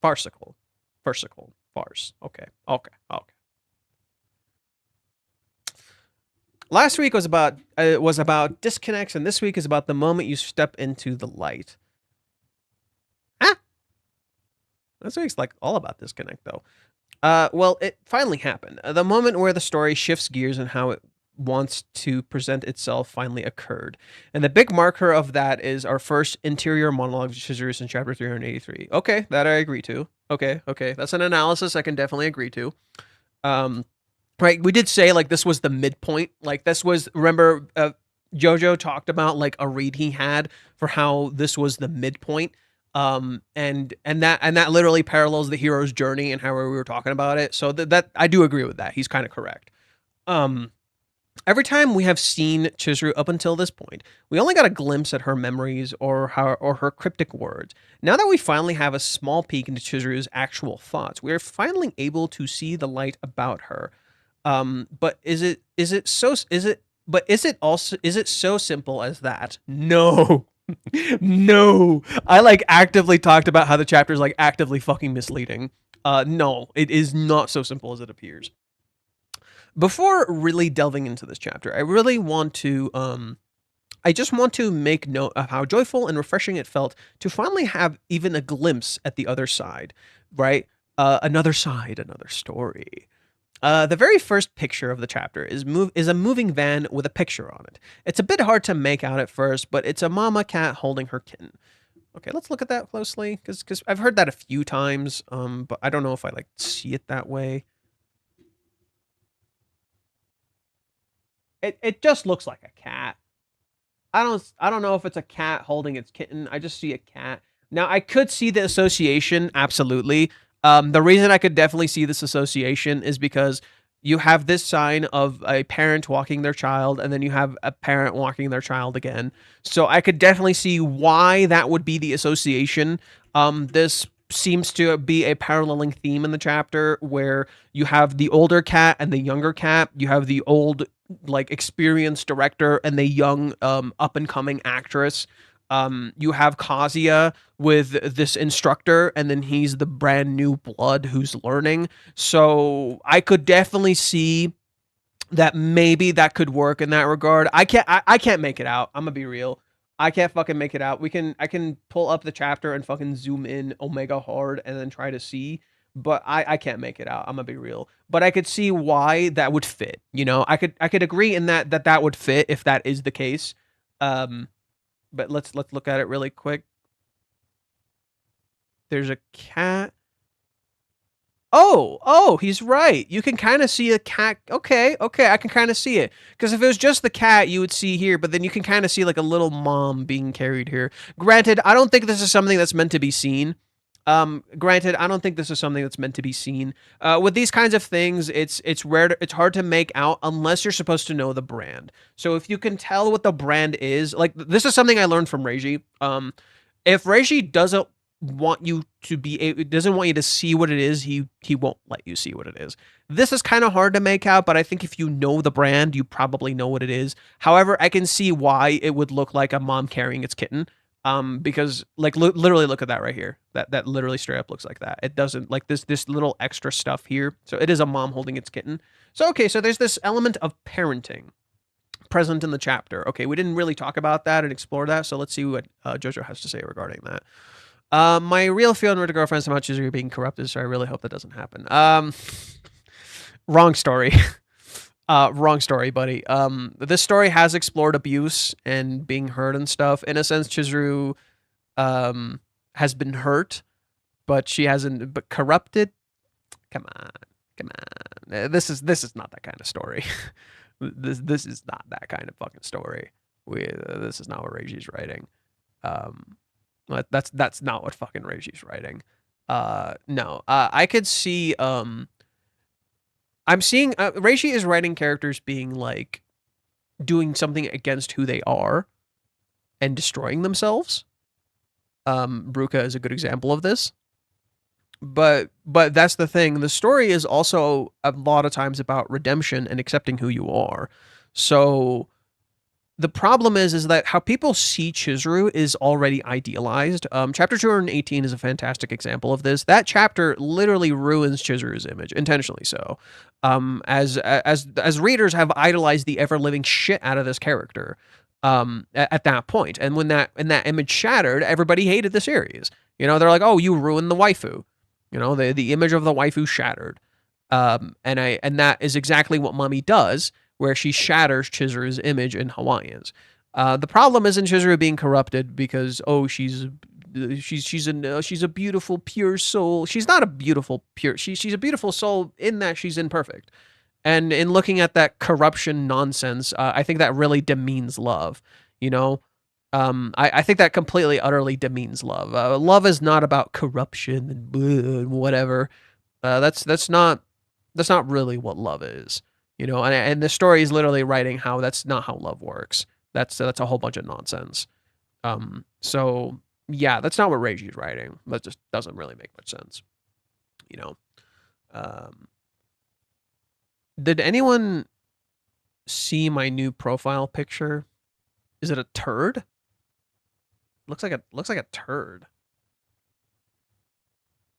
farcical. Farcical. Farce. Okay. Last week was about disconnects, and this week is about the moment you step into the light. This week's like all about disconnect, though. Well, it finally happened. The moment where the story shifts gears and how it wants to present itself finally occurred. And the big marker of that is our first interior monologue of Chizuru in chapter 383. Okay, that I agree to. Okay. That's an analysis I can definitely agree to. Right, we did say, like, this was the midpoint. Like, this was, remember, JoJo talked about, like, a read he had for how this was the midpoint. And that literally parallels the hero's journey and how we were talking about it. So that I do agree with that. He's kind of correct. Every time we have seen Chizuru up until this point, we only got a glimpse at her memories or her cryptic words. Now that we finally have a small peek into Chizuru's actual thoughts, we are finally able to see the light about her. But is it so simple as that? No. No. I like actively talked about how the chapter is like actively fucking misleading. No, it is not so simple as it appears. Before really delving into this chapter, I really want to I just want to make note of how joyful and refreshing it felt to finally have even a glimpse at the other side, right? Another side, another story. The very first picture of the chapter is a moving van with a picture on it. It's a bit hard to make out at first, but it's a mama cat holding her kitten. Okay, let's look at that closely, because I've heard that a few times, but I don't know if I like see it that way. It just looks like a cat. I don't know if it's a cat holding its kitten. I just see a cat. Now, I could see the association, absolutely. The reason I could definitely see this association is because you have this sign of a parent walking their child, and then you have a parent walking their child again. So I could definitely see why that would be the association. This seems to be a paralleling theme in the chapter where you have the older cat and the younger cat. You have the old, like, experienced director and the young, up-and-coming actress. You have Kazuya with this instructor, and then he's the brand new blood who's learning. So I could definitely see that maybe that could work in that regard. I can't make it out. I'm gonna be real. I can't fucking make it out. I can pull up the chapter and fucking zoom in omega hard and then try to see, but I can't make it out. I'm gonna be real. But I could see why that would fit. You know, I could agree in that would fit if that is the case. Um, but let's look at it really quick. There's a cat. Oh, he's right. You can kind of see a cat. Okay, I can kind of see it. Because if it was just the cat, you would see here, but then you can kind of see like a little mom being carried here. Granted, I don't think this is something that's meant to be seen. Granted, I don't think this is something that's meant to be seen. With these kinds of things, it's rare. It's hard to make out unless you're supposed to know the brand. So if you can tell what the brand is, like this is something I learned from Reiji. If Reiji doesn't want you to be it doesn't want you to see what it is, he won't let you see what it is. This is kind of hard to make out, but I think if you know the brand, you probably know what it is. However, I can see why it would look like a mom carrying its kitten. Because like literally look at that right here. That literally straight up looks like that. It doesn't like this little extra stuff here. So it is a mom holding its kitten. So okay, so there's this element of parenting present in the chapter. Okay, we didn't really talk about that and explore that, so let's see what Jojo has to say regarding that. My real feeling with a girlfriend somehow choosing being corrupted, so I really hope that doesn't happen. Wrong story. Wrong story, buddy. This story has explored abuse and being hurt and stuff. In a sense, Chizuru has been hurt, but she hasn't. But corrupted. Come on, come on. This is not that kind of story. this is not that kind of fucking story. This is not what Reiji's writing. That's not what fucking Reiji's writing. No. I could see. I'm seeing Reishi is writing characters being like doing something against who they are and destroying themselves. Ruka is a good example of this. But that's the thing. The story is also a lot of times about redemption and accepting who you are. So the problem is that how people see Chizuru is already idealized. Chapter 218 is a fantastic example of this. That chapter literally ruins Chizuru's image, intentionally so. As readers have idolized the ever living shit out of this character at that point, and when that image shattered, everybody hated the series. You know, they're like, "Oh, you ruined the waifu." You know, the image of the waifu shattered, and that is exactly what Mummy does, where she shatters Chizuru's image in Hawaiians. The problem isn't Chizuru being corrupted because she's a beautiful pure soul. She's not a beautiful pure. She's a beautiful soul in that she's imperfect. And in looking at that corruption nonsense, I think that really demeans love. You know, I think that completely utterly demeans love. Love is not about corruption and whatever. That's not really what love is. You know, and the story is literally writing how that's not how love works. That's a whole bunch of nonsense. So yeah, that's not what Reiji's writing. That just doesn't really make much sense. You know, did anyone see my new profile picture? Is it a turd? Looks like a turd.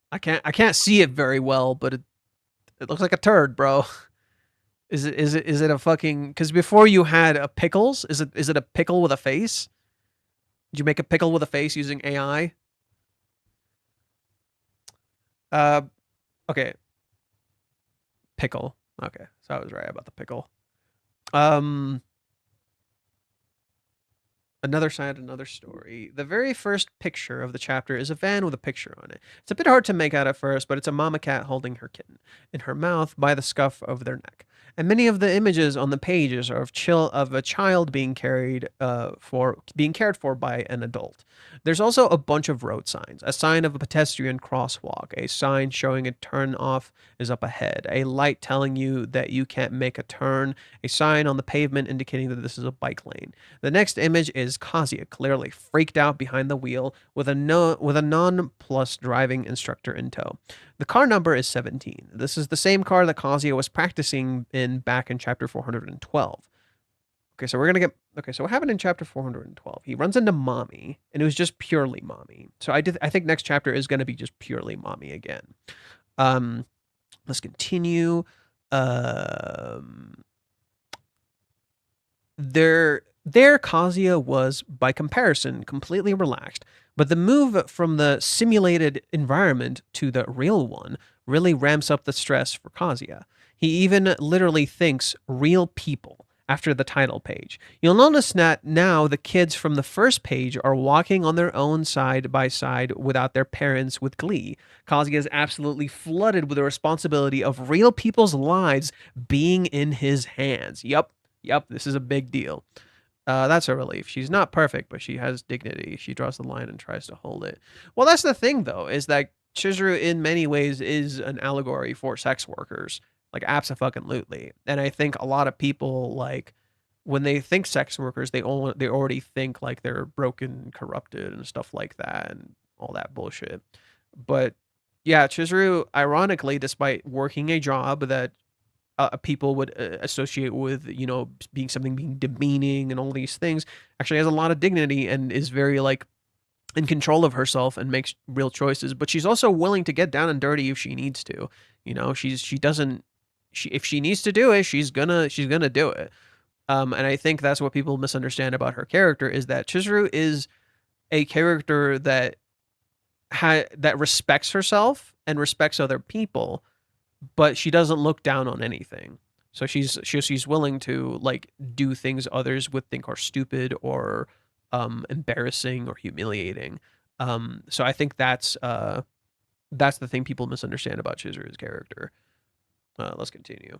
I can't see it very well, but it looks like a turd, bro. Is it a fucking? Because before you had a pickles. Is it a pickle with a face? Did you make a pickle with a face using AI? Okay. Pickle. Okay, so I was right about the pickle. Another side, another story. The very first picture of the chapter is a van with a picture on it. It's a bit hard to make out at first, but it's a mama cat holding her kitten in her mouth by the scuff of their neck. And many of the images on the pages are of a child being cared for by an adult. There's also a bunch of road signs, a sign of a pedestrian crosswalk, a sign showing a turn off is up ahead, a light telling you that you can't make a turn, a sign on the pavement indicating that this is a bike lane. The next image is Kazuya, clearly freaked out behind the wheel with a non-plus driving instructor in tow. The car number is 17. This is the same car that Kazuya was practicing in back in chapter 412. Okay, so so what happened in chapter 412? He runs into Mommy, and it was just purely Mommy. So I think next chapter is going to be just purely Mommy again. Let's continue. There There, Kazuya was, by comparison, completely relaxed, but the move from the simulated environment to the real one really ramps up the stress for Kazuya. He even literally thinks real people after the title page. You'll notice that now the kids from the first page are walking on their own side by side without their parents with glee. Kazuya is absolutely flooded with the responsibility of real people's lives being in his hands. Yep, this is a big deal. That's a relief. She's not perfect, but she has dignity. She draws the line and tries to hold it. Well, that's the thing, though, is that Chizuru, in many ways, is an allegory for sex workers. Like, abso-fucking-lutely. And I think a lot of people, like, when they think sex workers, they already think, like, they're broken, corrupted, and stuff like that, and all that bullshit. But, yeah, Chizuru, ironically, despite working a job that people would associate with, being demeaning and all these things, actually has a lot of dignity and is very, like, in control of herself and makes real choices. But she's also willing to get down and dirty if she needs to. If she needs to do it, she's gonna do it. And I think that's what people misunderstand about her character, is that Chizuru is a character that respects herself and respects other people, but she doesn't look down on anything. So she's willing to, like, do things others would think are stupid or embarrassing or humiliating. So I think that's the thing people misunderstand about Chizuru's character. Let's continue.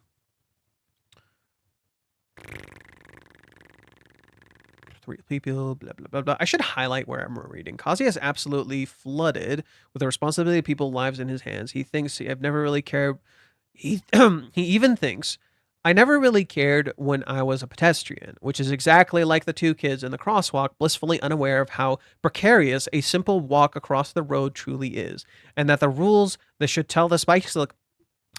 Three people, blah, blah, blah, blah. I should highlight where I'm reading. Kazuya is absolutely flooded with the responsibility of people's lives in his hands. He thinks, I've never really cared. He even thinks, I never really cared when I was a pedestrian, which is exactly like the two kids in the crosswalk, blissfully unaware of how precarious a simple walk across the road truly is, and that the rules that should tell the bicycle,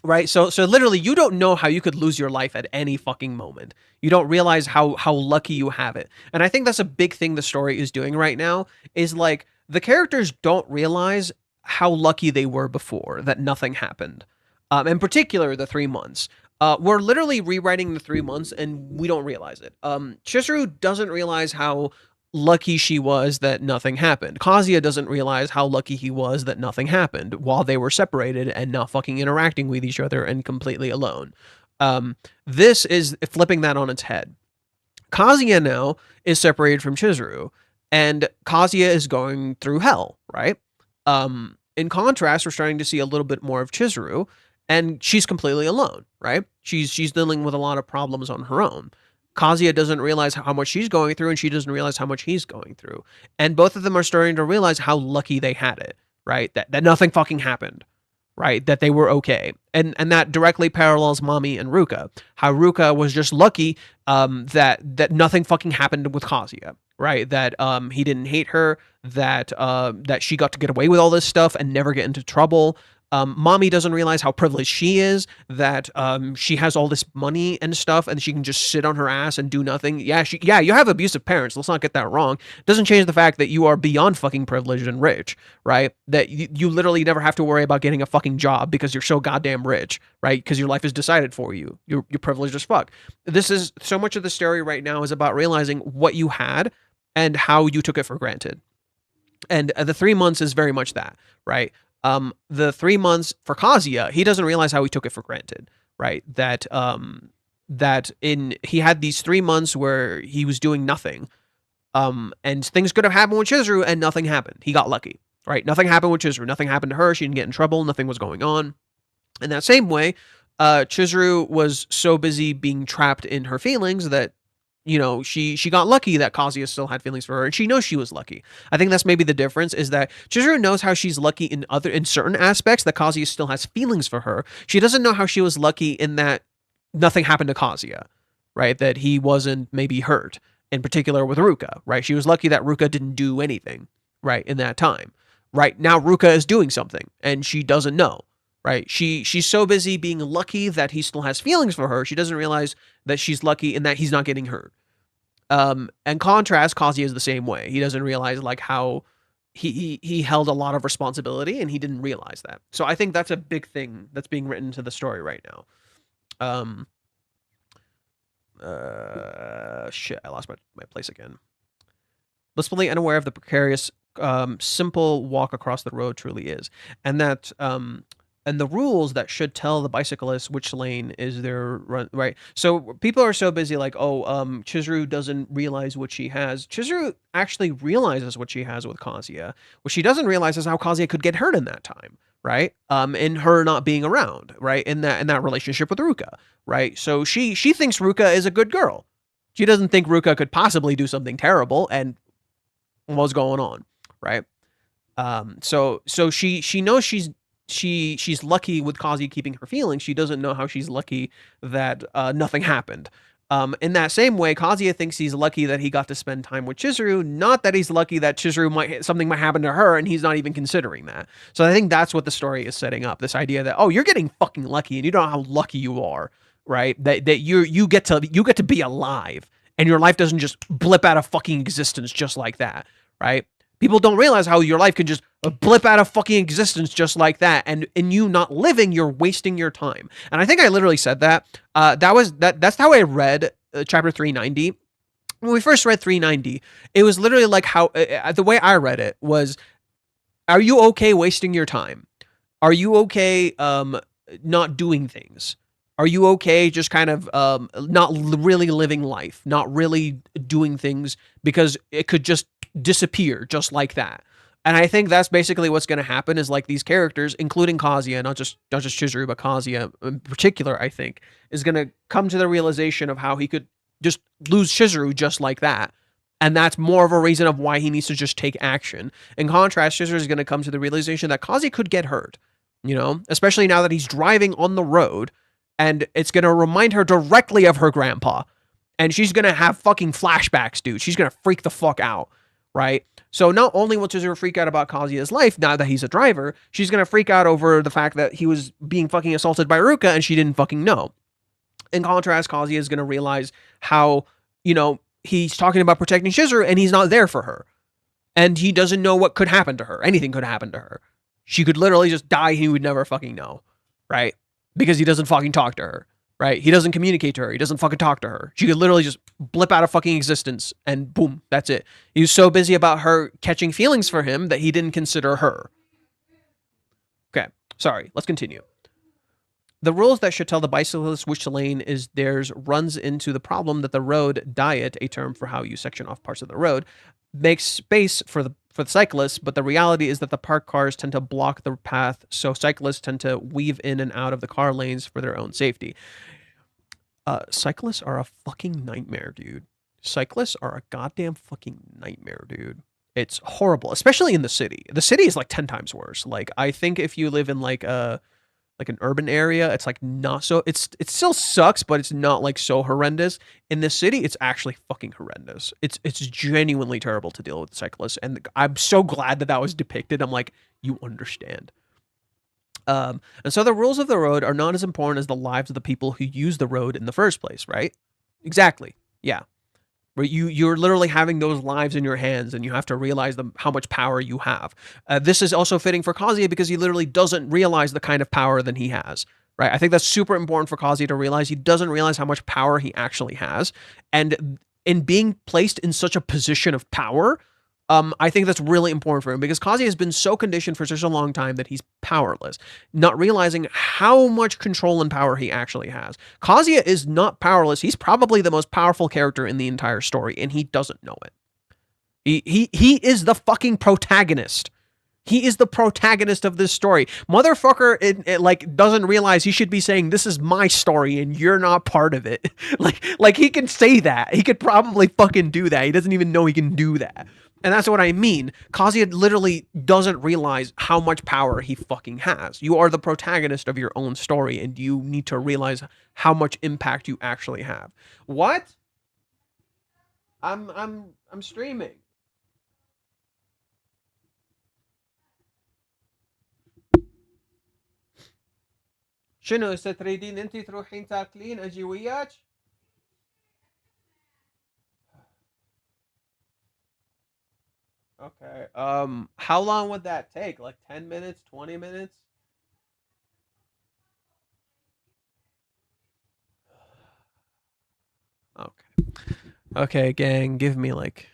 right? So literally, you don't know how you could lose your life at any fucking moment. You don't realize how lucky you have it. And I think that's a big thing the story is doing right now, is, like, the characters don't realize how lucky they were before that nothing happened. In particular, the 3 months. We're literally rewriting the 3 months, and we don't realize it. Chizuru doesn't realize how lucky she was that nothing happened. Kazuya doesn't realize how lucky he was that nothing happened while they were separated and not fucking interacting with each other and completely alone. This is flipping that on its head. Kazuya now is separated from Chizuru, and Kazuya is going through hell, right? In contrast, we're starting to see a little bit more of Chizuru, and she's completely alone, right? She's dealing with a lot of problems on her own. Kazuya doesn't realize how much she's going through, and she doesn't realize how much he's going through. And both of them are starting to realize how lucky they had it, right? That nothing fucking happened, right? That they were okay. And that directly parallels Mami and Ruka. How Ruka was just lucky that nothing fucking happened with Kazuya, right? That he didn't hate her, that she got to get away with all this stuff and never get into trouble. Mami doesn't realize how privileged she is, that she has all this money and stuff, and she can just sit on her ass and do nothing. Yeah, you have abusive parents. Let's not get that wrong. Doesn't change the fact that you are beyond fucking privileged and rich, right? That you literally never have to worry about getting a fucking job because you're so goddamn rich, right? Because your life is decided for you. You're privileged as fuck. This is so much of the story right now is about realizing what you had and how you took it for granted. And the 3 months is very much that, right? The 3 months for Kazuya, he doesn't realize how he took it for granted, right? That he had these 3 months where he was doing nothing, and things could have happened with Chizuru, and nothing happened. He got lucky, right? Nothing happened with Chizuru. Nothing happened to her. She didn't get in trouble. Nothing was going on. In that same way, Chizuru was so busy being trapped in her feelings that, she got lucky that Kazuya still had feelings for her, and she knows she was lucky. I think that's maybe the difference, is that Chizuru knows how she's lucky in certain aspects, that Kazuya still has feelings for her. She doesn't know how she was lucky in that nothing happened to Kazuya, right? That he wasn't maybe hurt, in particular with Ruka, right? She was lucky that Ruka didn't do anything, right, in that time. Right now, Ruka is doing something, and she doesn't know. Right? She's so busy being lucky that he still has feelings for her, she doesn't realize that she's lucky in that he's not getting hurt. And contrast, Kazuya is the same way. He doesn't realize, like, how he held a lot of responsibility, and he didn't realize that. So I think that's a big thing that's being written into the story right now. Shit, I lost my place again. Blissfully unaware of the precarious, simple walk across the road truly is, and that and the rules that should tell the bicyclists which lane is their run, right? So people are so busy like, oh, Chizuru doesn't realize what she has. Chizuru actually realizes what she has with Kazuya. What she doesn't realize is how Kazuya could get hurt in that time, right? In her not being around, right? In that relationship with Ruka, right? So she thinks Ruka is a good girl. She doesn't think Ruka could possibly do something terrible, and what's going on, right? So she knows she's lucky with Kazi keeping her feelings. She doesn't know how she's lucky that nothing happened. In that same way, Kazuya thinks he's lucky that he got to spend time with Chizuru, not that he's lucky that something might happen to her, and he's not even considering that. So I think that's what the story is setting up. This idea that, oh, you're getting fucking lucky, and you don't know how lucky you are, right? That you get to be alive, and your life doesn't just blip out of fucking existence just like that, right? People don't realize how your life can just blip out of fucking existence just like that, and in you not living, you're wasting your time. And I think I literally said that. That's how I read chapter 390. When we first read 390, it was literally like how the way I read it was: are you okay wasting your time? Are you okay not doing things? Are you okay just kind of not really living life, not really doing things because it could just disappear just like that? And I think that's basically what's going to happen is like these characters, including Kazuya, not just Chizuru, but Kazuya in particular, I think, is going to come to the realization of how he could just lose Chizuru just like that. And that's more of a reason of why he needs to just take action. In contrast, Chizuru is going to come to the realization that Kazuya could get hurt, especially now that he's driving on the road, and it's going to remind her directly of her grandpa. And she's going to have fucking flashbacks, dude. She's going to freak the fuck out, right? So not only will Chizuru freak out about Kazuya's life now that he's a driver, she's going to freak out over the fact that he was being fucking assaulted by Ruka and she didn't fucking know. In contrast, Kazuya is going to realize how, he's talking about protecting Chizuru and he's not there for her. And he doesn't know what could happen to her. Anything could happen to her. She could literally just die. He would never fucking know, right? Because he doesn't fucking talk to her, right? He doesn't communicate to her. He doesn't fucking talk to her. She could literally just blip out of fucking existence and boom, that's it. He was so busy about her catching feelings for him that he didn't consider her. Okay, sorry, let's continue. The rules that should tell the bicyclist which lane is theirs runs into the problem that the road diet, a term for how you section off parts of the road, makes space for the cyclists, but the reality is that the parked cars tend to block the path, so cyclists tend to weave in and out of the car lanes for their own safety. Cyclists are a fucking nightmare, dude. Cyclists are a goddamn fucking nightmare, dude. It's horrible, especially in the city. The city is like 10 times worse. Like, I think if you live in like an urban area, it's like not so, it still sucks, but it's not like so horrendous. In the city, it's actually fucking horrendous. It's genuinely terrible to deal with cyclists, and I'm so glad that was depicted. I'm like, you understand. And so the rules of the road are not as important as the lives of the people who use the road in the first place, right? Exactly. Yeah. Where you're literally having those lives in your hands, and you have to realize how much power you have. This is also fitting for Kazuya because he literally doesn't realize the kind of power that he has, right? I think that's super important for Kazuya to realize. He doesn't realize how much power he actually has. And in being placed in such a position of power, I think that's really important for him because Kazuya has been so conditioned for such a long time that he's powerless, not realizing how much control and power he actually has. Kazuya is not powerless. He's probably the most powerful character in the entire story, and he doesn't know it. He is the fucking protagonist. He is the protagonist of this story. Motherfucker, it like doesn't realize he should be saying, "This is my story and you're not part of it." like he can say that. He could probably fucking do that. He doesn't even know he can do that. And that's what I mean. Kazuya literally doesn't realize how much power he fucking has. You are the protagonist of your own story, and you need to realize how much impact you actually have. What? I'm streaming. شنو ستريدين انت تروحين تاكلين اجي وياك؟ Okay. How long would that take? Like 10 minutes, 20 minutes? Okay, gang, give me like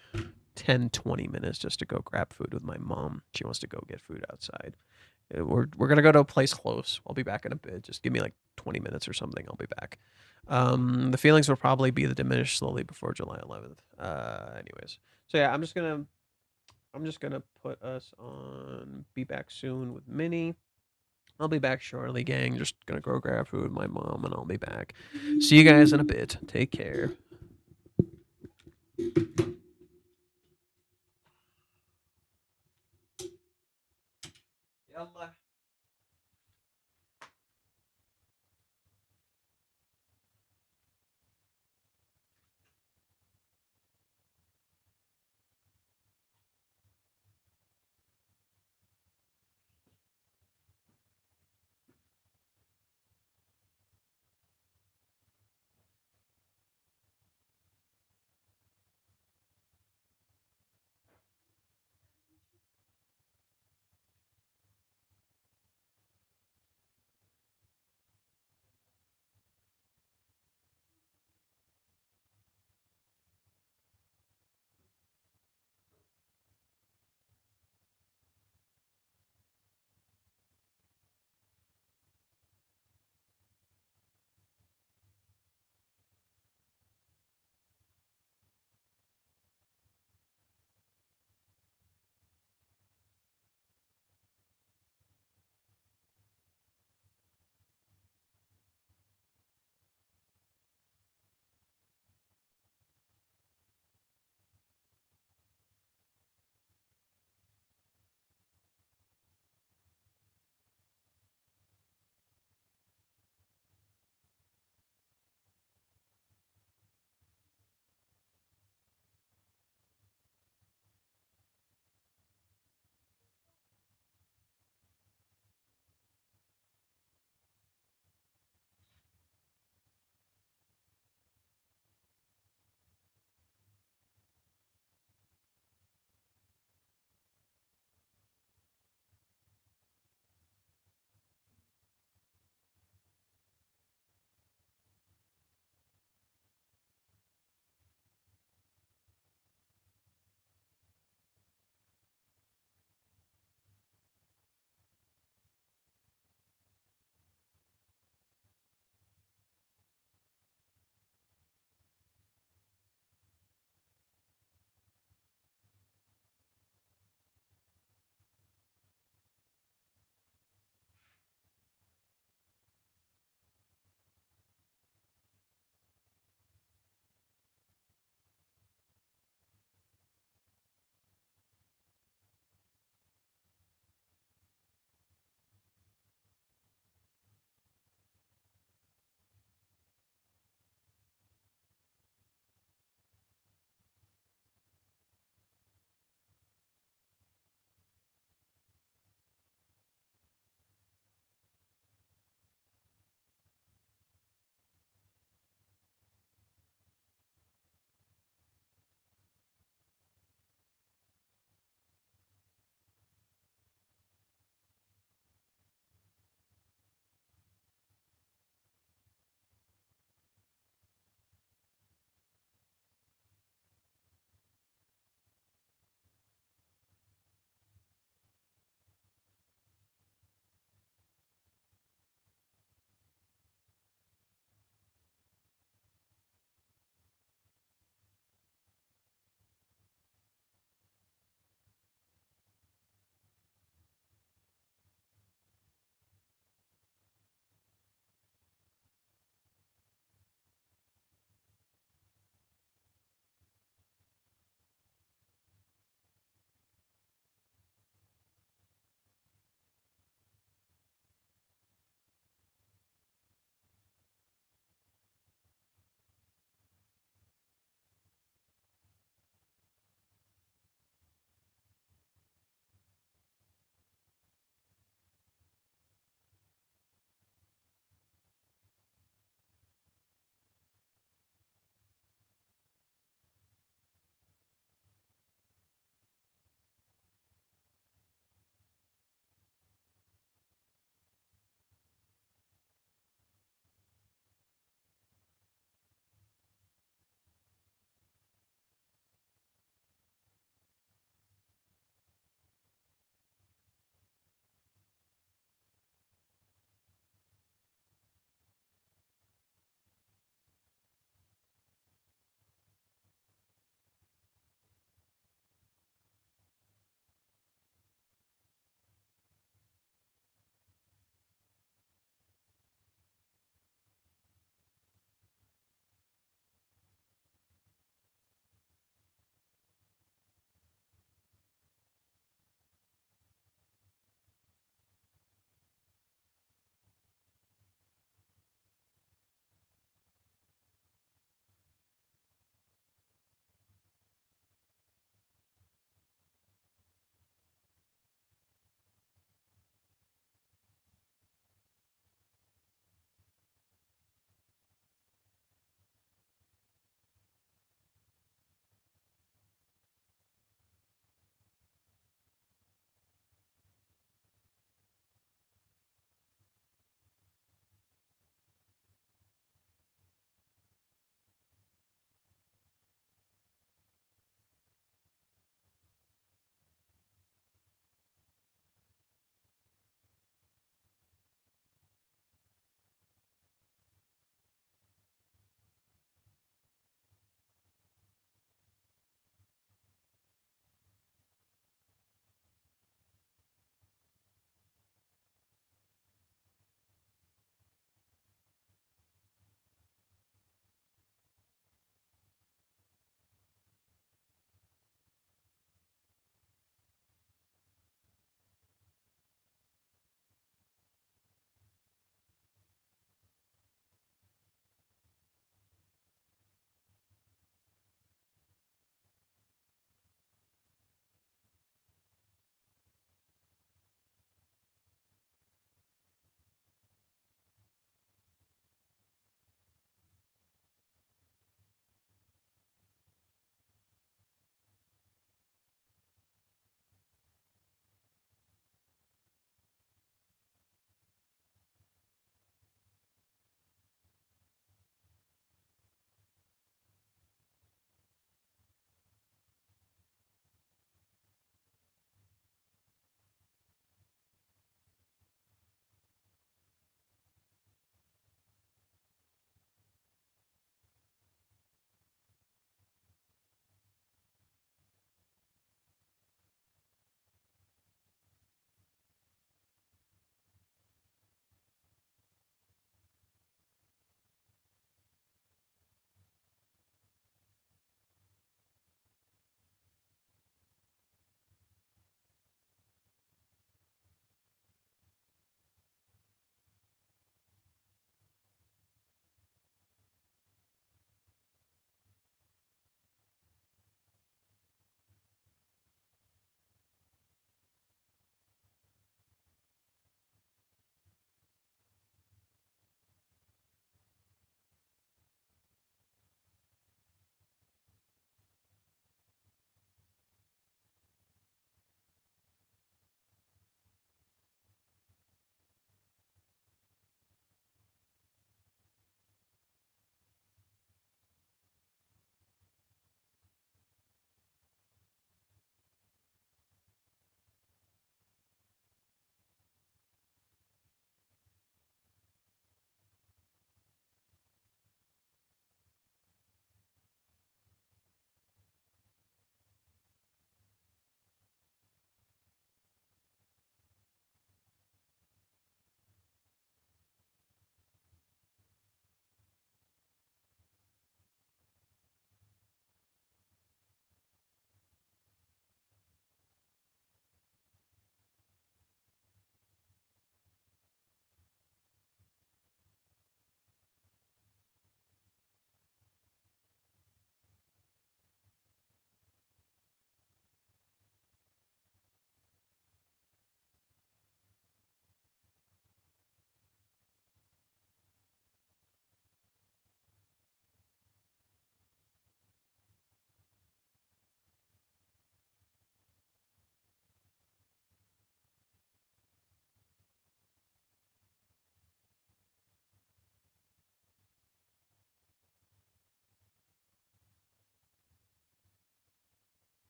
10, 20 minutes just to go grab food with my mom. She wants to go get food outside. We're gonna go to a place close. I'll be back in a bit. Just give me like 20 minutes or something. I'll be back. The feelings will probably be the diminished slowly before July 11th. Anyways, so yeah, I'm just gonna put us on. Be back soon with Minnie. I'll be back shortly, gang. Just gonna go grab food with my mom, and I'll be back. See you guys in a bit. Take care. Yalla.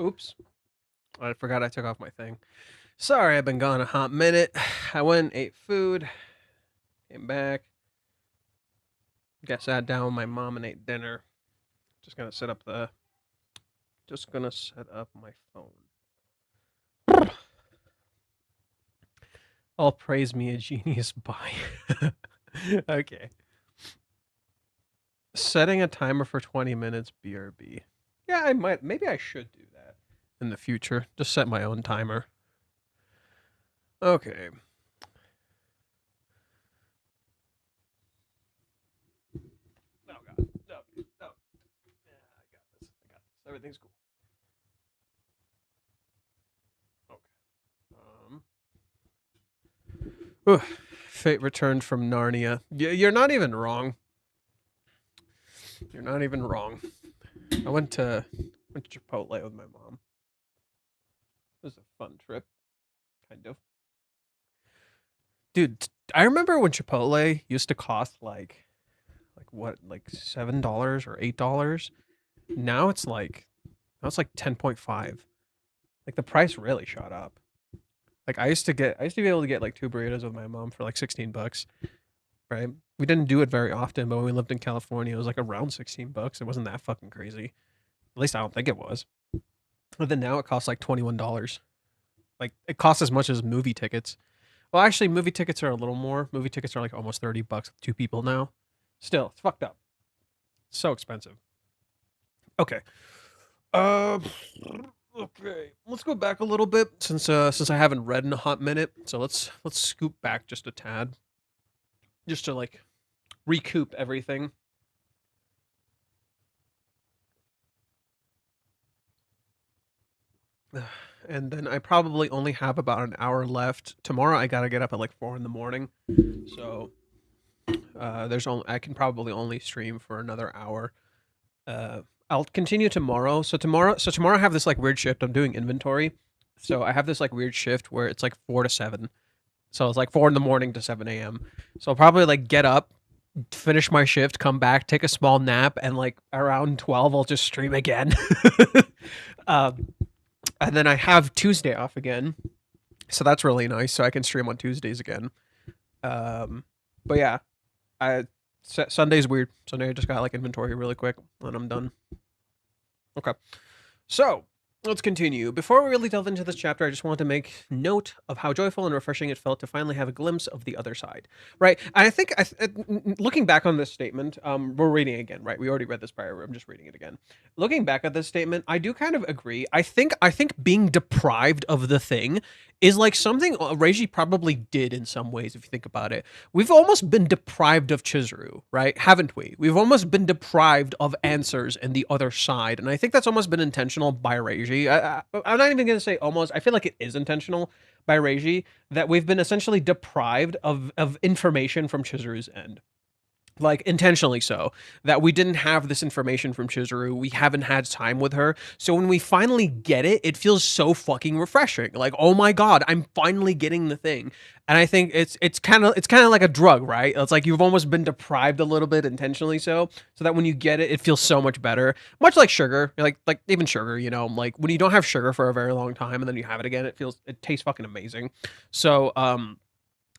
Oops. I forgot I took off my thing. Sorry, I've been gone a hot minute. I went and ate food, came back, got sat down with my mom and ate dinner. Just gonna set up my phone. All praise me a genius by. Okay. Setting a timer for 20 minutes, BRB. Yeah, I might. Maybe I should do that in the future. Just set my own timer. Okay. Oh, God. No. No. Yeah, I got this. Everything's cool. Okay. Fate returned from Narnia. You're not even wrong. You're not even wrong. I went to Chipotle with my mom. It was a fun trip, kind of. Dude, I remember when Chipotle used to cost like what, like $7 or $8. Now it's like 10.5. Like the price really shot up. Like I used to be able to get like 2 burritos with my mom for like $16, right? We didn't do it very often, but when we lived in California, it was like around $16. It wasn't that fucking crazy. At least I don't think it was. But then now it costs like $21. Like it costs as much as movie tickets. Well, actually, movie tickets are a little more. Movie tickets are like almost $30 with 2 people now. Still, it's fucked up. It's so expensive. Okay. Okay. Let's go back a little bit since I haven't read in a hot minute. So let's scoop back just a tad, just to like recoup everything. And then I probably only have about an hour left. Tomorrow I gotta get up at like 4 in the morning, so I can probably only stream for another hour. I'll continue tomorrow. So tomorrow I have this like weird shift. I'm doing inventory, so I have this like weird shift where it's like 4 to 7. So it's like 4 in the morning to 7 a.m. So I'll probably like get up, finish my shift, come back, take a small nap, and like around 12 I'll just stream again. And then I have Tuesday off again, so that's really nice. So I can stream on Tuesdays again. But yeah, Sunday's weird. Sunday I just got like inventory really quick, and I'm done. Okay, so let's continue. Before we really delve into this chapter, I just want to make note of how joyful and refreshing it felt to finally have a glimpse of the other side, right? And I think, looking back on this statement, we're reading it again, right? We already read this prior. I'm just reading it again. Looking back at this statement, I do kind of agree. I think being deprived of the thing is like something Reiji probably did in some ways, if you think about it. We've almost been deprived of Chizuru, right? Haven't we? We've almost been deprived of answers and the other side. And I think that's almost been intentional by Reiji. I'm not even going to say almost. I feel like it is intentional by Reiji that we've been essentially deprived of information from Chizuru's end. Like intentionally so, that we didn't have this information from Chizuru. We haven't had time with her. So when we finally get it, it feels so fucking refreshing. Like, oh my God, I'm finally getting the thing. And I think it's kind of like a drug, right? It's like you've almost been deprived a little bit intentionally so that when you get it, it feels so much better. Much like sugar, like even sugar, you know, like when you don't have sugar for a very long time and then you have it again, it tastes fucking amazing. So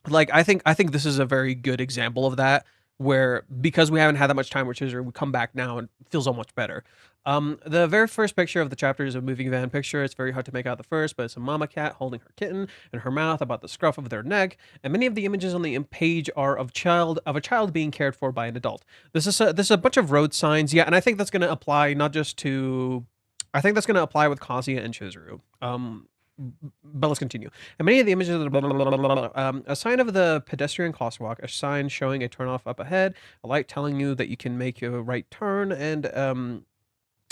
like I think this is a very good example of that, where because we haven't had that much time with Chizuru, we come back now and it feels so much better. The very first picture of the chapter is a moving van picture. It's very hard to make out the first, but it's a mama cat holding her kitten in her mouth about the scruff of their neck, and many of the images on the page are of a child being cared for by an adult. This is a bunch of road signs, yeah, and I think that's going to apply not just to, I think that's going to apply with Kazuya and Chizuru. But let's continue. And many of the images are a sign of the pedestrian crosswalk, a sign showing a turnoff up ahead, a light telling you that you can make a right turn, and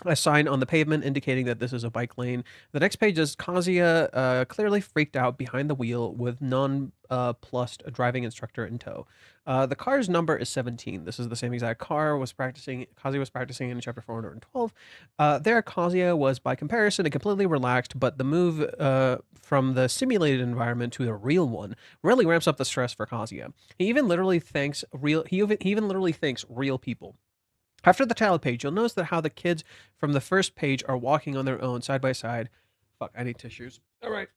a sign on the pavement indicating that this is a bike lane. The next page is Kazuya clearly freaked out behind the wheel with non-plussed driving instructor in tow. The car's number is 17. This is the same exact car Kazuya was practicing in chapter 412. There, Kazuya was, by comparison, completely relaxed, but the move from the simulated environment to the real one really ramps up the stress for Kazuya. He even literally thinks real people. After the title page, you'll notice that how the kids from the first page are walking on their own, side by side. Fuck, I need tissues. All right,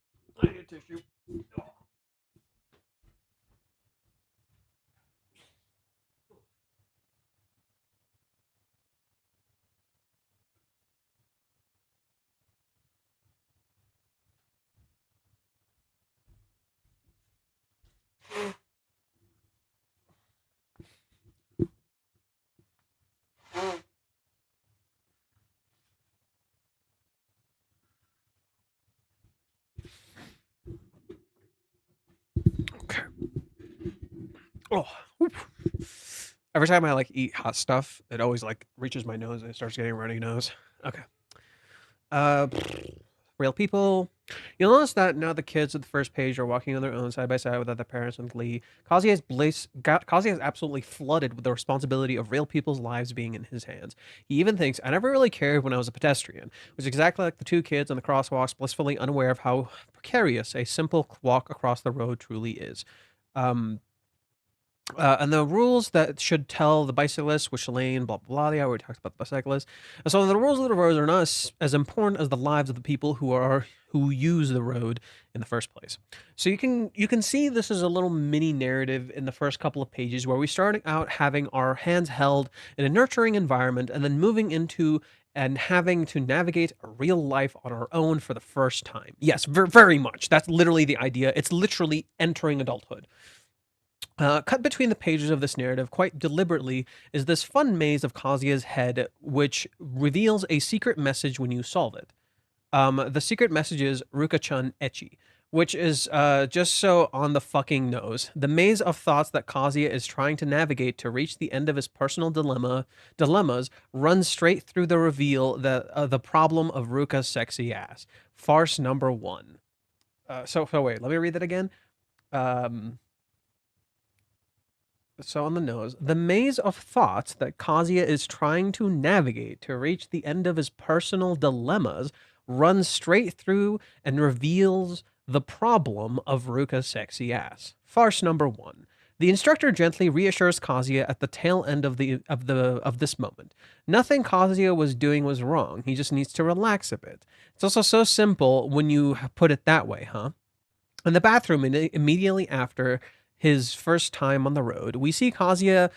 I need a tissue. Okay. Oh, whew. Every time I like eat hot stuff, it always like reaches my nose and it starts getting a runny nose. Okay. Uh, real people. You'll notice that now the kids at the first page are walking on their own side by side without their parents and glee. Kazuya is absolutely flooded with the responsibility of real people's lives being in his hands. He even thinks, I never really cared when I was a pedestrian, which is exactly like the two kids on the crosswalks, blissfully unaware of how precarious a simple walk across the road truly is. Um, and the rules that should tell the bicyclist which lane, blah, blah, blah. Yeah, we already talked about the bicyclist. And so the rules of the road are not as important as the lives of the people who use the road in the first place. So you can see this is a little mini narrative in the first couple of pages where we starting out having our hands held in a nurturing environment and then moving into and having to navigate a real life on our own for the first time. Yes, very much. That's literally the idea. It's literally entering adulthood. Cut between the pages of this narrative, quite deliberately, is this fun maze of Kazuya's head, which reveals a secret message when you solve it. The secret message is Ruka-chan Echi, which is just so on the fucking nose. The maze of thoughts that Kazuya is trying to navigate to reach the end of his personal dilemmas runs straight through the reveal that the problem of Ruka's sexy ass. Farce number one. So wait, let me read that again. So on the nose, the maze of thoughts that Kazuya is trying to navigate to reach the end of his personal dilemmas runs straight through and reveals the problem of Ruka's sexy ass. Farce number one. The instructor gently reassures Kazuya at the tail end of this moment. Nothing Kazuya was doing was wrong. He just needs to relax a bit. It's also so simple when you put it that way, huh? In the bathroom immediately after his first time on the road, we see Kazuya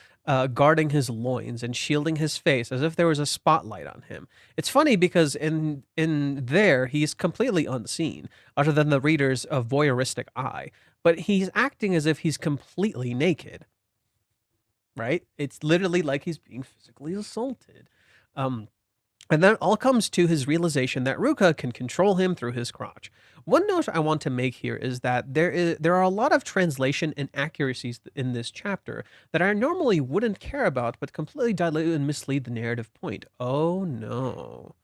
guarding his loins and shielding his face as if there was a spotlight on him. It's funny because in there he's completely unseen, other than the reader's voyeuristic eye, but he's acting as if he's completely naked. Right? It's literally like he's being physically assaulted. And then it all comes to his realization that Ruka can control him through his crotch. One note I want to make here is that there are a lot of translation inaccuracies in this chapter that I normally wouldn't care about, but completely dilute and mislead the narrative point. Oh no.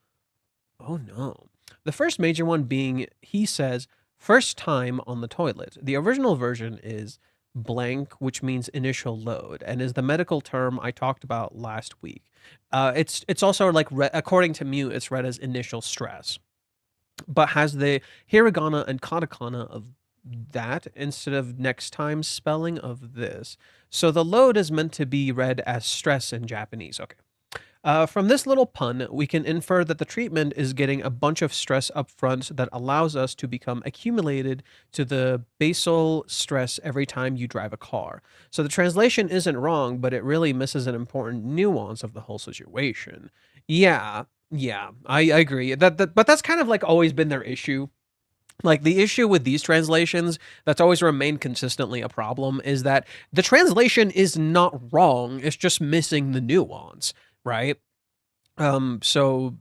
Oh no. The first major one being, he says, first time on the toilet. The original version is blank, which means initial load, and is the medical term I talked about last week. It's also like, according to Mute, it's read as initial stress, but has the hiragana and katakana of that instead of next time spelling of this. So the load is meant to be read as stress in Japanese. Okay. From this little pun, we can infer that the treatment is getting a bunch of stress up front that allows us to become accumulated to the basal stress every time you drive a car. So the translation isn't wrong, but it really misses an important nuance of the whole situation. Yeah, I agree. But that's kind of like always been their issue. Like the issue with these translations that's always remained consistently a problem is that the translation is not wrong, it's just missing the nuance, right? So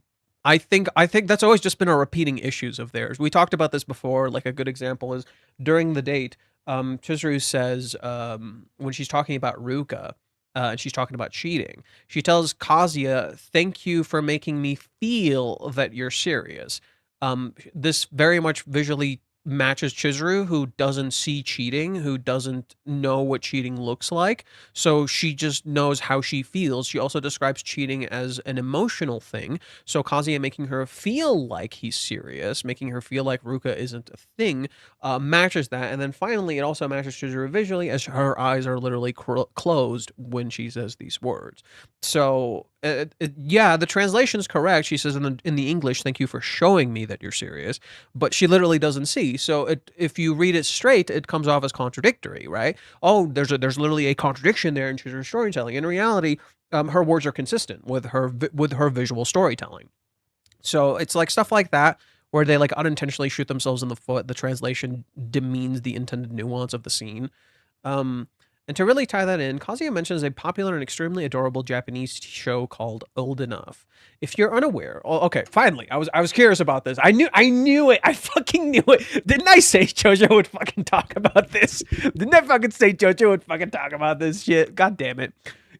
I think that's always just been a repeating issues of theirs. We talked about this before. Like a good example is during the date, Chizuru says when she's talking about Ruka, and she's talking about cheating, she tells Kazuya, "Thank you for making me feel that you're serious." This very much visually matches Chizuru, who doesn't see cheating, who doesn't know what cheating looks like. So she just knows how she feels. She also describes cheating as an emotional thing. So Kazuya making her feel like he's serious, making her feel like Ruka isn't a thing, matches that. And then finally, it also matches Chizuru visually as her eyes are literally closed when she says these words. So yeah, the translation is correct. She says in the English, "Thank you for showing me that you're serious," but she literally doesn't see. So if you read it straight, it comes off as contradictory, right? Oh, there's literally a contradiction there in her storytelling. In reality, her words are consistent with her visual storytelling. So it's like stuff like that where they like unintentionally shoot themselves in the foot. The translation demeans the intended nuance of the scene. Um, and to really tie that in, Kazuya mentions a popular and extremely adorable Japanese show called Old Enough. If you're unaware, oh, okay, finally, I was curious about this. I knew it. I fucking knew it. Didn't I say JoJo would fucking talk about this? Didn't I fucking say JoJo would fucking talk about this shit? God damn it.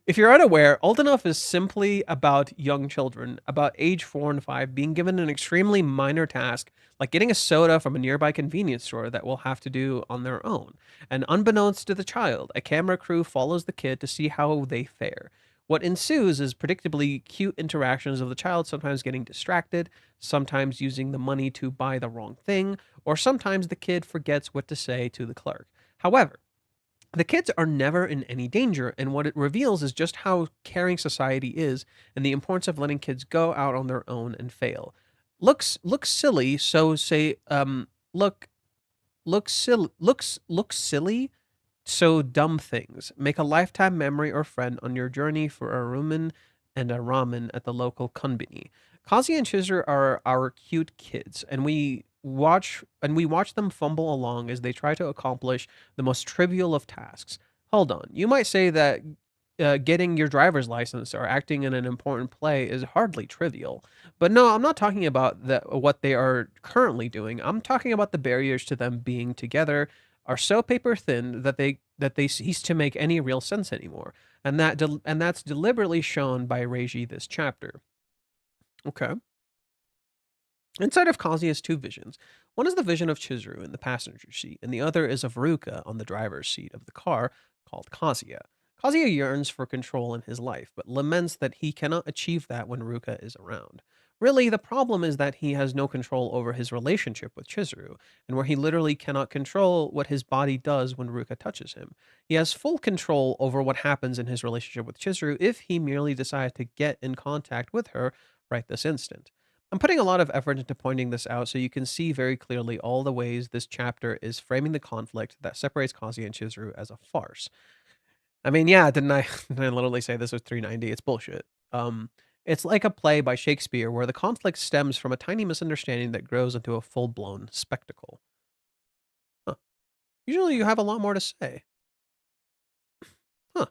If you're unaware, Old Enough is simply about young children, about age 4 and 5, being given an extremely minor task, like getting a soda from a nearby convenience store that will have to do on their own. And unbeknownst to the child, a camera crew follows the kid to see how they fare. What ensues is predictably cute interactions of the child sometimes getting distracted, sometimes using the money to buy the wrong thing, or sometimes the kid forgets what to say to the clerk. However, the kids are never in any danger, and what it reveals is just how caring society is and the importance of letting kids go out on their own and fail. Looks silly, so say look look silly, so dumb things. Make a lifetime memory or friend on your journey for a rumen and a ramen at the local konbini. Kazi and Chizuru are our cute kids, and we watch them fumble along as they try to accomplish the most trivial of tasks. Hold on, you might say that getting your driver's license or acting in an important play is hardly trivial, but no, I'm not talking about what they are currently doing. I'm talking about the barriers to them being together are so paper thin that they cease to make any real sense anymore, and that's deliberately shown by Reiji this chapter. Okay. Inside of Kazi has two visions. One is the vision of Chizuru in the passenger seat, and the other is of Ruka on the driver's seat of the car, called Kazuya. Kazuya yearns for control in his life, but laments that he cannot achieve that when Ruka is around. Really, the problem is that he has no control over his relationship with Chizuru, and where he literally cannot control what his body does when Ruka touches him. He has full control over what happens in his relationship with Chizuru if he merely decides to get in contact with her right this instant. I'm putting a lot of effort into pointing this out so you can see very clearly all the ways this chapter is framing the conflict that separates Kazi and Chizuru as a farce. I mean, yeah, didn't I, didn't I literally say this was 390? It's bullshit. It's like a play by Shakespeare where the conflict stems from a tiny misunderstanding that grows into a full-blown spectacle. Huh. Usually you have a lot more to say. Huh.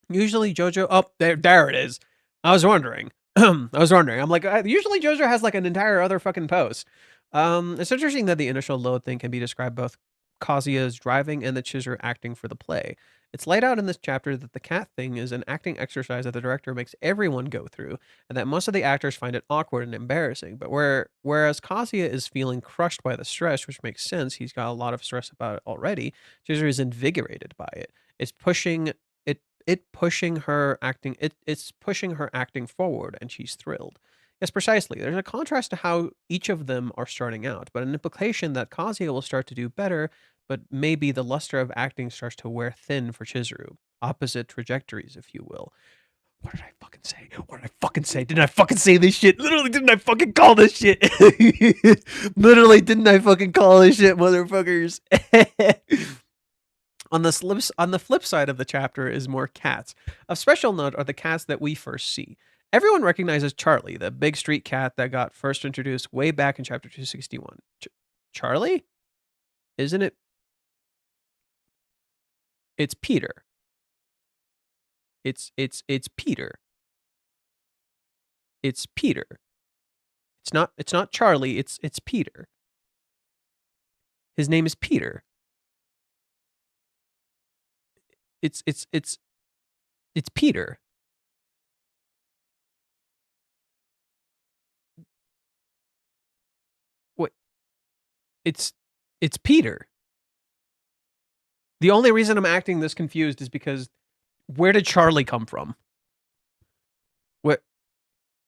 Usually JoJo, oh, there it is. I was wondering. I was wondering. I'm like, usually JoJo has like an entire other fucking post. It's interesting that the initial load thing can be described both Kazuya's driving and the Chizuru acting for the play. It's laid out in this chapter that the cat thing is an acting exercise that the director makes everyone go through, and that most of the actors find it awkward and embarrassing. But whereas Kazuya is feeling crushed by the stress, which makes sense, he's got a lot of stress about it already. Chizuru is invigorated by it. It's pushing it's pushing her acting forward, and she's thrilled. Yes, precisely. There's a contrast to how each of them are starting out, but an implication that Kazuya will start to do better, but maybe the luster of acting starts to wear thin for Chizuru. Opposite trajectories, if you will. What did I fucking say? What did I fucking say? Didn't I fucking say this shit? Literally, didn't I fucking call this shit? Literally, didn't I fucking call this shit, motherfuckers? On the flip side of the chapter is more cats. Of special note are the cats that we first see. Everyone recognizes Charlie, the big street cat that got first introduced way back in chapter 261. Charlie? Isn't it? It's Peter. It's Peter. It's Peter. It's not Charlie, it's Peter. His name is Peter. It's Peter. What? It's it's Peter. The only reason I'm acting this confused is because where did Charlie come from? What?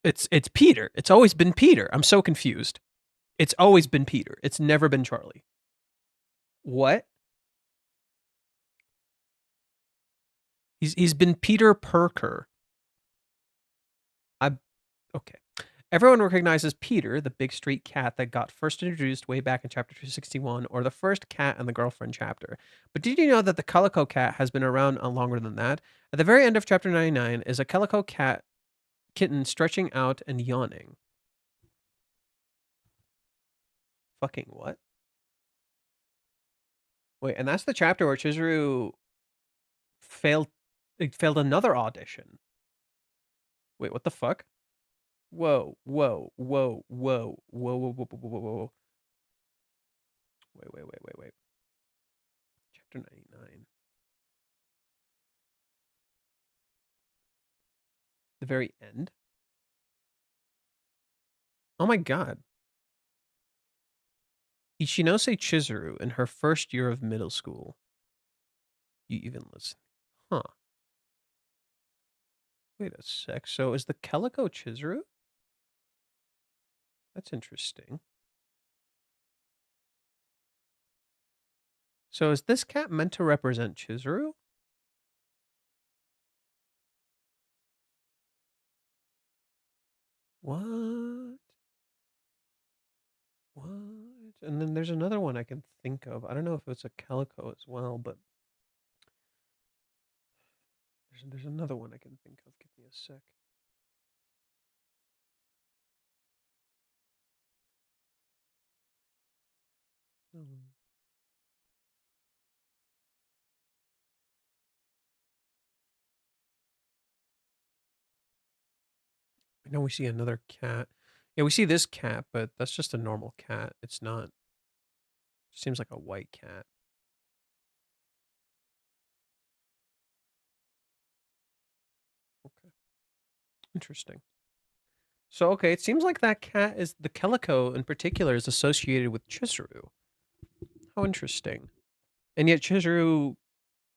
It's Peter. It's always been Peter. I'm so confused. It's always been Peter. It's never been Charlie. What? He's been Peter Perker. Okay. Everyone recognizes Peter, the big street cat that got first introduced way back in chapter 261, or the first cat in the girlfriend chapter. But did you know that the calico cat has been around longer than that? At the very end of chapter 99 is a calico cat kitten stretching out and yawning. Fucking what? Wait, and that's the chapter where Chizuru failed failed another audition. Wait, what the fuck? Whoa, whoa, whoa, whoa, whoa, whoa, whoa, whoa, whoa, whoa. Wait. Chapter 99. The very end? Oh my god. Ichinose Chizuru in her first year of middle school. You even listen. Huh. Wait a sec. So is the Calico Chizuru? That's interesting. So is this cat meant to represent Chizuru? What? What? And then there's another one I can think of. I don't know if it's a calico as well, but there's another one I can think of. Give me a sec. I know we see another cat. Yeah, we see this cat, but that's just a normal cat. It's not. It seems like a white cat. Okay. Interesting. So, okay, it seems like that cat is the calico in particular is associated with Chizuru. How interesting. And yet Chizuru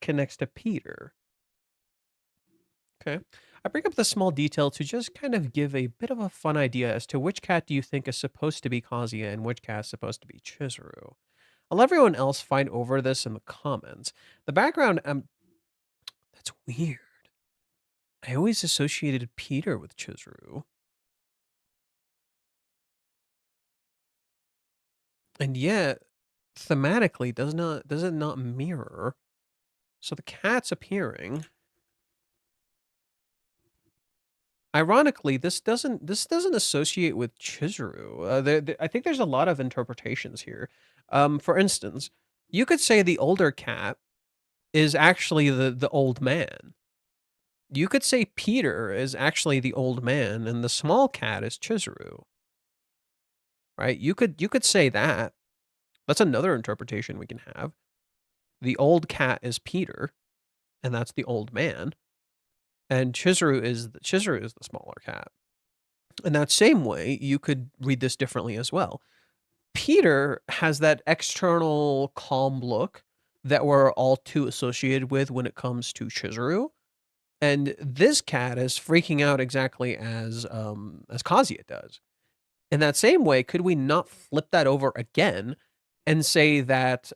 connects to Peter. Okay. I bring up this small detail to just kind of give a bit of a fun idea as to which cat do you think is supposed to be Kazuya and which cat is supposed to be Chizuru. I'll let everyone else find over this in the comments. The background, that's weird. I always associated Peter with Chizuru. And yet, thematically, does it not mirror? So the cat's appearing. Ironically, this doesn't associate with Chizuru. I think there's a lot of interpretations here. For instance, you could say the older cat is actually the old man. You could say Peter is actually the old man, and the small cat is Chizuru. Right? You could say that. That's another interpretation we can have. The old cat is Peter, and that's the old man. And Chizuru is the smaller cat. In that same way, you could read this differently as well. Peter has that external calm look that we're all too associated with when it comes to Chizuru. And this cat is freaking out exactly as Kazuya does. In that same way, could we not flip that over again and say that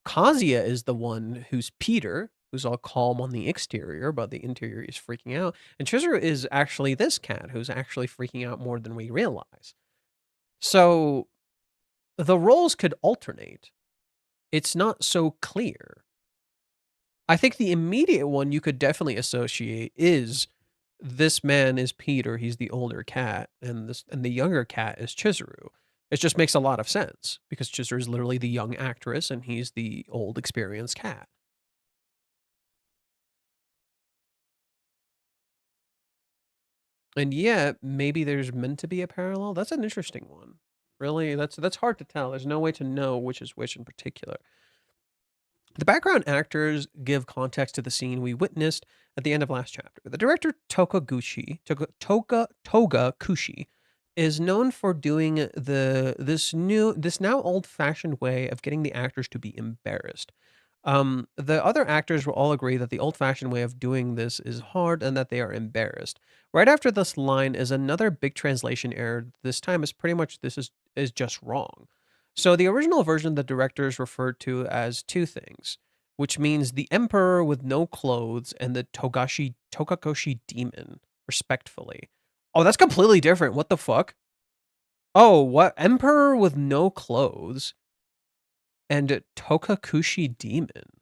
Kazuya is the one who's Peter, who's all calm on the exterior, but the interior is freaking out, and Chizuru is actually this cat who's actually freaking out more than we realize. So the roles could alternate. It's not so clear. I think the immediate one you could definitely associate is this man is Peter, he's the older cat, and the younger cat is Chizuru. It just makes a lot of sense because Chizuru is literally the young actress and he's the old experienced cat. And yet, maybe there's meant to be a parallel. That's an interesting one. Really, that's hard to tell. There's no way to know which is which in particular. The background actors give context to the scene we witnessed at the end of last chapter. The director Toga Kushi is known for doing this now old-fashioned way of getting the actors to be embarrassed. The other actors will all agree that the old-fashioned way of doing this is hard and that they are embarrassed. Right after this line is another big translation error. This time is pretty much this is just wrong. So the original version the directors referred to as two things, which means the emperor with no clothes and the Togakoshi demon, respectfully. Oh, that's completely different. What the fuck? Oh, what? Emperor with no clothes and Tokakushi demon.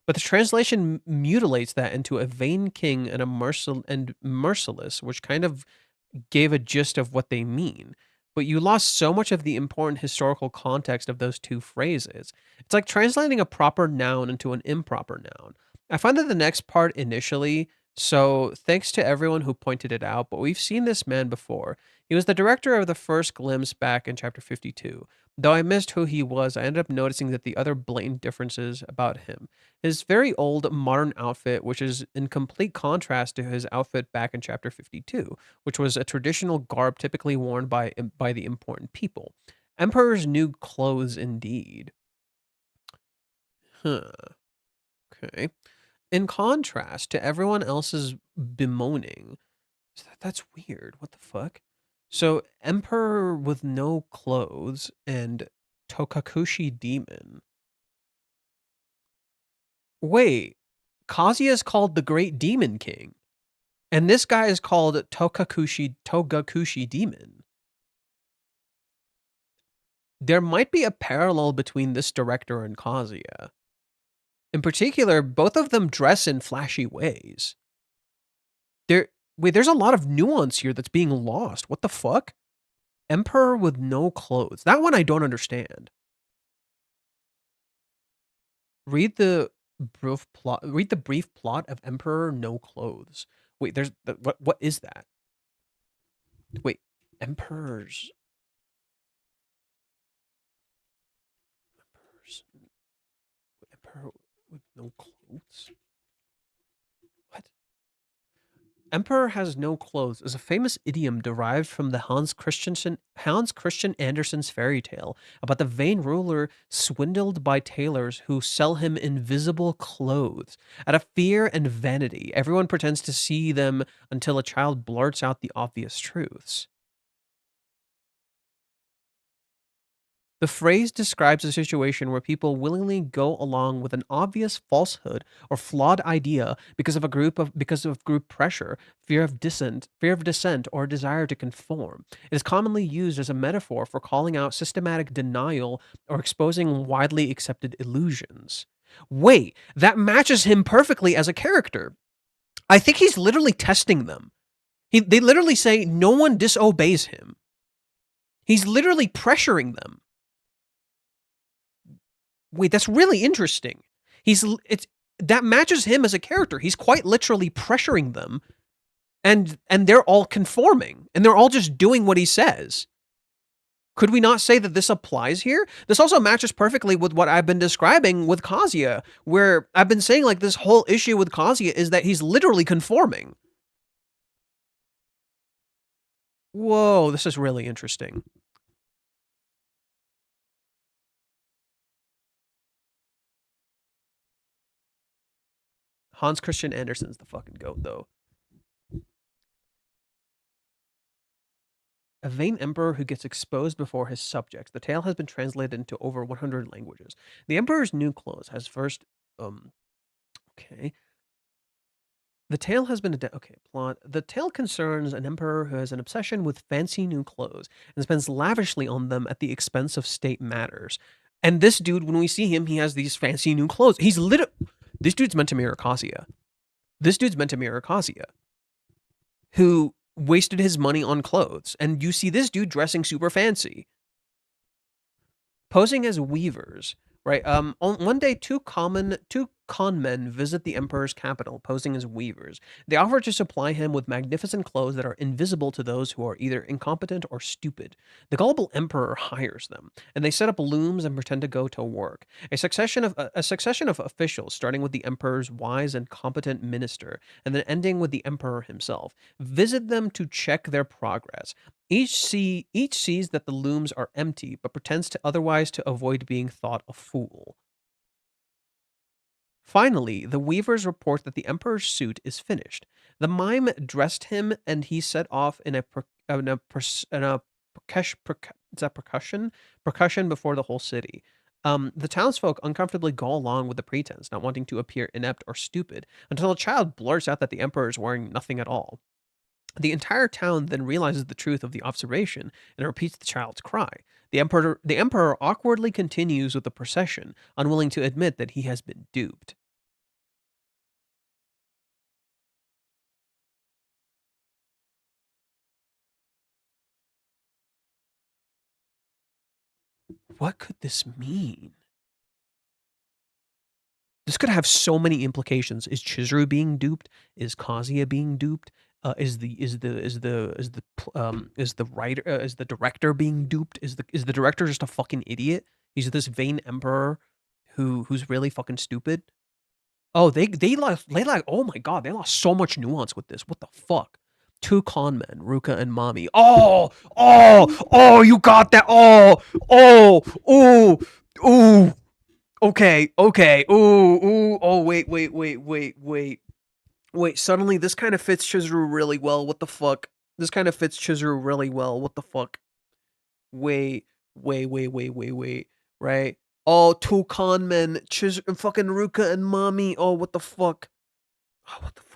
But the translation mutilates that into a vain king and merciless, which kind of gave a gist of what they mean. But you lost so much of the important historical context of those two phrases. It's like translating a proper noun into an improper noun. I find that the next part initially, so thanks to everyone who pointed it out, but we've seen this man before. He was the director of the first glimpse back in chapter 52. Though I missed who he was, I ended up noticing that the other blatant differences about him. His very old modern outfit, which is in complete contrast to his outfit back in chapter 52, which was a traditional garb typically worn by the important people. Emperor's new clothes indeed. Huh. Okay. In contrast to everyone else's bemoaning. That's weird. What the fuck? So, Emperor with no clothes and Tokakushi demon. Wait, Kazuya is called the Great Demon King, and this guy is called Togakushi Demon. There might be a parallel between this director and Kazuya. In particular, both of them dress in flashy ways. There's a lot of nuance here that's being lost. What the fuck? Emperor with no clothes. That one I don't understand. Read the brief plot of Emperor No Clothes. Wait, there's what is that? Wait, emperors emperor with no clothes? What? Emperor has no clothes is a famous idiom derived from the Hans Christian Andersen's fairy tale about the vain ruler swindled by tailors who sell him invisible clothes. Out of fear and vanity, everyone pretends to see them until a child blurts out the obvious truths. The phrase describes a situation where people willingly go along with an obvious falsehood or flawed idea because of group pressure, fear of dissent, or desire to conform. It is commonly used as a metaphor for calling out systematic denial or exposing widely accepted illusions. Wait, that matches him perfectly as a character. I think he's literally testing them. They literally say no one disobeys him. He's literally pressuring them. Wait, that's really interesting. That matches him as a character. He's quite literally pressuring them, and they're all conforming, and they're all just doing what he says. Could we not say that this applies here? This also matches perfectly with what I've been describing with Kazuya, where I've been saying like this whole issue with Kazuya is that he's literally conforming. Whoa, this is really interesting. Hans Christian Andersen's the fucking goat, though. A vain emperor who gets exposed before his subjects. The tale has been translated into over 100 languages. The emperor's new clothes has first. Okay. The tale has been plot. The tale concerns an emperor who has an obsession with fancy new clothes and spends lavishly on them at the expense of state matters. And this dude, when we see him, he has these fancy new clothes. This dude's meant to mirror Kazuya. Who wasted his money on clothes. And you see this dude dressing super fancy. Posing as weavers, right? On one day, two con men visit the emperor's capital, posing as weavers. They offer to supply him with magnificent clothes that are invisible to those who are either incompetent or stupid. The gullible emperor hires them, and they set up looms and pretend to go to work. A succession of officials, starting with the emperor's wise and competent minister, and then ending with the emperor himself, visit them to check their progress. Each sees that the looms are empty, but pretends to otherwise to avoid being thought a fool. Finally, the weavers report that the emperor's suit is finished. The mime dressed him, and he set off in a percussion before the whole city. The townsfolk uncomfortably go along with the pretense, not wanting to appear inept or stupid, until a child blurts out that the emperor is wearing nothing at all. The entire town then realizes the truth of the observation and repeats the child's cry. The emperor awkwardly continues with the procession, unwilling to admit that he has been duped. What could this mean? This could have so many implications. Is Chizuru being duped? Is Kazuya being duped? Is the writer is the director being duped? Is the director just a fucking idiot? He's this vain emperor who's really fucking stupid. Oh, they like oh my god, they lost so much nuance with this. What the fuck? Two con men, Ruka and Mami. Oh, you got that. Ooh. Okay. Ooh. Oh, wait. Suddenly, this kind of fits Chizuru really well. What the fuck? This kind of fits Chizuru really well. What the fuck? Wait. Right? Oh, two con men, fucking Ruka and Mami. Oh, what the fuck? Oh, what the fuck?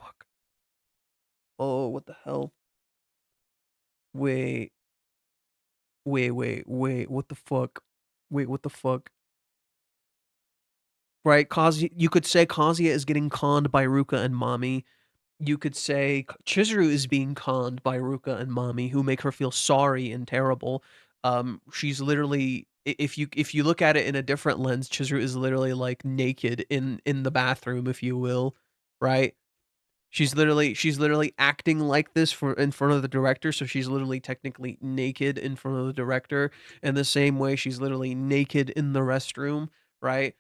Oh, what the hell? Wait. What the fuck? What the fuck? Right? Kazuya, you could say Kazuya is getting conned by Ruka and Mami. You could say Chizuru is being conned by Ruka and Mami, who make her feel sorry and terrible. She's literally, if you look at it in a different lens, Chizuru is literally like naked in the bathroom, if you will, right? She's literally acting like this for in front of the director, so she's literally technically naked in front of the director. In the same way, she's literally naked in the restroom, right?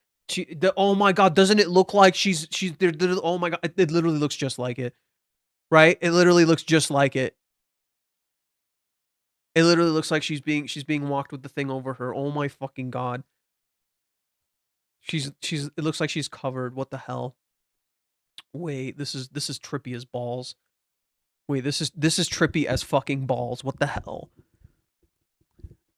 Oh my god, doesn't it look like she's there? Oh my god, it literally looks just like it, right? It literally looks just like it. It literally looks like she's being walked with the thing over her. Oh my fucking god. She's it looks like she's covered. What the hell? Wait, this is trippy as balls. Wait, this is trippy as fucking balls. What the hell?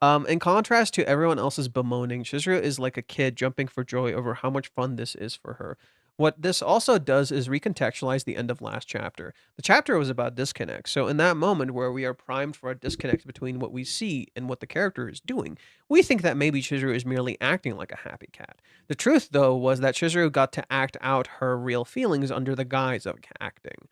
In contrast to everyone else's bemoaning, Chizuru is like a kid jumping for joy over how much fun this is for her. What this also does is recontextualize the end of last chapter. The chapter was about disconnect, so in that moment where we are primed for a disconnect between what we see and what the character is doing, we think that maybe Chizuru is merely acting like a happy cat. The truth, though, was that Chizuru got to act out her real feelings under the guise of acting.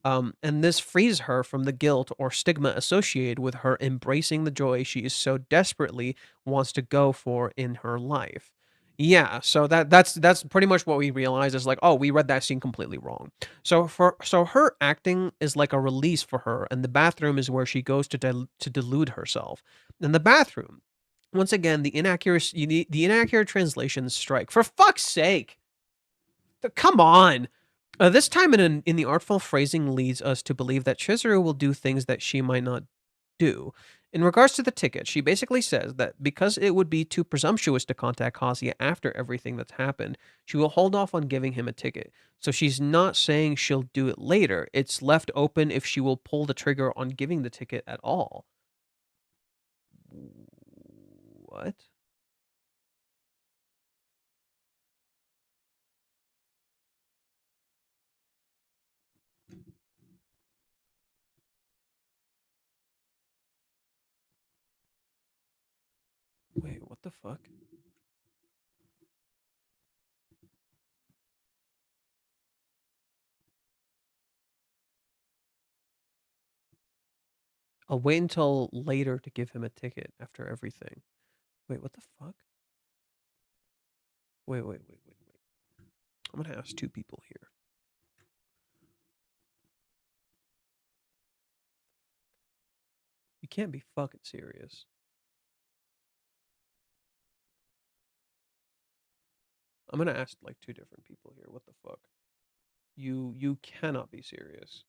And this frees her from the guilt or stigma associated with her embracing the joy she is so desperately wants to go for in her life. Yeah, so that's pretty much what we realize is like, oh, we read that scene completely wrong. So her acting is like a release for her, and the bathroom is where she goes to delude herself. In the bathroom, once again, the inaccurate translations strike. For fuck's sake, come on. This time in the artful phrasing leads us to believe that Chizuru will do things that she might not do. In regards to the ticket, she basically says that because it would be too presumptuous to contact Kazuya after everything that's happened, she will hold off on giving him a ticket. So she's not saying she'll do it later. It's left open if she will pull the trigger on giving the ticket at all. What? Wait, what the fuck? I'll wait until later to give him a ticket after everything. Wait, what the fuck? Wait. I'm gonna ask two people here. You can't be fucking serious. I'm gonna ask like two different people here. What the fuck? You cannot be serious.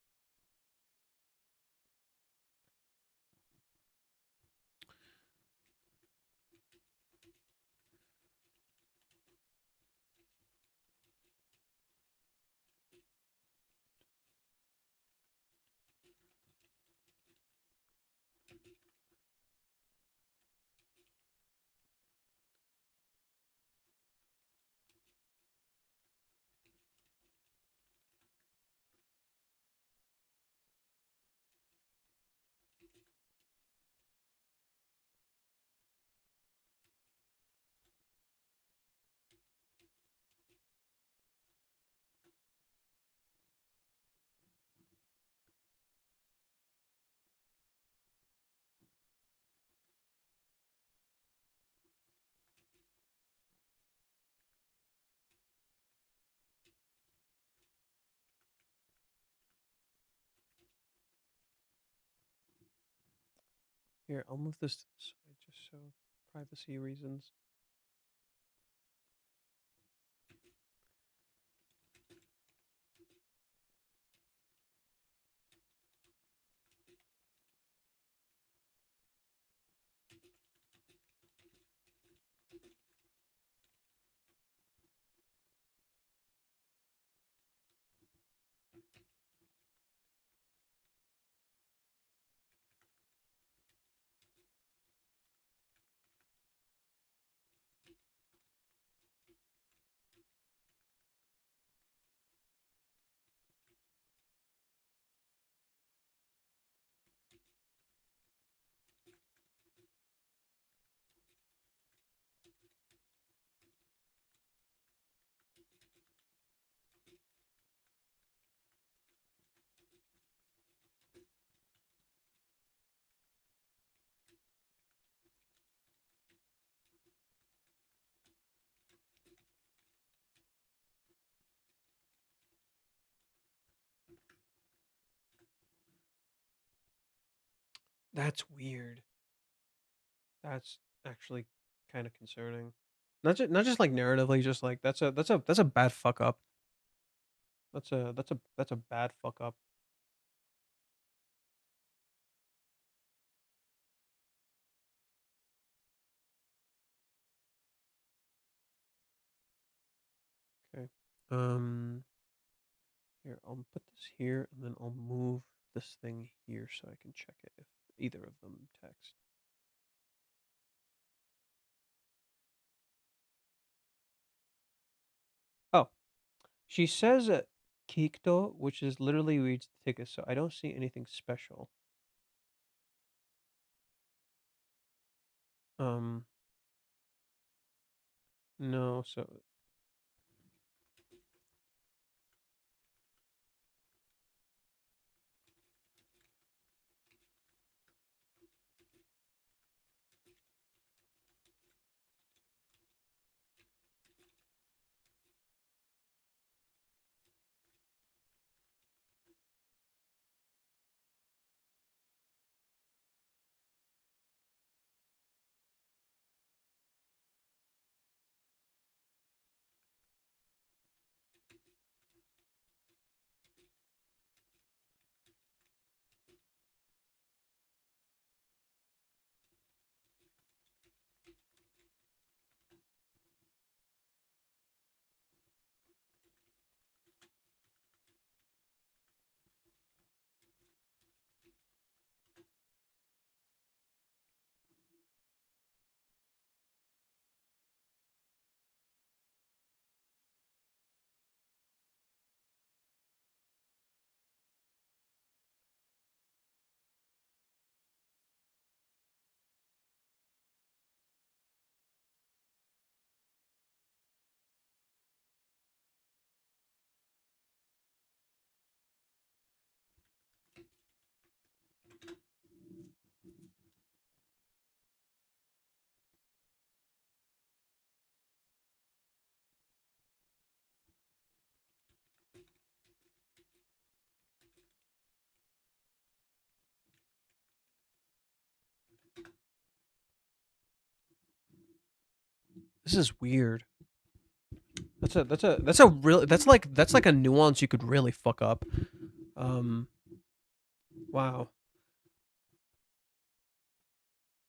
Here, I'll move this to the side just so privacy reasons. That's weird. That's actually kind of concerning. Not just like narratively, just like that's a bad fuck up. That's a bad fuck up. Okay. Here, I'll put this here and then I'll move this thing here so I can check it if either of them text. Oh, she says Kikto, which is literally reads the ticket, so I don't see anything special. Um, no, so this is weird. That's like a nuance you could really fuck up. Wow.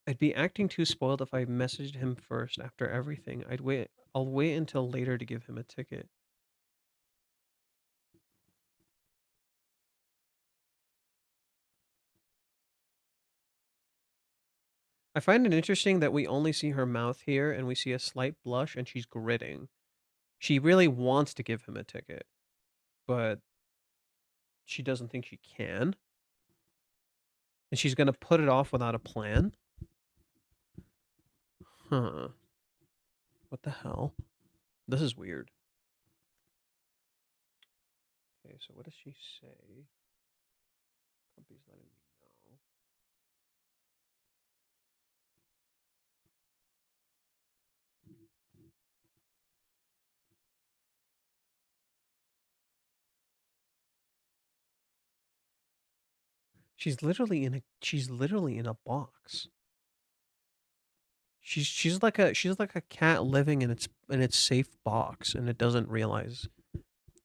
I'd be acting too spoiled if I messaged him first after everything. I'll wait until later to give him a ticket. I find it interesting that we only see her mouth here and we see a slight blush and she's gritting. She really wants to give him a ticket, but she doesn't think she can. And she's going to put it off without a plan? Huh. What the hell? This is weird. Okay, so what does she say? Puppy's letting me know. She's literally in a box. She's like a cat living in its safe box, and it doesn't realize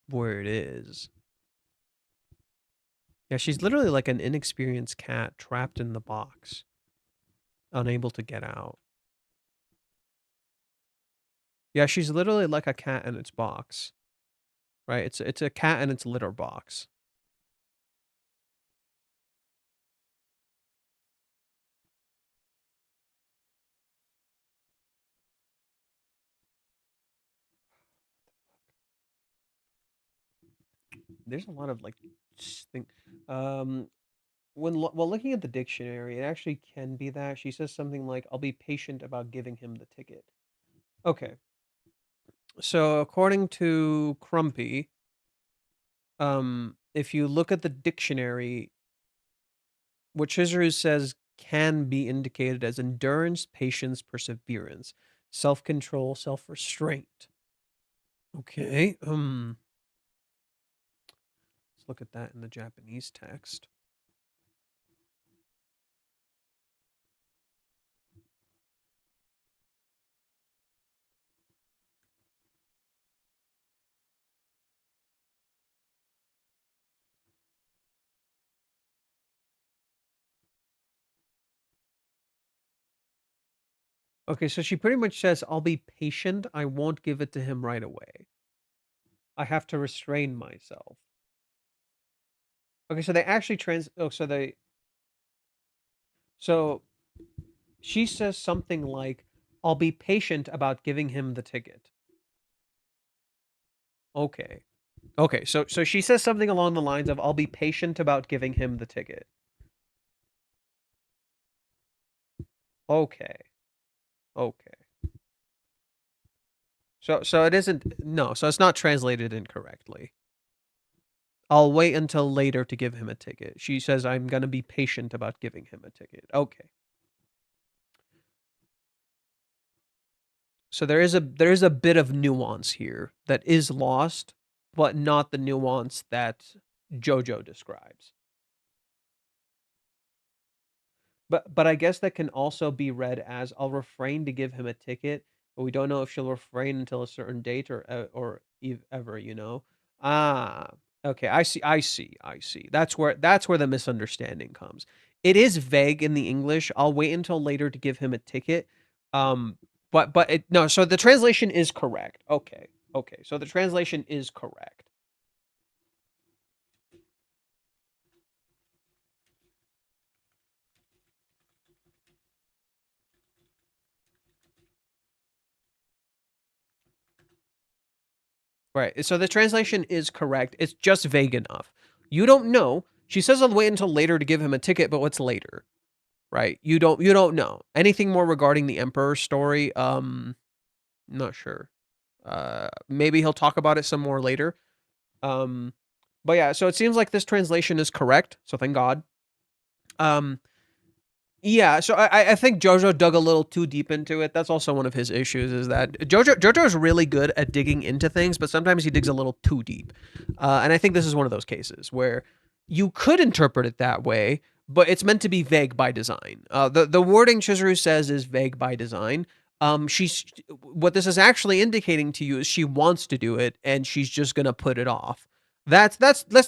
where it is. Yeah, she's literally like an inexperienced cat trapped in the box, unable to get out. Yeah, she's literally like a cat in its box. Right? It's a cat in its litter box. There's a lot of like thing. While looking at the dictionary, it actually can be that she says something like, "I'll be patient about giving him the ticket." Okay, so according to Crumpy, if you look at the dictionary, what Chizuru says can be indicated as endurance, patience, perseverance, self-control, self-restraint. Okay, let's look at that in the Japanese text. Okay, so she pretty much says, "I'll be patient. I won't give it to him right away. I have to restrain myself." Okay, so they actually so she says something like, "I'll be patient about giving him the ticket." Okay. Okay, so she says something along the lines of, "I'll be patient about giving him the ticket." Okay. Okay. So it isn't no, so it's not translated incorrectly. "I'll wait until later to give him a ticket." She says, "I'm going to be patient about giving him a ticket." Okay. So there is a bit of nuance here that is lost, but not the nuance that JoJo describes. But I guess that can also be read as, "I'll refrain to give him a ticket, but we don't know if she'll refrain until a certain date or ever, you know." Ah, okay. I see. That's where the misunderstanding comes. It is vague in the English. "I'll wait until later to give him a ticket." Um, but no. So the translation is correct. Okay. Okay. So the translation is correct. Right. So the translation is correct. It's just vague enough. You don't know. She says, "I'll wait until later to give him a ticket," but what's later? Right? You don't know. Anything more regarding the Emperor story? Not sure. Maybe he'll talk about it some more later. But yeah, so it seems like this translation is correct, so thank God. Yeah, so I think JoJo dug a little too deep into it. That's also one of his issues, is that JoJo is really good at digging into things, but sometimes he digs a little too deep. And I think this is one of those cases where you could interpret it that way, but it's meant to be vague by design. The wording Chizuru says is vague by design. She's what this is actually indicating to you is she wants to do it, and she's just gonna put it off. That's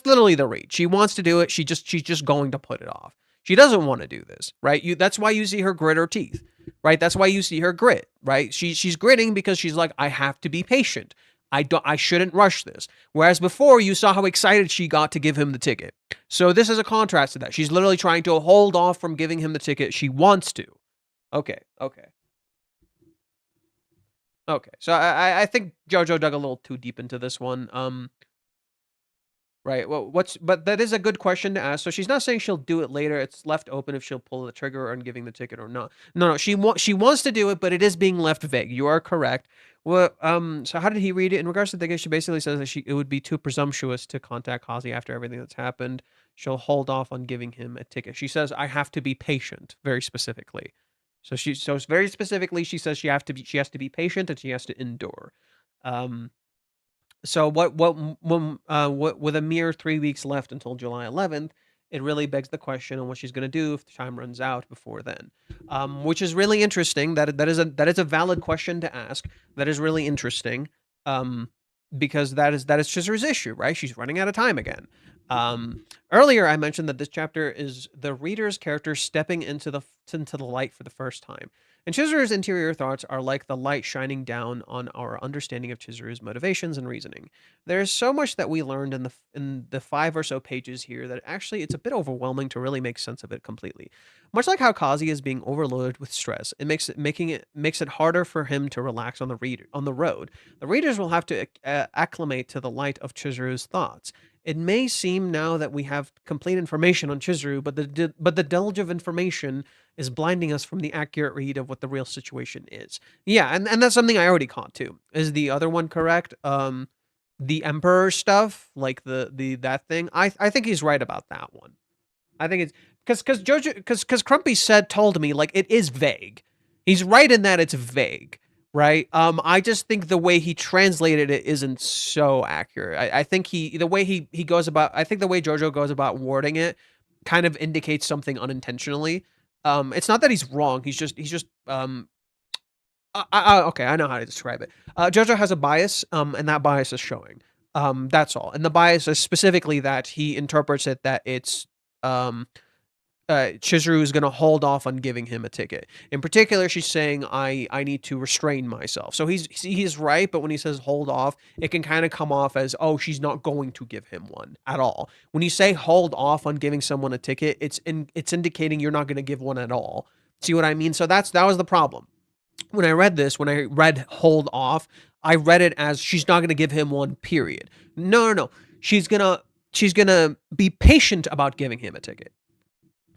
literally the read. She wants to do it. She's just going to put it off. She doesn't want to do this, right? That's why you see her grit her teeth, right? That's why you see her grit, right? She's gritting because she's like, "I have to be patient. I shouldn't rush this." Whereas before you saw how excited she got to give him the ticket. So this is a contrast to that. She's literally trying to hold off from giving him the ticket. She wants to. Okay. So I think JoJo dug a little too deep into this one. Right. Well, but that is a good question to ask. So she's not saying she'll do it later. It's left open if she'll pull the trigger on giving the ticket or not. No, she wants to do it, but it is being left vague. You are correct. Well, so how did he read it? In regards to the ticket, she basically says that it would be too presumptuous to contact Kazi after everything that's happened. She'll hold off on giving him a ticket. She says, "I have to be patient," very specifically. So very specifically, she says she has to be patient and she has to endure. So what with a mere 3 weeks left until July 11th, it really begs the question on what she's going to do if the time runs out before then, which is really interesting. That is a valid question to ask. That is really interesting, because that is Chizuru's issue, right? She's running out of time again. Earlier, I mentioned that this chapter is the reader's character stepping into the light for the first time. And Chizuru's interior thoughts are like the light shining down on our understanding of Chizuru's motivations and reasoning. There's so much that we learned in the 5 or so pages here that actually it's a bit overwhelming to really make sense of it completely. Much like how Kazuya is being overloaded with stress, it makes it harder for him to relax on the road. The readers will have to acclimate to the light of Chizuru's thoughts. It may seem now that we have complete information on Chizuru, but the deluge of information is blinding us from the accurate read of what the real situation is. Yeah, and that's something I already caught too. Is the other one correct? The Emperor stuff, like that thing. I think he's right about that one. I think it's because Crumpy told me like it is vague. He's right in that it's vague. Right. I just think the way he translated it isn't so accurate. I think the way he goes about, I think the way Jojo goes about wording it kind of indicates something unintentionally. It's not that he's wrong. He's just okay, I know how to describe it. Jojo has a bias, and that bias is showing. That's all. And the bias is specifically that he interprets it that it's Chizuru is going to hold off on giving him a ticket. In particular, she's saying, I need to restrain myself. So he's right, but when he says hold off, it can kind of come off as, oh, she's not going to give him one at all. When you say hold off on giving someone a ticket, it's indicating you're not going to give one at all. See what I mean? So that was the problem. When I read hold off, I read it as she's not going to give him one, period. No. She's going to be patient about giving him a ticket.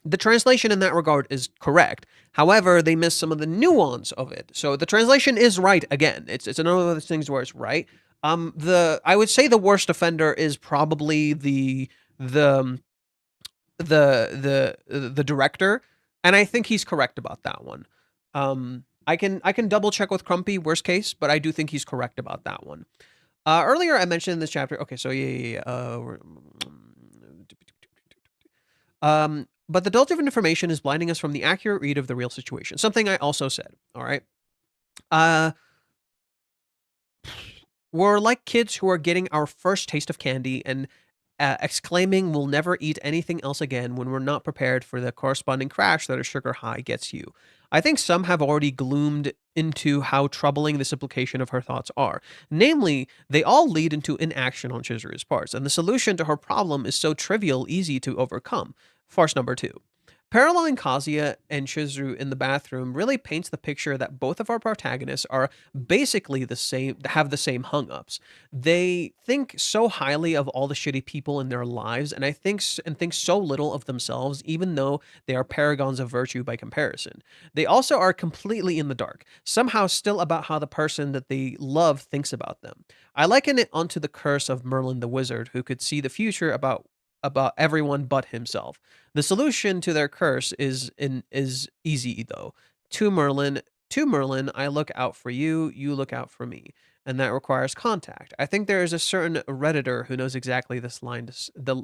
The translation in that regard is correct. However, they miss some of the nuance of it. So the translation is right again. It's another of those things where it's right. I would say the worst offender is probably the director, and I think he's correct about that one. I can double check with Crumpy, worst case, but I do think he's correct about that one. Earlier I mentioned in this chapter. Okay, so but the deluge of information is blinding us from the accurate read of the real situation. Something I also said. All right. We're like kids who are getting our first taste of candy and exclaiming we'll never eat anything else again when we're not prepared for the corresponding crash that a sugar high gets you. I think some have already gloomed into how troubling this implication of her thoughts are. Namely, they all lead into inaction on Chizuru's parts, and the solution to her problem is so trivial, easy to overcome. Farce number 2. Paralleling Kazuya and Chizuru in the bathroom really paints the picture that both of our protagonists are basically the same, have the same hung-ups. They think so highly of all the shitty people in their lives, and think so little of themselves, even though they are paragons of virtue by comparison. They also are completely in the dark, somehow still about how the person that they love thinks about them. I liken it onto the curse of Merlin the Wizard, who could see the future about everyone but himself. The solution to their curse is easy though. To Merlin, I look out for you, you look out for me, and that requires contact. I think there is a certain redditor who knows exactly this line the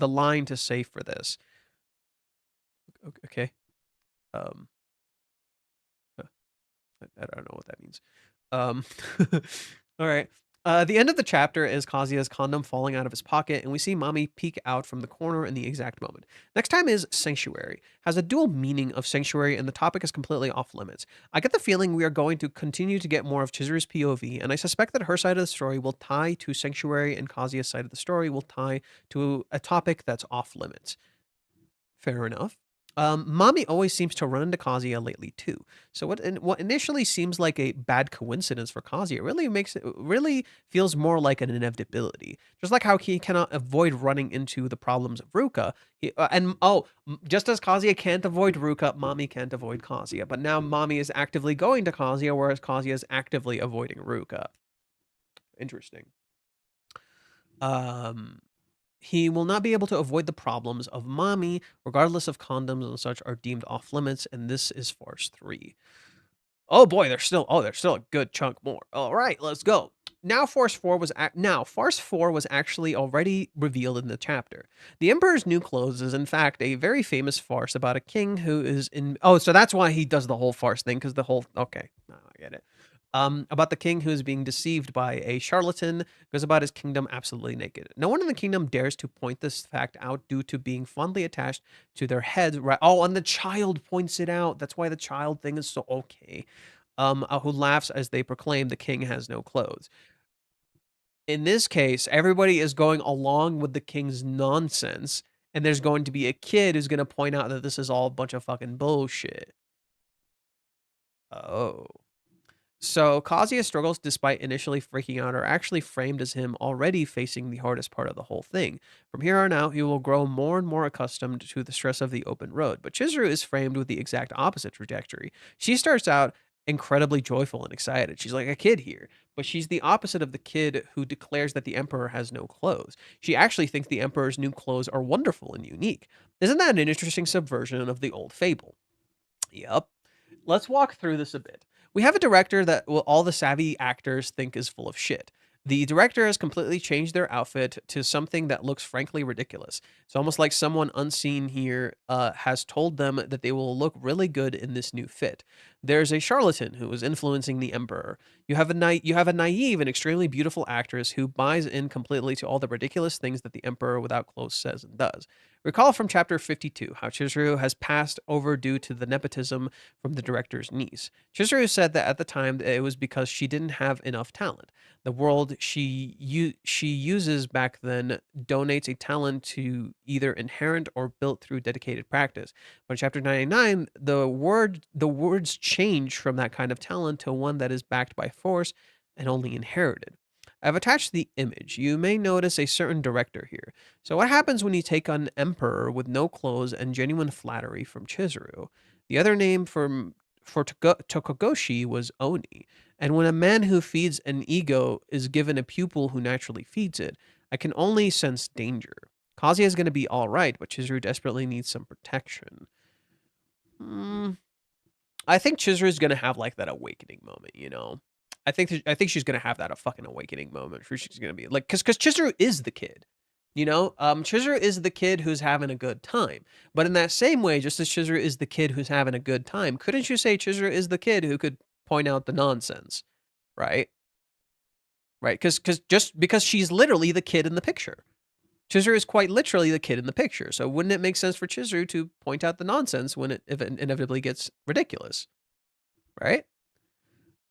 line to say for this. Okay. I don't know what that means. All right. The end of the chapter is Kazuya's condom falling out of his pocket, and we see Mommy peek out from the corner in the exact moment. Next time is Sanctuary. Has a dual meaning of Sanctuary, and the topic is completely off limits. I get the feeling we are going to continue to get more of Chizuru's POV, and I suspect that her side of the story will tie to Sanctuary, and Kazuya's side of the story will tie to a topic that's off limits. Fair enough. Mommy always seems to run into Kazuya lately too. So what initially seems like a bad coincidence for Kazuya really feels more like an inevitability. Just like how he cannot avoid running into the problems of Ruka. Just as Kazuya can't avoid Ruka, Mommy can't avoid Kazuya. But now Mommy is actively going to Kazuya, whereas Kazuya is actively avoiding Ruka. Interesting. He will not be able to avoid the problems of Mommy, regardless of condoms and such are deemed off limits, and this is farce 3. Oh boy, there's still a good chunk more. All right, let's go. Farce 4 was actually already revealed in the chapter. The Emperor's New Clothes is in fact a very famous farce about a king who is in so that's why he does the whole farce thing, because the whole okay, no, I get it. About the king who is being deceived by a charlatan, goes about his kingdom absolutely naked. No one in the kingdom dares to point this fact out due to being fondly attached to their heads. Right? Oh, and the child points it out. That's why the child thing is so okay. Who laughs as they proclaim the king has no clothes. In this case, everybody is going along with the king's nonsense, and there's going to be a kid who's going to point out that this is all a bunch of fucking bullshit. Oh. So Kazuya's struggles, despite initially freaking out, are actually framed as him already facing the hardest part of the whole thing. From here on out, he will grow more and more accustomed to the stress of the open road. But Chizuru is framed with the exact opposite trajectory. She starts out incredibly joyful and excited. She's like a kid here, but she's the opposite of the kid who declares that the emperor has no clothes. She actually thinks the emperor's new clothes are wonderful and unique. Isn't that an interesting subversion of the old fable? Yep. Let's walk through this a bit. We have a director that all the savvy actors think is full of shit. The director has completely changed their outfit to something that looks frankly ridiculous. It's almost like someone unseen here has told them that they will look really good in this new fit. There's a charlatan who is influencing the emperor. You have a naive and extremely beautiful actress who buys in completely to all the ridiculous things that the emperor without clothes says and does. Recall from chapter 52 how Chizuru has passed over due to the nepotism from the director's niece. Chizuru said that at the time it was because she didn't have enough talent. The world she uses back then donates a talent to either inherent or built through dedicated practice. But in chapter 99, the words change from that kind of talent to one that is backed by force and only inherited. I've attached the image. You may notice a certain director here. So what happens when you take on Emperor with no clothes and genuine flattery from Chizuru? The other name for Tokogoshi was Oni. And when a man who feeds an ego is given a pupil who naturally feeds it, I can only sense danger. Kazuya is going to be all right, but Chizuru desperately needs some protection. I think Chizuru is going to have like that awakening moment, you know? I think she's gonna have that a fucking awakening moment. Where she's gonna be like, because Chizuru is the kid, you know. Chizuru is the kid who's having a good time. But in that same way, just as Chizuru is the kid who's having a good time, couldn't you say Chizuru is the kid who could point out the nonsense, right? Right? Because she's literally the kid in the picture. Chizuru is quite literally the kid in the picture. So wouldn't it make sense for Chizuru to point out the nonsense when if it inevitably gets ridiculous, right?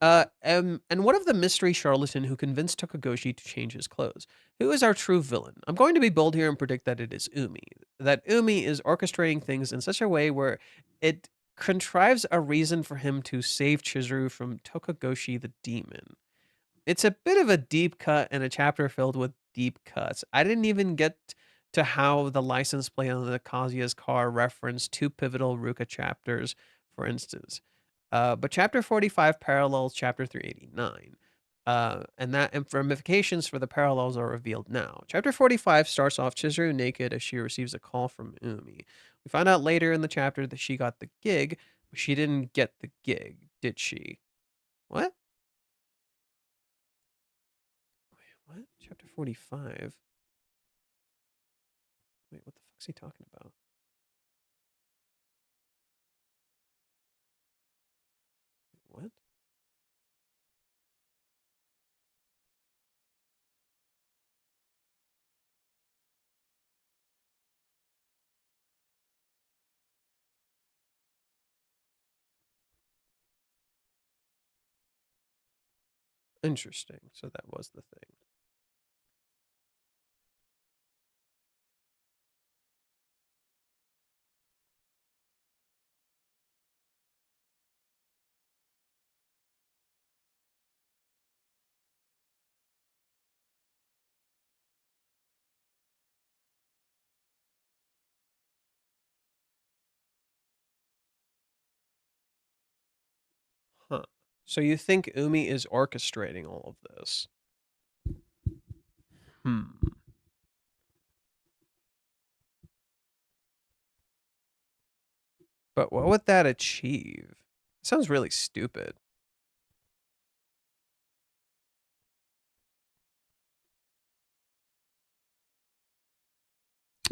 And what of the mystery charlatan who convinced Tokogoshi to change his clothes? Who is our true villain? I'm going to be bold here and predict that it is Umi. That Umi is orchestrating things in such a way where it contrives a reason for him to save Chizuru from Tokogoshi the demon. It's a bit of a deep cut and a chapter filled with deep cuts. I didn't even get to how the license plate on the Kazuya's car referenced two pivotal Ruka chapters, for instance. But chapter 45 parallels chapter 389. And that ramifications for the parallels are revealed now. Chapter 45 starts off Chizuru naked as she receives a call from Umi. We find out later in the chapter that she got the gig, but she didn't get the gig, did she? What? Wait, what? Chapter 45? Wait, what the fuck's he talking about? What? Interesting. So that was the thing. Huh. So you think Umi is orchestrating all of this? Hmm. But what would that achieve? It sounds really stupid.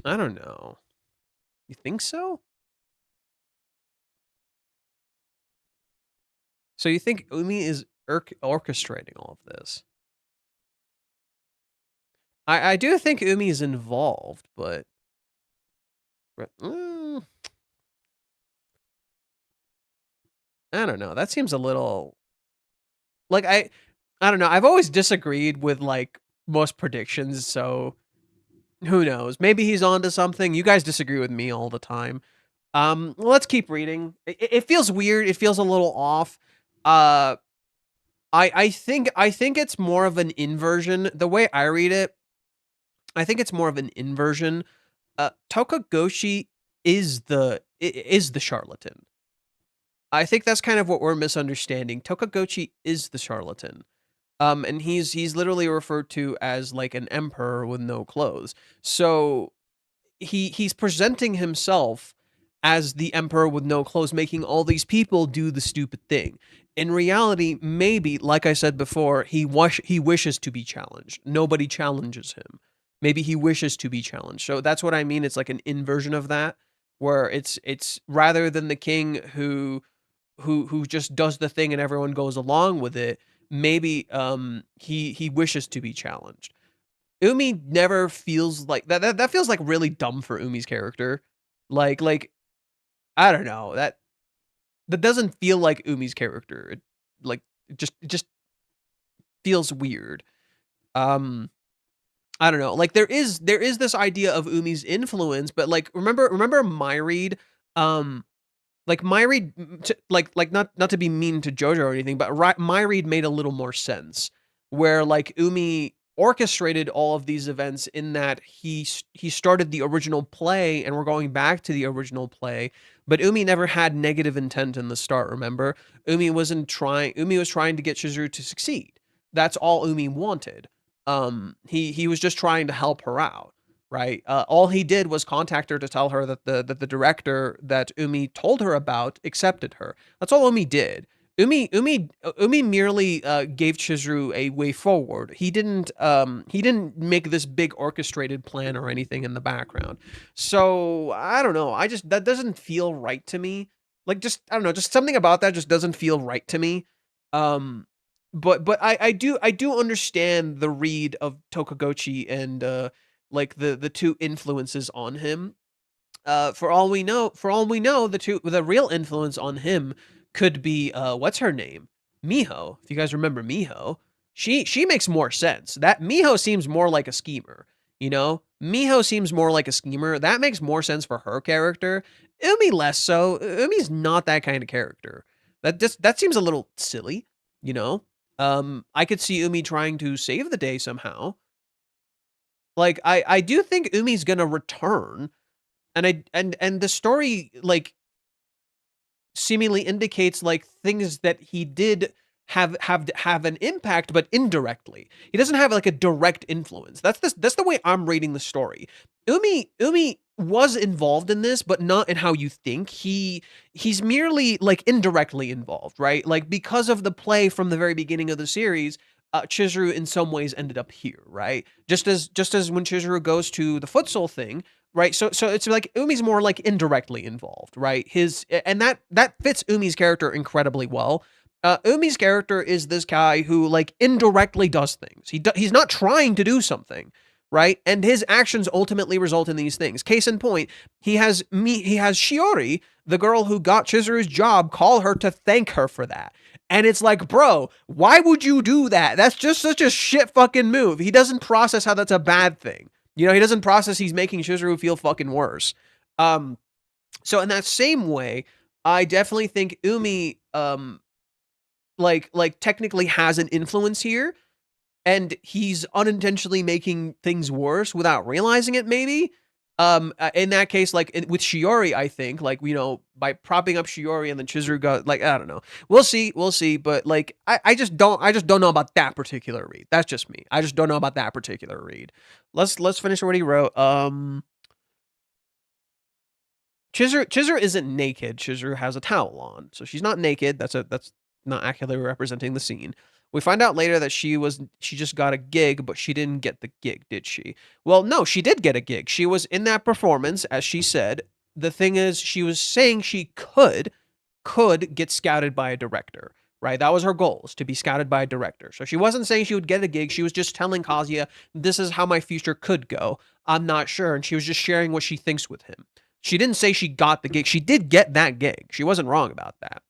I don't know. You think so? So you think Umi is orchestrating all of this? I do think Umi is involved, but I don't know. That seems a little like I don't know. I've always disagreed with like most predictions, so who knows? Maybe he's onto something. You guys disagree with me all the time. Let's keep reading. It feels weird. It feels a little off. I think it's more of an inversion. The way I read it, I think it's more of an inversion. Tokagoshi is the charlatan. I think that's kind of what we're misunderstanding. Tokagoshi is the charlatan. And he's literally referred to as like an emperor with no clothes. So he's presenting himself as the emperor with no clothes, making all these people do the stupid thing. In reality, maybe, like I said before, he wishes to be challenged. Nobody challenges him. Maybe he wishes to be challenged. So that's what I mean. It's like an inversion of that, where it's rather than the king who just does the thing and everyone goes along with it, maybe he wishes to be challenged. Umi never feels like that feels like really dumb for Umi's character. Like I don't know. That doesn't feel like Umi's character. It just feels weird. I don't know. Like there is this idea of Umi's influence, but like remember my read like my read like not to be mean to JoJo or anything, but my read made a little more sense where like Umi orchestrated all of these events in that he started the original play and we're going back to the original play, but Umi never had negative intent in the start, remember? Umi was trying to get Chizuru to succeed. That's all Umi wanted. He was just trying to help her out, right? All he did was contact her to tell her that the director that Umi told her about accepted her. That's all Umi did. Umi merely gave Chizuru a way forward. He didn't make this big orchestrated plan or anything in the background. So I don't know. That doesn't feel right to me. Like just I don't know. Just something about that just doesn't feel right to me. But I do understand the read of Tokagoshi and like the two influences on him. For all we know, the real influence on him could be what's her name? Miho. If you guys remember Miho, she makes more sense. That Miho seems more like a schemer, you know? Miho seems more like a schemer. That makes more sense for her character. Umi less so. Umi's not that kind of character. That seems a little silly, you know? I could see Umi trying to save the day somehow. Like I do think Umi's gonna return, and the story like seemingly indicates like things that he did have an impact, but indirectly. He doesn't have like a direct influence. That's the way I'm reading the story. Umi was involved in this, but not in how you think. He's merely like indirectly involved, right? Like because of the play from the very beginning of the series, Chizuru in some ways ended up here, right? Just as when Chizuru goes to the futsal thing, right? So it's like Umi's more like indirectly involved, right? And that fits Umi's character incredibly well. Umi's character is this guy who like indirectly does things. He's not trying to do something, right? And his actions ultimately result in these things. Case in point, he has Shiori, the girl who got Chizuru's job, call her to thank her for that. And it's like, bro, why would you do that? That's just such a shit fucking move. He doesn't process how that's a bad thing. You know, he doesn't process he's making Chizuru feel fucking worse. So in that same way, I definitely think Umi like technically has an influence here, and he's unintentionally making things worse without realizing it, maybe. In that case, like with Shiori, I think, like, you know, by propping up Shiori and then Chizuru got, like, I don't know. We'll see, but like I just don't know about that particular read. That's just me. I just don't know about that particular read. Let's finish what he wrote. Chizuru isn't naked. Chizuru has a towel on. So she's not naked. That's not accurately representing the scene. We find out later that she just got a gig, but she didn't get the gig, did she? Well, no, she did get a gig. She was in that performance, as she said. The thing is, she was saying she could get scouted by a director, right? That was her goal, is to be scouted by a director. So she wasn't saying she would get a gig. She was just telling Kazuya, this is how my future could go. I'm not sure. And she was just sharing what she thinks with him. She didn't say she got the gig. She did get that gig. She wasn't wrong about that.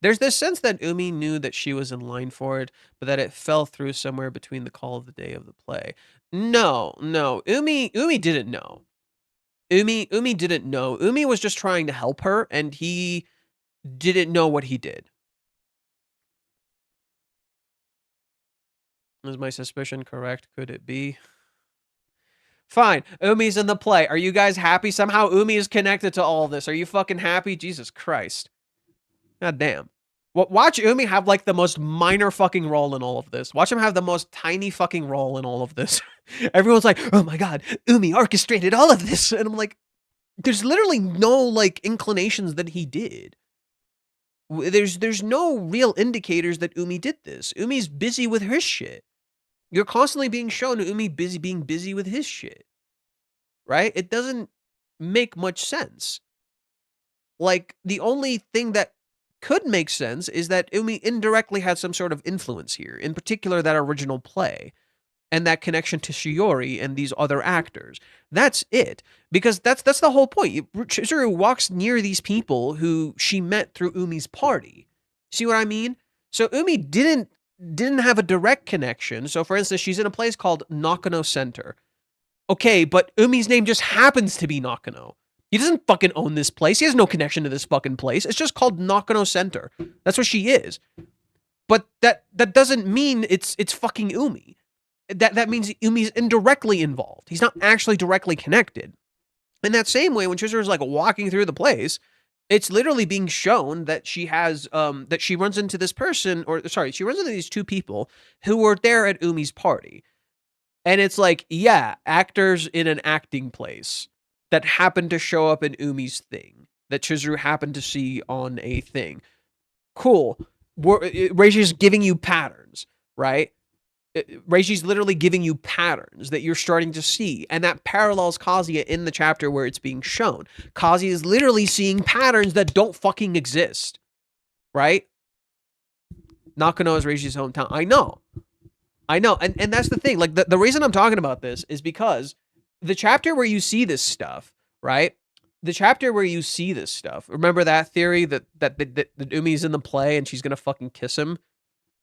There's this sense that Umi knew that she was in line for it, but that it fell through somewhere between the call of the day of the play. No. Umi didn't know. Umi didn't know. Umi was just trying to help her, and he didn't know what he did. Is my suspicion correct? Could it be? Fine. Umi's in the play. Are you guys happy? Somehow Umi is connected to all this. Are you fucking happy? Jesus Christ. God damn. Watch Umi have like the most minor fucking role in all of this. Watch him have the most tiny fucking role in all of this. Everyone's like, oh my god, Umi orchestrated all of this. And I'm like, there's literally no like inclinations that he did. There's no real indicators that Umi did this. Umi's busy with her shit. You're constantly being shown Umi being busy with his shit. Right? It doesn't make much sense. Like, the only thing that could make sense is that Umi indirectly had some sort of influence here, in particular that original play, and that connection to Shiori and these other actors. That's it. Because that's the whole point. Chizuru walks near these people who she met through Umi's party. See what I mean? So Umi didn't have a direct connection. So for instance, she's in a place called Nakano Center. Okay, but Umi's name just happens to be Nakano. He doesn't fucking own this place. He has no connection to this fucking place. It's just called Nakano Center. That's what she is. But that doesn't mean it's fucking Umi. That means Umi's indirectly involved. He's not actually directly connected. In that same way, when Chizuru's like walking through the place, it's literally being shown that she has that she runs into this person, she runs into these two people who were there at Umi's party. And it's like, yeah, actors in an acting place that happened to show up in Umi's thing, that Chizuru happened to see on a thing. Cool. Reiji's giving you patterns, right? Reiji's literally giving you patterns that you're starting to see, and that parallels Kazuya in the chapter where it's being shown. Kazuya is literally seeing patterns that don't fucking exist, right? Nakano is Reiji's hometown. I know. And that's the thing. Like, the reason I'm talking about this is because the chapter where you see this stuff, right? The chapter where you see this stuff. Remember that theory that Umi's in the play and she's gonna fucking kiss him?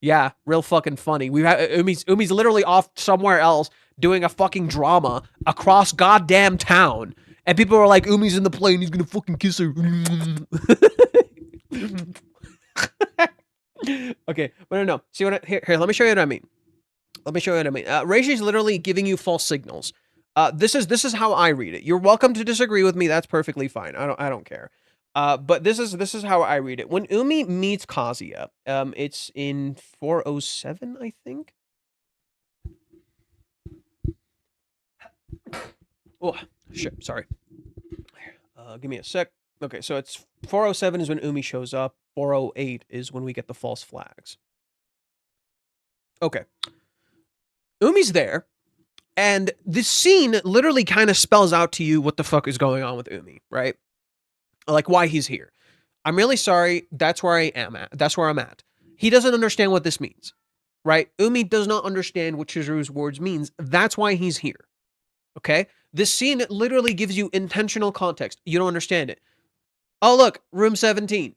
Yeah, real fucking funny. Umi's literally off somewhere else doing a fucking drama across goddamn town, and people are like, Umi's in the play and he's gonna fucking kiss her. Okay, but no. See what? Here, let me show you what I mean. Reiji's literally giving you false signals. This is how I read it. You're welcome to disagree with me. That's perfectly fine. I don't care. But this is how I read it. When Umi meets Kazuya, it's in 407, I think. Oh, shit. Sorry. Give me a sec. Okay, so it's 407 is when Umi shows up. 408 is when we get the false flags. Okay. Umi's there. And this scene literally kind of spells out to you what the fuck is going on with Umi, right? Like, why he's here. I'm really sorry. That's where I am at. That's where I'm at. He doesn't understand what this means, right? Umi does not understand what Chizuru's words means. That's why he's here, okay? This scene literally gives you intentional context. You don't understand it. Oh, look, room 17.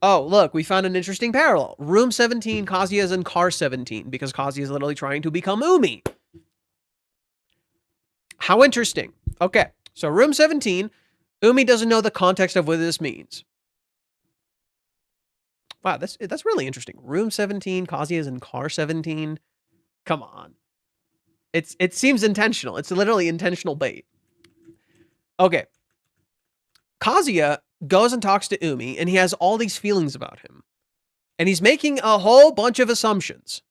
Oh, look, we found an interesting parallel. Room 17, Kazuya is in car 17 because Kazuya is literally trying to become Umi. How interesting. Okay, so room 17, Umi doesn't know the context of what this means. Wow, that's really interesting. Room 17, Kazuya is in car 17. Come on. It seems intentional. It's literally intentional bait. Okay. Kazuya goes and talks to Umi, and he has all these feelings about him. And he's making a whole bunch of assumptions.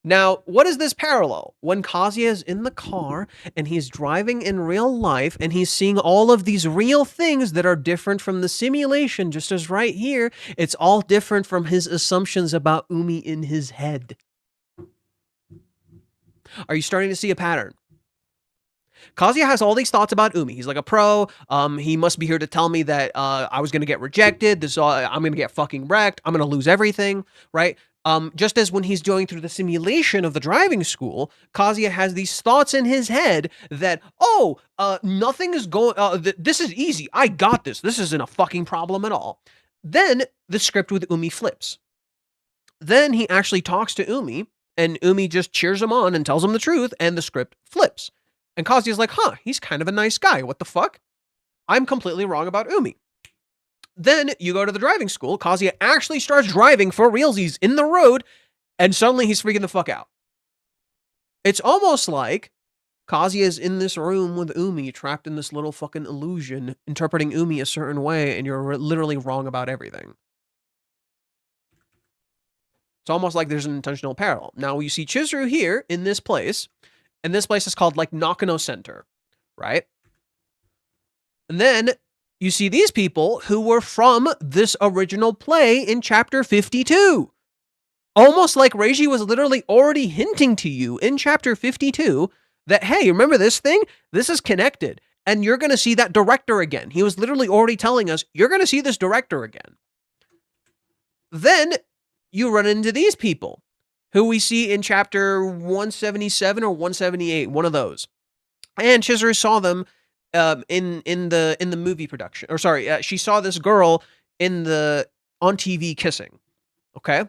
Now, what is this parallel? When Kazuya is in the car and he's driving in real life and he's seeing all of these real things that are different from the simulation, just as right here, it's all different from his assumptions about Umi in his head. Are you starting to see a pattern? Kazuya has all these thoughts about Umi. He's like a pro. He must be here to tell me that I was going to get rejected. I'm going to get fucking wrecked. I'm going to lose everything, right? Just as when he's going through the simulation of the driving school, Kazuya has these thoughts in his head that, nothing is going, this is easy. I got this. This isn't a fucking problem at all. Then the script with Umi flips. Then he actually talks to Umi, and Umi just cheers him on and tells him the truth, and the script flips. And Kazuya's like, he's kind of a nice guy. What the fuck? I'm completely wrong about Umi. Then you go to the driving school. Kazuya actually starts driving for realsies in the road, and suddenly he's freaking the fuck out. It's almost like Kazuya's in this room with Umi, trapped in this little fucking illusion, interpreting Umi a certain way, and you're literally wrong about everything. It's almost like there's an intentional parallel. Now, you see Chizuru here in this place, and this place is called, like, Nakano Center, right? And then you see these people who were from this original play in chapter 52. Almost like Reiji was literally already hinting to you in chapter 52 that, hey, remember this thing? This is connected, and you're going to see that director again. He was literally already telling us, you're going to see this director again. Then you run into these people who we see in chapter 177 or 178, one of those. And Chizuru saw them in the movie production. Or sorry, she saw this girl on TV kissing. Okay?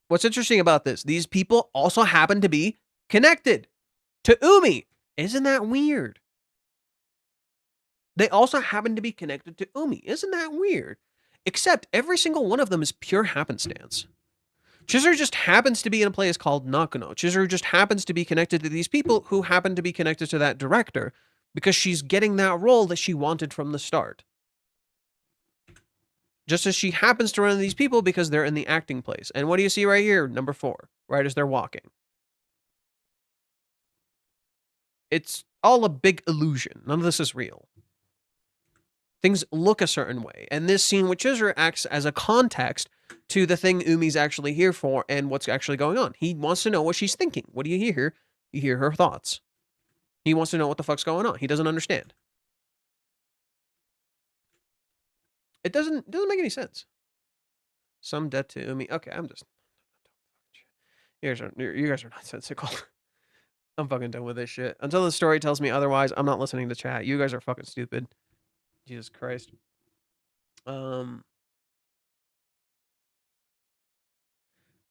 What's interesting about this? These people also happen to be connected to Umi. Isn't that weird? They also happen to be connected to Umi. Isn't that weird? Except every single one of them is pure happenstance. Chizuru just happens to be in a place called Nakano. Chizuru just happens to be connected to these people who happen to be connected to that director because she's getting that role that she wanted from the start. Just as she happens to run into these people because they're in the acting place. And what do you see right here? Number 4, right as they're walking. It's all a big illusion. None of this is real. Things look a certain way. And this scene with Chizuru acts as a context to the thing Umi's actually here for and what's actually going on. He wants to know what she's thinking. What do you hear? You hear her thoughts. He wants to know what the fuck's going on. He doesn't understand. It doesn't make any sense. Some debt to Umi. Okay, I'm just... You guys are nonsensical. I'm fucking done with this shit. Until the story tells me otherwise, I'm not listening to chat. You guys are fucking stupid. Jesus Christ.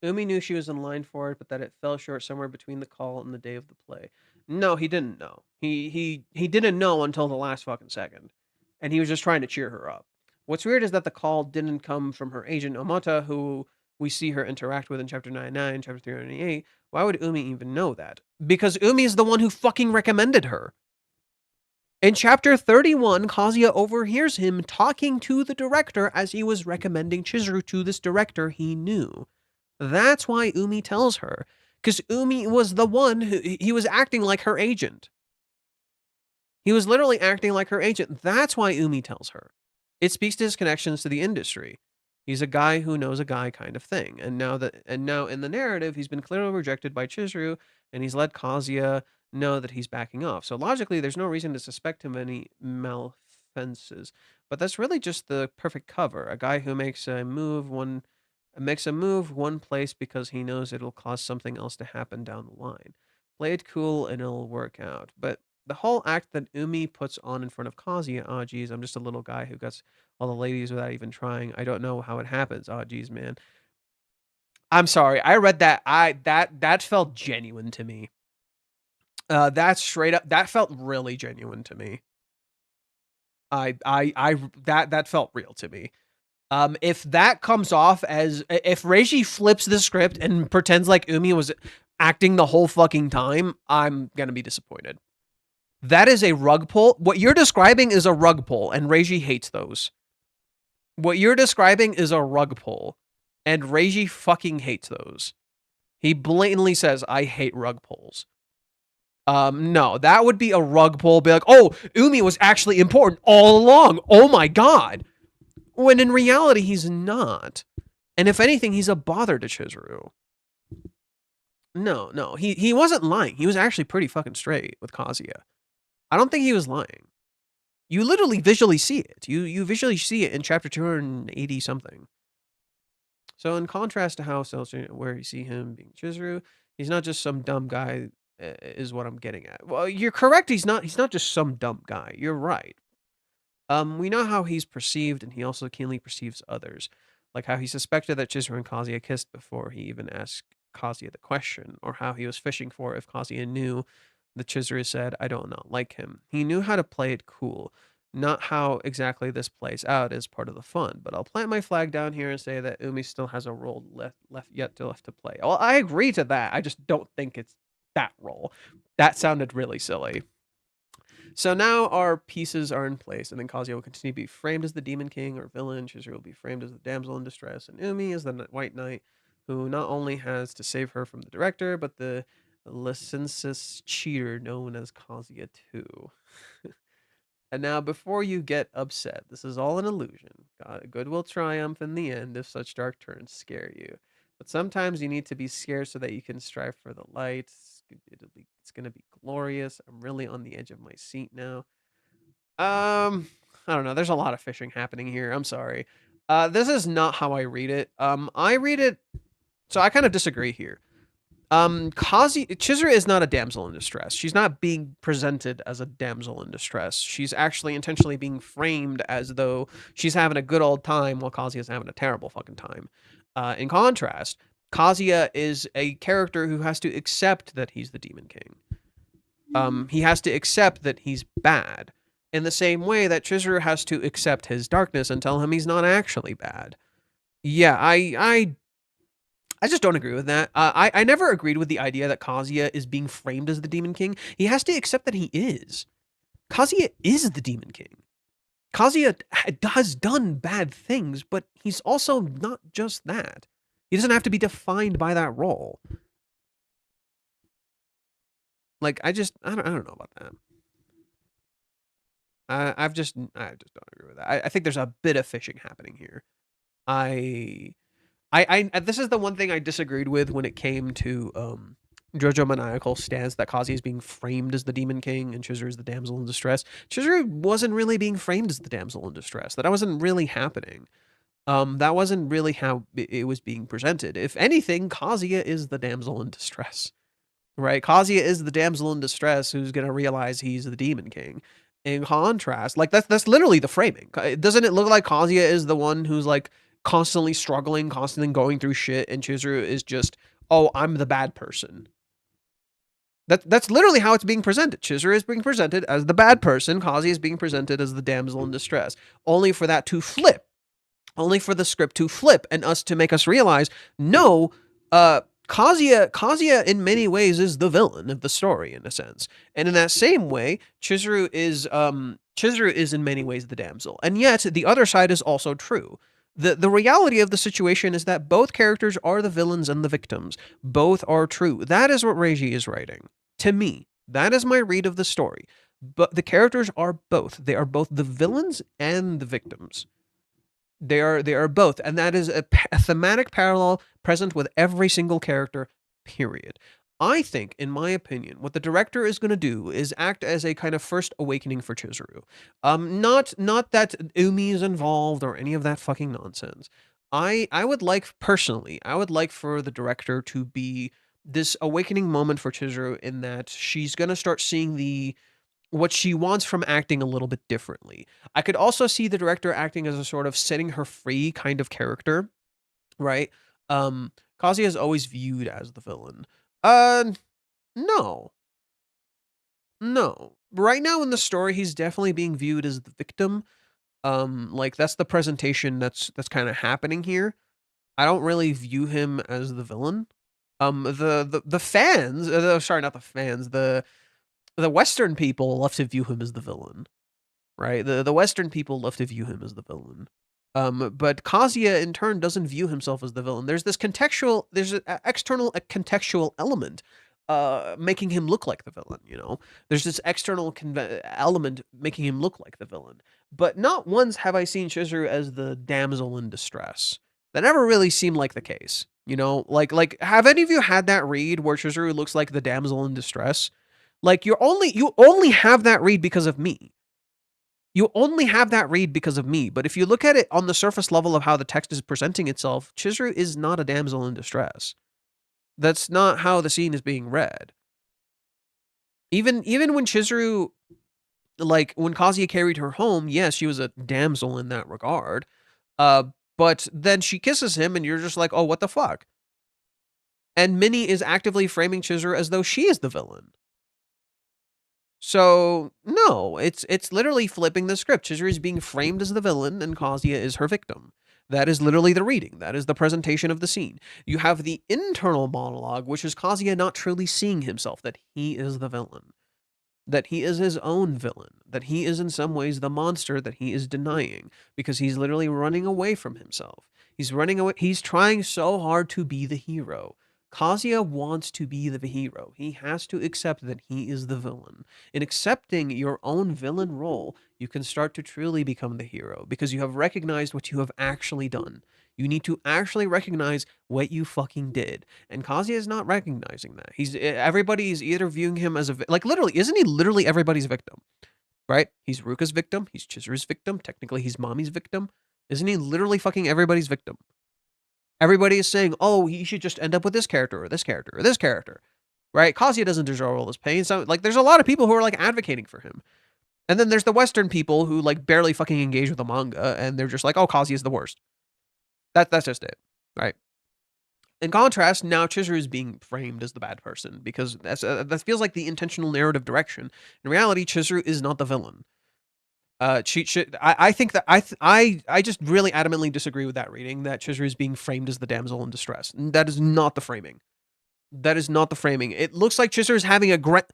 Umi knew she was in line for it, but that it fell short somewhere between the call and the day of the play. No, he didn't know. He didn't know until the last fucking second. And he was just trying to cheer her up. What's weird is that the call didn't come from her agent, Omata, who we see her interact with in chapter 99, chapter 398. Why would Umi even know that? Because Umi is the one who fucking recommended her. In chapter 31, Kazuya overhears him talking to the director as he was recommending Chizuru to this director he knew. That's why Umi tells her. Because Umi was the one he was acting like her agent. He was literally acting like her agent. That's why Umi tells her. It speaks to his connections to the industry. He's a guy who knows a guy kind of thing. And now in the narrative, he's been clearly rejected by Chizuru, and he's let Kazuya know that he's backing off. So logically, there's no reason to suspect him of any malfences. But that's really just the perfect cover. A guy who makes a move one place because he knows it'll cause something else to happen down the line. Play it cool and it'll work out. But the whole act that Umi puts on in front of Kazuya, oh geez, I'm just a little guy who gets all the ladies without even trying. I don't know how it happens. Oh geez, man. I'm sorry. I read that. That felt genuine to me. That straight up, that felt really genuine to me. That felt real to me. If that comes off as, if Reiji flips the script and pretends like Umi was acting the whole fucking time, I'm gonna be disappointed. That is a rug pull. What you're describing is a rug pull, and Reiji hates those. What you're describing is a rug pull, and Reiji fucking hates those. He blatantly says, I hate rug pulls. No, that would be a rug pull. Be like, oh, Umi was actually important all along. Oh my god. When in reality, he's not. And if anything, he's a bother to Chizuru. No, he wasn't lying. He was actually pretty fucking straight with Kazuya. I don't think he was lying. You literally visually see it. You visually see it in chapter 280 something. So in contrast to how where you see him being Chizuru, he's not just some dumb guy, is what I'm getting at. Well, you're correct. He's not just some dumb guy. You're right. We know how he's perceived, and he also keenly perceives others, like how he suspected that Chizuru and Kazuya kissed before he even asked Kazuya the question, or how he was fishing for if Kazuya knew that Chizuru said, I don't not like him. He knew how to play it cool. Not how exactly this plays out is part of the fun, but I'll plant my flag down here and say that Umi still has a role left to play. Well, I agree to that. I just don't think it's that role. That sounded really silly. So now our pieces are in place, and then Kazuya will continue to be framed as the Demon King or villain. Chizuru will be framed as the damsel in distress, and Umi is the White Knight, who not only has to save her from the director, but the licentious cheater known as Kazuya too. And now, before you get upset, this is all an illusion. Good will triumph in the end if such dark turns scare you. But sometimes you need to be scared so that you can strive for the light. It's going to be glorious. I'm really on the edge of my seat now. I don't know. There's a lot of fishing happening here. I'm sorry. This is not how I read it. I read it... So I kind of disagree here. Chizuru is not a damsel in distress. She's not being presented as a damsel in distress. She's actually intentionally being framed as though she's having a good old time while Kazuya's having a terrible fucking time. In contrast, Kazuya is a character who has to accept that he's the Demon King. He has to accept that he's bad, in the same way that Chizuru has to accept his darkness and tell him he's not actually bad. Yeah, I just don't agree with that. I never agreed with the idea that Kazuya is being framed as the Demon King. He has to accept that he is. Kazuya is the Demon King. Kazuya has done bad things, but he's also not just that. He doesn't have to be defined by that role. Like, I don't know about that. I just don't agree with that. I think there's a bit of fishing happening here. This is the one thing I disagreed with when it came to Jojo Maniacal stance that Kazuya is being framed as the Demon King and Chizuru is the damsel in distress. Chizuru wasn't really being framed as the damsel in distress. That wasn't really happening. That wasn't really how it was being presented. If anything, Kazuya is the damsel in distress. Right? Kazuya is the damsel in distress who's going to realize he's the Demon King. In contrast, like that's literally the framing. Doesn't it look like Kazuya is the one who's like constantly struggling, constantly going through shit, and Chizuru is just, oh, I'm the bad person. That's literally how it's being presented. Chizuru is being presented as the bad person. Kazuya is being presented as the damsel in distress. Only for that to flip. Only for the script to flip and us to make us realize, no, Kazuya in many ways is the villain of the story in a sense. And in that same way, Chizuru is in many ways the damsel. And yet the other side is also true. The reality of the situation is that both characters are the villains and the victims. Both are true. That is what Reiji is writing. To me, that is my read of the story. But the characters are both. They are both the villains and the victims. They are both. And that is a thematic parallel present with every single character, period. I think, in my opinion, what the director is going to do is act as a kind of first awakening for Chizuru. Not that Umi is involved or any of that fucking nonsense. I would like for the director to be this awakening moment for Chizuru in that she's going to start seeing what she wants from acting a little bit differently. I could also see the director acting as a sort of setting her free kind of character, right? Kazuya is always viewed as the villain. No. Right now in the story, he's definitely being viewed as the victim. Like that's the presentation that's kind of happening here. I don't really view him as the villain. The fans, sorry, not the fans, the Western people love to view him as the villain, right? The Western people love to view him as the villain. But Kazuya in turn doesn't view himself as the villain. There's this contextual, there's an external contextual element, making him look like the villain. You know, there's this external element making him look like the villain. But not once have I seen Chizuru as the damsel in distress. That never really seemed like the case. You know, like have any of you had that read where Chizuru looks like the damsel in distress? Like you only have that read because of me. You only have that read because of me, but if you look at it on the surface level of how the text is presenting itself, Chizuru is not a damsel in distress. That's not how the scene is being read. Even when Chizuru, like when Kazuya carried her home, yes, she was a damsel in that regard. But then she kisses him, and you're just like, oh, what the fuck? And Minnie is actively framing Chizuru as though she is the villain. So no, it's literally flipping the script. Chizuru is being framed as the villain, and Kazuya is her victim. That is literally the reading. That is the presentation of the scene. You have the internal monologue, which is Kazuya not truly seeing himself, that he is the villain, that he is his own villain, that he is in some ways the monster that he is denying, because he's literally running away from himself. He's running away. He's trying so hard to be the hero. Kazuya wants to be the hero. He has to accept that he is the villain. In accepting your own villain role, you can start to truly become the hero because you have recognized what you have actually done. You need to actually recognize what you fucking did. And Kazuya is not recognizing that. Everybody is either viewing him as like literally, isn't he literally everybody's victim? Right? He's Ruka's victim, he's Chizuru's victim, technically he's Mommy's victim. Isn't he literally fucking everybody's victim? Everybody is saying, oh, he should just end up with this character or this character or this character, right? Kazuya doesn't deserve all this pain. So, like, there's a lot of people who are, like, advocating for him. And then there's the Western people who, like, barely fucking engage with the manga, and they're just like, oh, Kazuya's the worst. That's just it, right? In contrast, now Chizuru is being framed as the bad person because that feels like the intentional narrative direction. In reality, Chizuru is not the villain. I think that I just really adamantly disagree with that reading that Chizuru is being framed as the damsel in distress. That is not the framing. That is not the framing. It looks like Chizuru is having a great.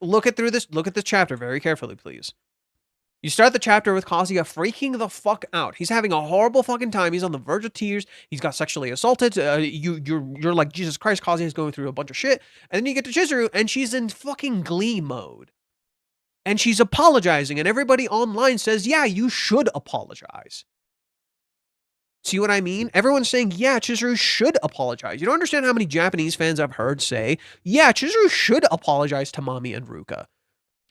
Look at this chapter very carefully, please. You start the chapter with Kazuya freaking the fuck out. He's having a horrible fucking time. He's on the verge of tears. He's got sexually assaulted. You're like, Jesus Christ, Kazuya is going through a bunch of shit. And then you get to Chizuru, and she's in fucking glee mode. And she's apologizing, and everybody online says, yeah, you should apologize. See what I mean? Everyone's saying, yeah, Chizuru should apologize. You don't understand how many Japanese fans I've heard say, yeah, Chizuru should apologize to Mami and Ruka.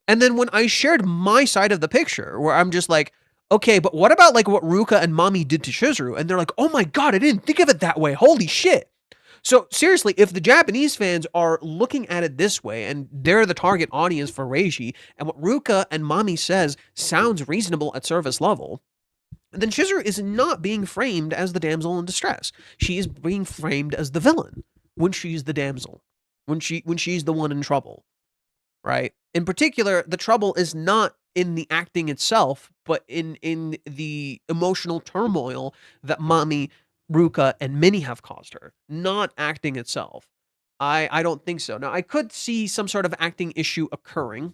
And then when I shared my side of the picture, where I'm just like, okay, but what about like what Ruka and Mami did to Chizuru? And they're like, oh my god, I didn't think of it that way. Holy shit. So seriously, if the Japanese fans are looking at it this way, and they're the target audience for Reiji, and what Ruka and Mami says sounds reasonable at surface level, then Chizuru is not being framed as the damsel in distress. She is being framed as the villain when she's the damsel, when she's the one in trouble, right? In particular, the trouble is not in the acting itself, but in the emotional turmoil that Mami, Ruka, and Minnie have caused her, not acting itself. I don't think so. Now, I could see some sort of acting issue occurring.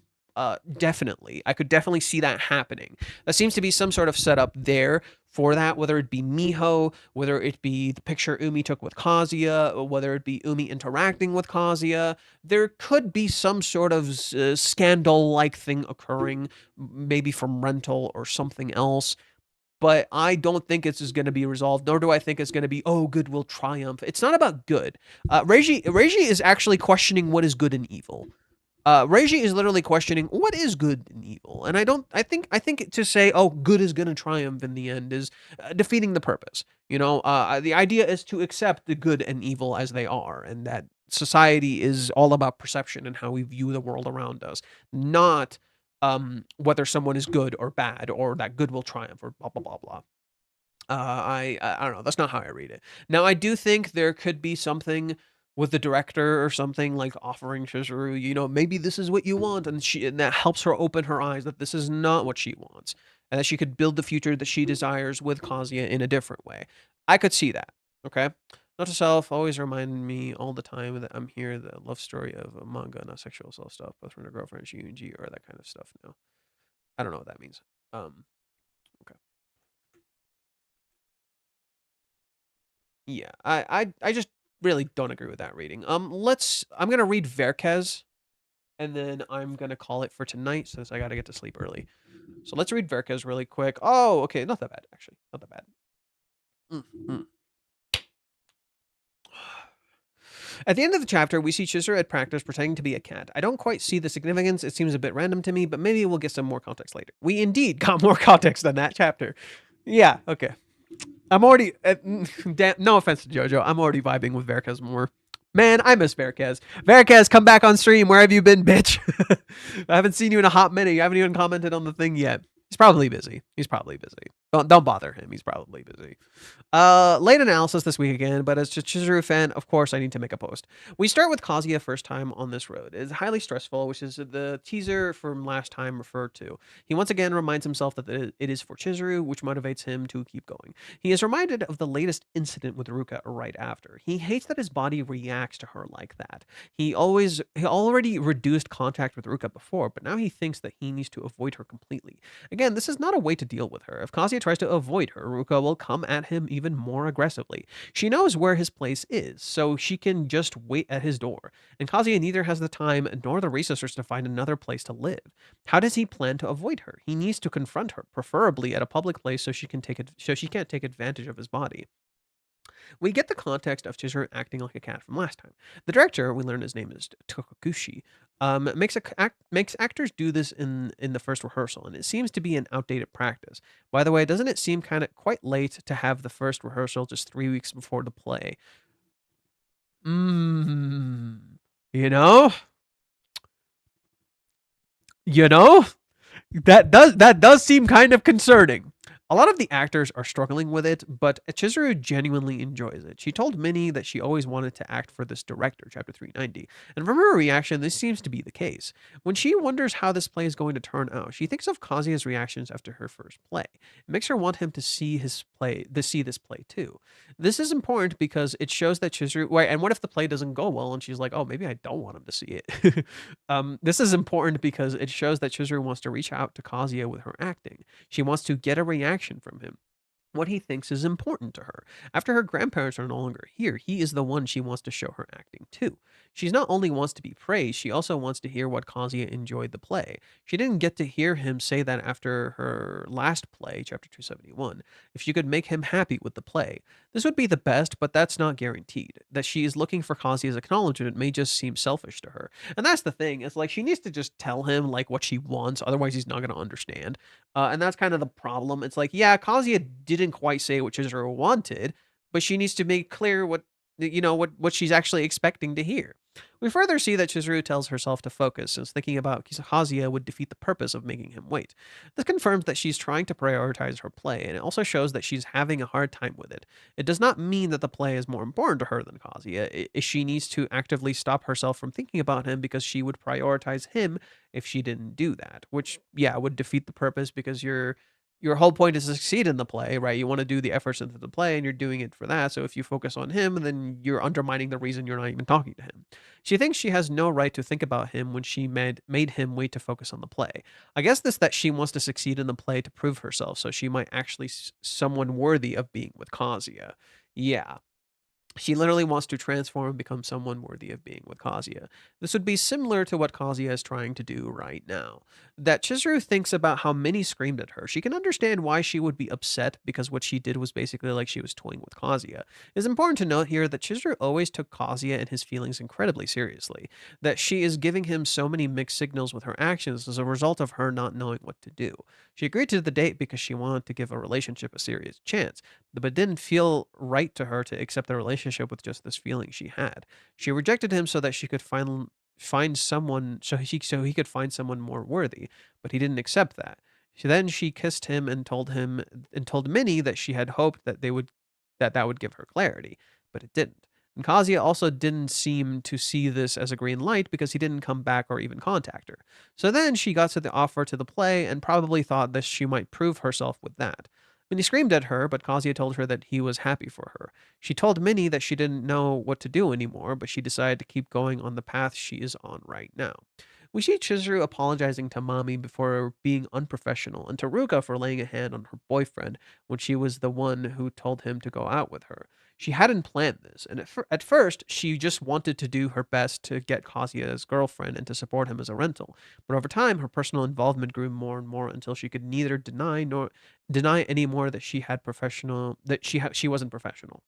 Definitely. I could definitely see that happening. There seems to be some sort of setup there for that, whether it be Miho, whether it be the picture Umi took with Kazuya, whether it be Umi interacting with Kazuya. There could be some sort of scandal-like thing occurring, maybe from rental or something else. But I don't think it's going to be resolved, nor do I think it's going to be, oh, good will triumph. It's not about good. Reiji is actually questioning what is good and evil. Reiji is literally questioning what is good and evil, and I think to say, oh, good is going to triumph in the end is defeating the purpose. You know, the idea is to accept the good and evil as they are, and that society is all about perception and how we view the world around us, not whether someone is good or bad, or that good will triumph, or blah blah blah blah. I don't know. That's not how I read it. Now, I do think there could be something with the director or something, like offering Chizuru, you know, maybe this is what you want, and that helps her open her eyes that this is not what she wants, and that she could build the future that she desires with Kazuya in a different way. I could see that. Okay. Not to self, always remind me all the time that I'm here, the love story of a manga, not sexual self stuff, boyfriend or girlfriend, G or that kind of stuff. No, I don't know what that means. Yeah, I just really don't agree with that reading. I'm gonna read Verkez, and then I'm gonna call it for tonight since I gotta get to sleep early. So let's read Verkez really quick. Oh, okay, not that bad actually, not that bad. Mm. At the end of the chapter, we see Chizuru at practice pretending to be a cat. I don't quite see the significance. It seems a bit random to me, but maybe we'll get some more context later. We indeed got more context than that chapter. Yeah, okay. I'm already, no offense to JoJo, I'm already vibing with Verkez more. Man, I miss Verkez. Verkez, come back on stream. Where have you been, bitch? I haven't seen you in a hot minute. You haven't even commented on the thing yet. He's probably busy. Don't bother him. He's probably busy. Late analysis this week again, but as a Chizuru fan, of course, I need to make a post. We start with Kazuya first time on this road. It is highly stressful, which is the teaser from last time referred to. He once again reminds himself that it is for Chizuru, which motivates him to keep going. He is reminded of the latest incident with Ruka right after. He hates that his body reacts to her like that. He already reduced contact with Ruka before, but now he thinks that he needs to avoid her completely. Again, this is not a way to deal with her. If Kazuya tries to avoid her, Ruka will come at him even more aggressively. She knows where his place is, so she can just wait at his door. And Kazuya neither has the time nor the resources to find another place to live. How does he plan to avoid her? He needs to confront her, preferably at a public place so she can't take advantage of his body. We get the context of Chizuru acting like a cat from last time. The director, we learn his name is Tokuguchi, makes actors do this in the first rehearsal, and it seems to be an outdated practice. By the way, doesn't it seem quite late to have the first rehearsal just 3 weeks before the play? You know, you know, that does seem kind of concerning. A lot of the actors are struggling with it, but Chizuru genuinely enjoys it. She told Minnie that she always wanted to act for this director, chapter 390, and from her reaction, this seems to be the case. When she wonders how this play is going to turn out, she thinks of Kazuya's reactions after her first play. It makes her want him to see this play too. This is important because it shows that Chizuru. Wait, and what if the play doesn't go well, and she's like, "Oh, maybe I don't want him to see it." This is important because it shows that Chizuru wants to reach out to Kazuya with her acting. She wants to get a reaction from him, what he thinks is important to her. After her grandparents are no longer here, he is the one she wants to show her acting to. She not only wants to be praised, she also wants to hear what Kazuya enjoyed the play. She didn't get to hear him say that after her last play, chapter 271, if she could make him happy with the play. This would be the best, but that's not guaranteed. That she is looking for Kazuya's acknowledgement may just seem selfish to her. And that's the thing, it's like she needs to just tell him like what she wants, otherwise he's not going to understand. And that's kind of the problem. It's like, yeah, Kazuya didn't quite say what Chizuru wanted, but she needs to make clear what she's actually expecting to hear. We further see that Chizuru tells herself to focus, since thinking about Kazuya would defeat the purpose of making him wait. This confirms that she's trying to prioritize her play, and it also shows that she's having a hard time with it. It does not mean that the play is more important to her than Kazuya. She needs to actively stop herself from thinking about him because she would prioritize him if she didn't do that, which, yeah, would defeat the purpose because your whole point is to succeed in the play, right? You want to do the efforts into the play and you're doing it for that. So if you focus on him, then you're undermining the reason you're not even talking to him. She thinks she has no right to think about him when she made him wait to focus on the play. I guess that she wants to succeed in the play to prove herself, so she might actually someone worthy of being with Kazuya. Yeah. She literally wants to transform and become someone worthy of being with Kazuya. This would be similar to what Kazuya is trying to do right now. That Chizuru thinks about how Minnie screamed at her. She can understand why she would be upset because what she did was basically like she was toying with Kazuya. It's important to note here that Chizuru always took Kazuya and his feelings incredibly seriously. That she is giving him so many mixed signals with her actions as a result of her not knowing what to do. She agreed to the date because she wanted to give a relationship a serious chance, but it didn't feel right to her to accept the relationship with just this feeling she had. She rejected him so that she could find someone so he could find someone more worthy, but he didn't accept that. She kissed him and told Minnie that she had hoped that that would give her clarity, but it didn't. And Kazuya also didn't seem to see this as a green light because he didn't come back or even contact her. So then she got to the offer to the play and probably thought that she might prove herself with that. Minnie screamed at her, but Kazuya told her that he was happy for her. She told Minnie that she didn't know what to do anymore, but she decided to keep going on the path she is on right now. We see Chizuru apologizing to Mommy before being unprofessional and to Ruka for laying a hand on her boyfriend when she was the one who told him to go out with her. She hadn't planned this, and at first, she just wanted to do her best to get Kazuya's girlfriend and to support him as a rental. But over time, her personal involvement grew more and more until she could neither deny anymore that she wasn't professional.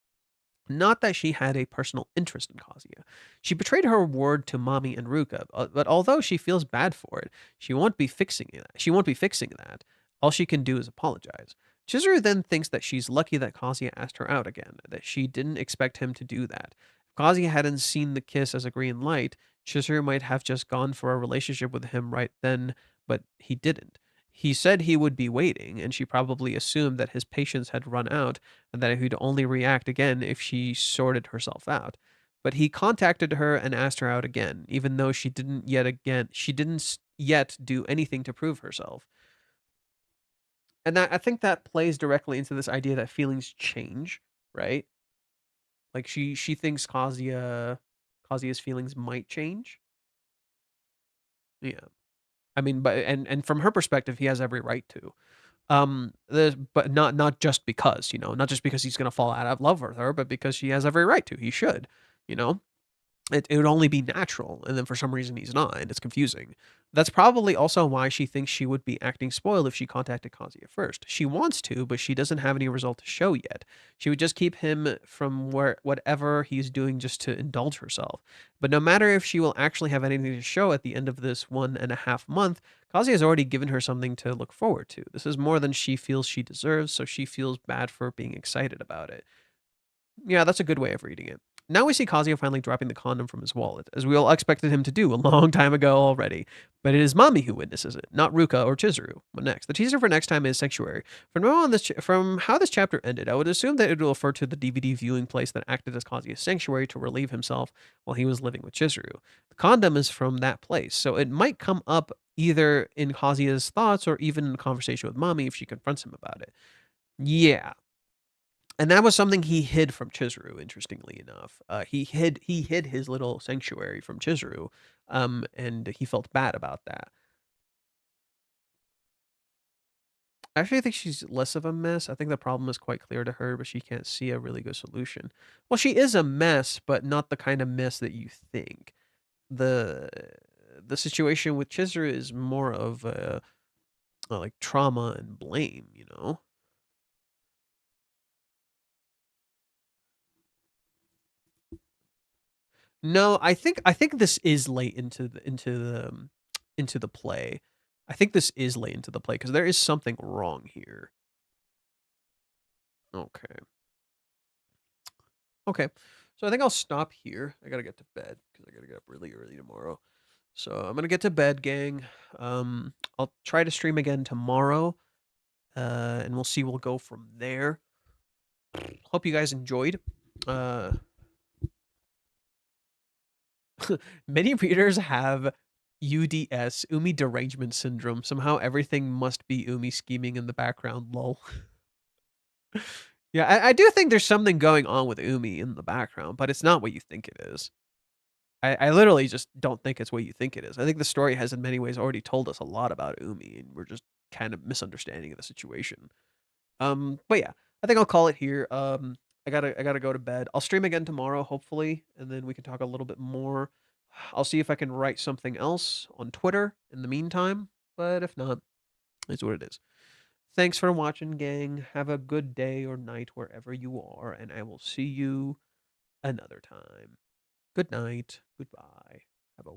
Not that she had a personal interest in Kazuya. She betrayed her word to Mami and Ruka, but although she feels bad for it, she won't be fixing it. She won't be fixing that. All she can do is apologize. Chizuru then thinks that she's lucky that Kazuya asked her out again, that she didn't expect him to do that. If Kazuya hadn't seen the kiss as a green light, Chizuru might have just gone for a relationship with him right then, but he didn't. He said he would be waiting, and she probably assumed that his patience had run out and that he'd only react again if she sorted herself out. But he contacted her and asked her out again, even though she didn't yet do anything to prove herself. And I think that plays directly into this idea that feelings change, right? Like she thinks Kazuya's feelings might change. Yeah. I mean, but and from her perspective, he has every right to. But not just because, not just because he's gonna fall out of love with her, but because she has every right to. He should, you know. It would only be natural, and then for some reason he's not, and it's confusing. That's probably also why she thinks she would be acting spoiled if she contacted Kazuya first. She wants to, but she doesn't have any result to show yet. She would just keep him from whatever he's doing just to indulge herself. But no matter if she will actually have anything to show at the end of this 1.5 month, Kazuya has already given her something to look forward to. This is more than she feels she deserves, so she feels bad for being excited about it. Yeah, that's a good way of reading it. Now we see Kazuya finally dropping the condom from his wallet, as we all expected him to do a long time ago already. But it is Mami who witnesses it, not Ruka or Chizuru. What next? The teaser for next time is Sanctuary. From how this chapter ended, I would assume that it will refer to the DVD viewing place that acted as Kazuya's sanctuary to relieve himself while he was living with Chizuru. The condom is from that place, so it might come up either in Kazuya's thoughts or even in a conversation with Mami if she confronts him about it. Yeah, and that was something he hid from Chizuru, interestingly enough. He hid his little sanctuary from Chizuru, and he felt bad about that. Actually, I think she's less of a mess. I think the problem is quite clear to her, but she can't see a really good solution. Well, she is a mess, but not the kind of mess that you think. The the situation with Chizuru is more of like trauma and blame, you know? No, I think this is late into the play. I think this is late into the play because there is something wrong here. Okay. Okay. So I think I'll stop here. I gotta get to bed because I gotta get up really early tomorrow. So I'm gonna get to bed, gang. I'll try to stream again tomorrow. And we'll see. We'll go from there. Hope you guys enjoyed. Uh, Many readers have UDS, Umi derangement syndrome. Somehow everything must be Umi scheming in the background, lol. Yeah, I do think there's something going on with Umi in the background, but it's not what you think it is. I literally just don't think it's what you think it is. I think the story has in many ways already told us a lot about Umi, and we're just kind of misunderstanding the situation. But yeah, I think I'll call it here. I gotta go to bed. I'll stream again tomorrow, hopefully, and then we can talk a little bit more. I'll see if I can write something else on Twitter in the meantime, but if not, it's what it is. Thanks for watching, gang. Have a good day or night wherever you are, and I will see you another time. Good night. Goodbye. Have a